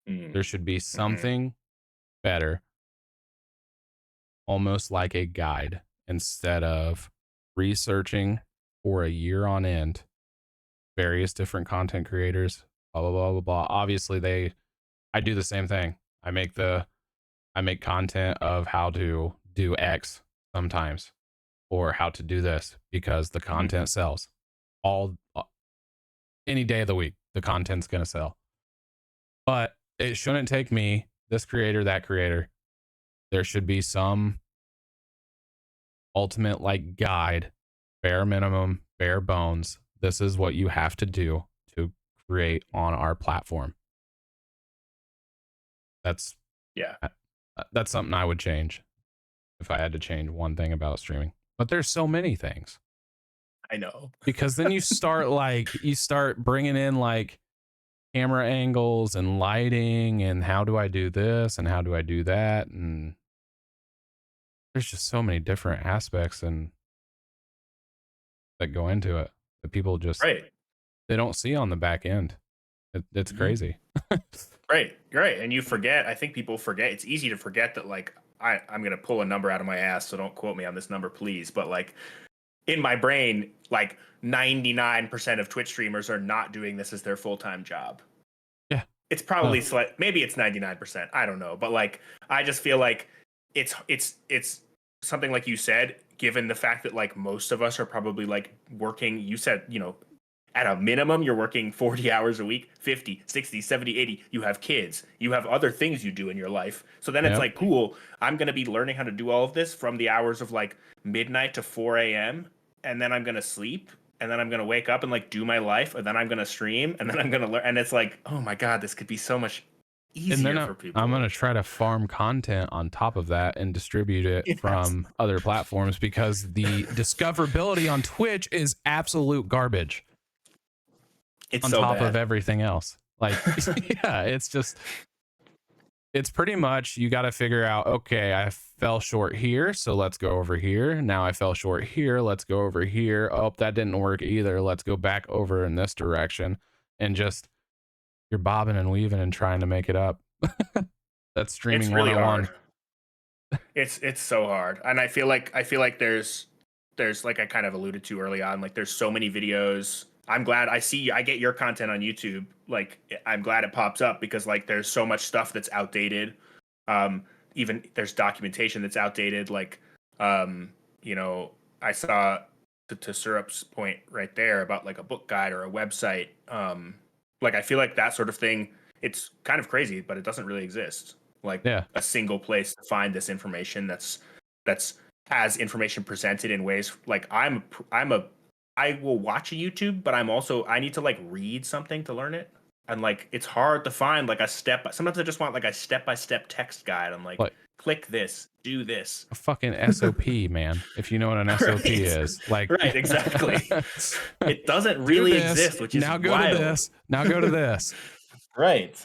There should be Mm-hmm. something better, almost like a guide, instead of researching for a year on end various different content creators, blah blah blah blah blah. Obviously, I do the same thing. I make content of how to do X sometimes, or how to do this because the Mm-hmm. content sells. All any day of the week, the content's gonna sell. But it shouldn't take me, this creator, that creator. There should be some ultimate like guide, bare minimum, bare bones. This is what you have to do to create on our platform. That's Yeah, that's something I would change if I had to change one thing about streaming. But there's so many things, I know. because then you start bringing in like camera angles and lighting and how do I do this and how do I do that, and there's just so many different aspects and that go into it that people just Right. they don't see on the back end. It's Mhm. crazy. Right, right. And you forget, I think people forget, it's easy to forget that like I'm gonna pull a number out of my ass, so don't quote me on this number, please. But like in my brain, like 99% of Twitch streamers are not doing this as their full-time job. Yeah. It's No. probably maybe it's 99%. I don't know. But like I just feel like it's something like you said, given the fact that like most of us are probably like working, you said, at a minimum you're working 40 hours a week, 50, 60, 70, 80. You have kids, you have other things you do in your life. So then it's Yep. like, cool, I'm going to be learning how to do all of this from the hours of like midnight to 4 a.m. and then I'm going to sleep, and then I'm going to wake up and like do my life, and then I'm going to stream, and then I'm going to learn. And it's like, oh my God, this could be so much And then easier for I'm people. gonna try to farm content on top of that and distribute it Yes. from other platforms because the discoverability on Twitch is absolute garbage It's on so top of bad. everything else. Like, yeah, it's pretty much you got to figure out, okay, I fell short here, so let's go over here. Now I fell short here, let's go over here. Oh, that didn't work either. Let's go back over in this direction. And just you're bobbing and weaving and trying to make it up. That's It's streaming really hard. 101. It's so hard, and I feel like there's like I kind of alluded to early on, like there's so many videos. I'm glad I get your content on YouTube. Like I'm glad it pops up because like there's so much stuff that's outdated. Um, Even there's documentation that's outdated. Like um, you know, I saw to Syrup's point right there about like a book guide or a website. Like I feel like that sort of thing. It's kind of crazy, but it doesn't really exist. Like Yeah. a single place to find this information that's has information presented in ways like I will watch a YouTube, but I need to like read something to learn it. And like it's hard to find like a step. Sometimes I just want like a step-by-step text guide. I'm like, Like click this, do this. a fucking SOP, man. If you know what an SOP Right. is, like Right, exactly. It doesn't do really this, exist, which is now go to wild. this, now go to this. Right.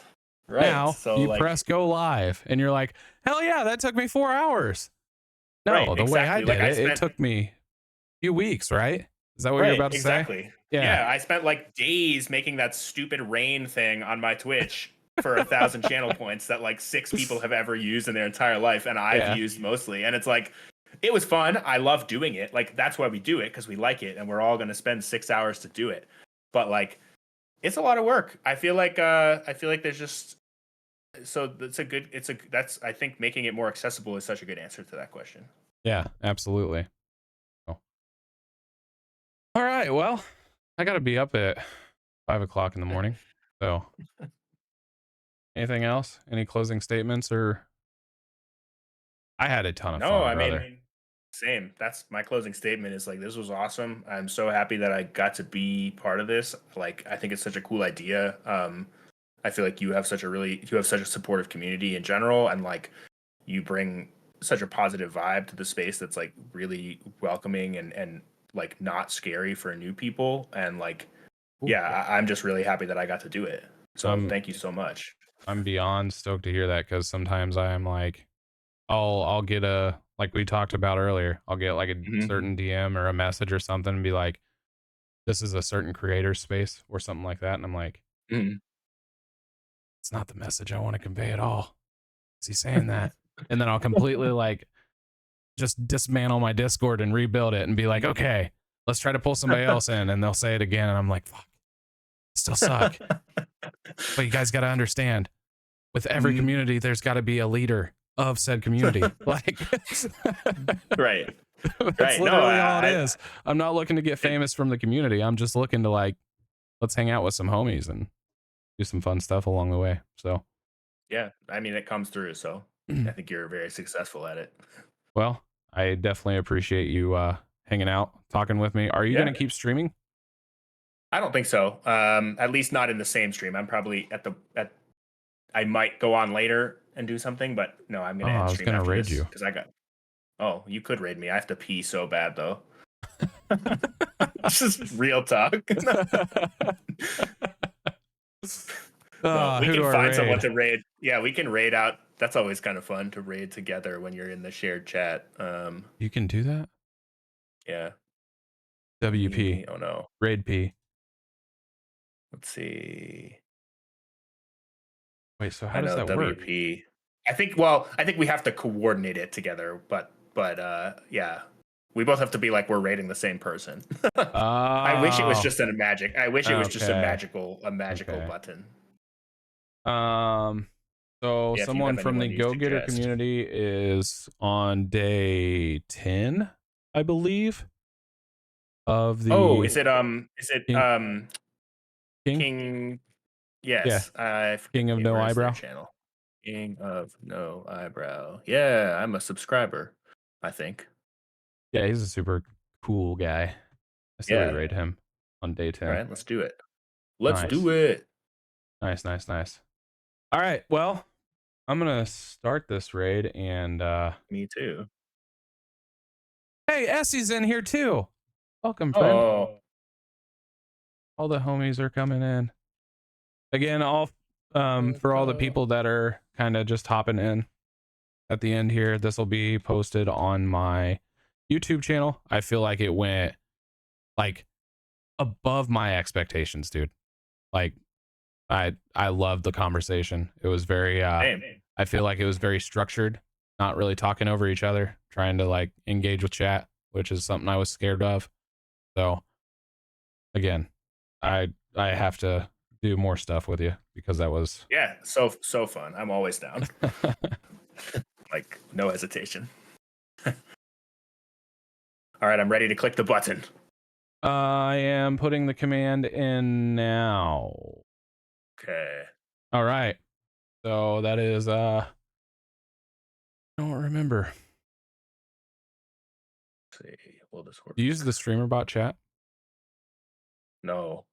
Right. Now So you like press go live and you're like, hell yeah, that took me 4 hours. right, No, the way I exactly. Like did I it, it spent took me a few weeks, right? Is that what you're right, about to say? exactly. Yeah. Yeah, I spent like days making that stupid rain thing on my Twitch for 1,000 channel points that like six people have ever used in their entire life, and I've Yeah. used mostly. And it's like, it was fun. I love doing it. Like that's why we do it because we like it, and we're all going to spend 6 hours to do it. But like, it's a lot of work. I feel like there's just so that's I think making it more accessible is such a good answer to that question. Yeah, absolutely. Oh. All right. Well, I gotta be up at 5 o'clock in the morning. So anything else? Any closing statements or I had a ton of No, fun, I brother. mean, same. That's my closing statement is like, this was awesome. I'm so happy that I got to be part of this. Like, I think it's such a cool idea. I feel like you have such a supportive community in general, and like you bring such a positive vibe to the space that's like really welcoming and like not scary for new people. And like, Ooh. yeah, I'm just really happy that I got to do it. So I'm thank you so much. I'm beyond stoked to hear that because sometimes I am like, I'll get a like we talked about earlier. I'll get like a Mhm. certain DM or a message or something and be like, "This is a certain creator space" or something like that, and I'm like, Mhm. "It's not the message I want to convey at all." Is he saying that? And then I'll completely like just dismantle my Discord and rebuild it and be like, "Okay, let's try to pull somebody else in," and they'll say it again, and I'm like, "Fuck, still suck." But you guys got to understand, with every Mhm. community, there's got to be a leader of said community. Like, Right. that's Right. No, literally all it I is. I'm not looking to get it, famous from the community. I'm just looking to like, let's hang out with some homies and do some fun stuff along the way. So, yeah, I mean, it comes through. So I think you're very successful at it. well, I definitely appreciate you hanging out, talking with me. Are you going Yeah. to keep streaming? I don't think so. At least not in the same stream. I'm probably I might go on later and do something, but no, I'm Oh, gonna I end was stream going to after raid this you. because oh, you could raid me. I have to pee so bad though. This is real talk. No, we Who do can I find someone raid? to raid. Yeah, we can raid out. That's always kind of fun to raid together when you're in the shared chat. You can do that? Yeah. Let WP, me. Oh no. raid P. Let's see. Wait, so how I does know that work? WP. I think we have to coordinate it together, but yeah. We both have to be like we're rating the same person. I wish it was Oh, just a magic. I wish it was just okay. a magical Okay. button. Um, so Yeah, if you someone have from the anyone you Go-Getter suggest. community is on day 10, I believe, of Oh, the is it King King? King? Yeah, Yes, I forget King the of name. No Where is their Eyebrow. channel? King of No Eyebrow. Yeah, I'm a subscriber, I think. Yeah, he's a super cool guy. I say we Yeah. raid him on day All 10. right, let's do it. Let's Nice. do it. Nice, nice, nice. All right, well, I'm gonna start this raid and Me too. hey, Essie's in here too. Welcome, friend. Oh, All the homies are coming in. Again, all for all the people that are kind of just hopping in at the end here, this will be posted on my YouTube channel. I feel like it went like above my expectations, dude. Like I loved the conversation. It was very damn. I feel like it was very structured, not really talking over each other, trying to like engage with chat, which is something I was scared of. So again, I have to do more stuff with you because that was Yeah, so fun. I'm always down. Like no hesitation. All right, I'm ready to click the button. I am putting the command in now. Okay. All right. So that is I don't remember. Let's see, will this work? Do you use the streamer bot chat? No,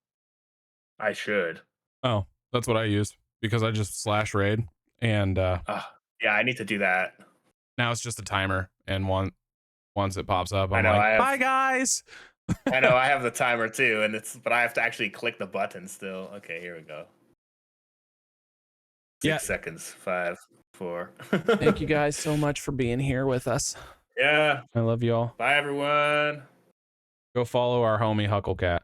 I should. Oh, that's what I use because I just slash raid and Yeah, I need to do that. now it's just a timer and once it pops up I I'm know like, I have "Bye guys." I know I have the timer too, but I have to actually click the button still. Okay, here we go. Yeah. 6 seconds. 5, 4. Thank you guys so much for being here with us. Yeah. I love you all. Bye everyone. Go follow our homie HukleKat.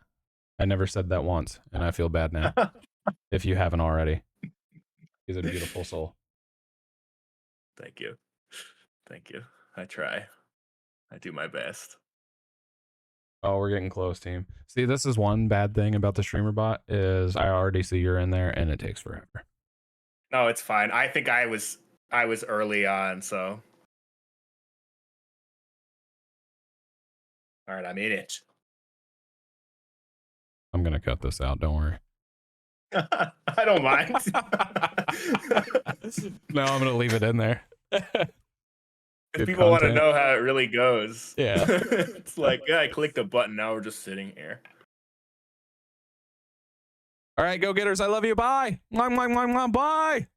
I never said that once, and I feel bad now. If you haven't already. He's a beautiful soul. Thank you. Thank you. I try. I do my best. Oh, we're getting close, team. See, this is one bad thing about the streamer bot is I already see you're in there and it takes forever. No, it's fine. I think I was early on, so all right, I'm in it. I'm gonna cut this out, don't worry. I don't mind. No, I'm gonna leave it in there. If Good people want to content. know how it really goes. Yeah. It's like, yeah, I clicked the button, now we're just sitting here. All right, go getters. I love you. Bye. Mwah, mwah, mwah, mwah, bye.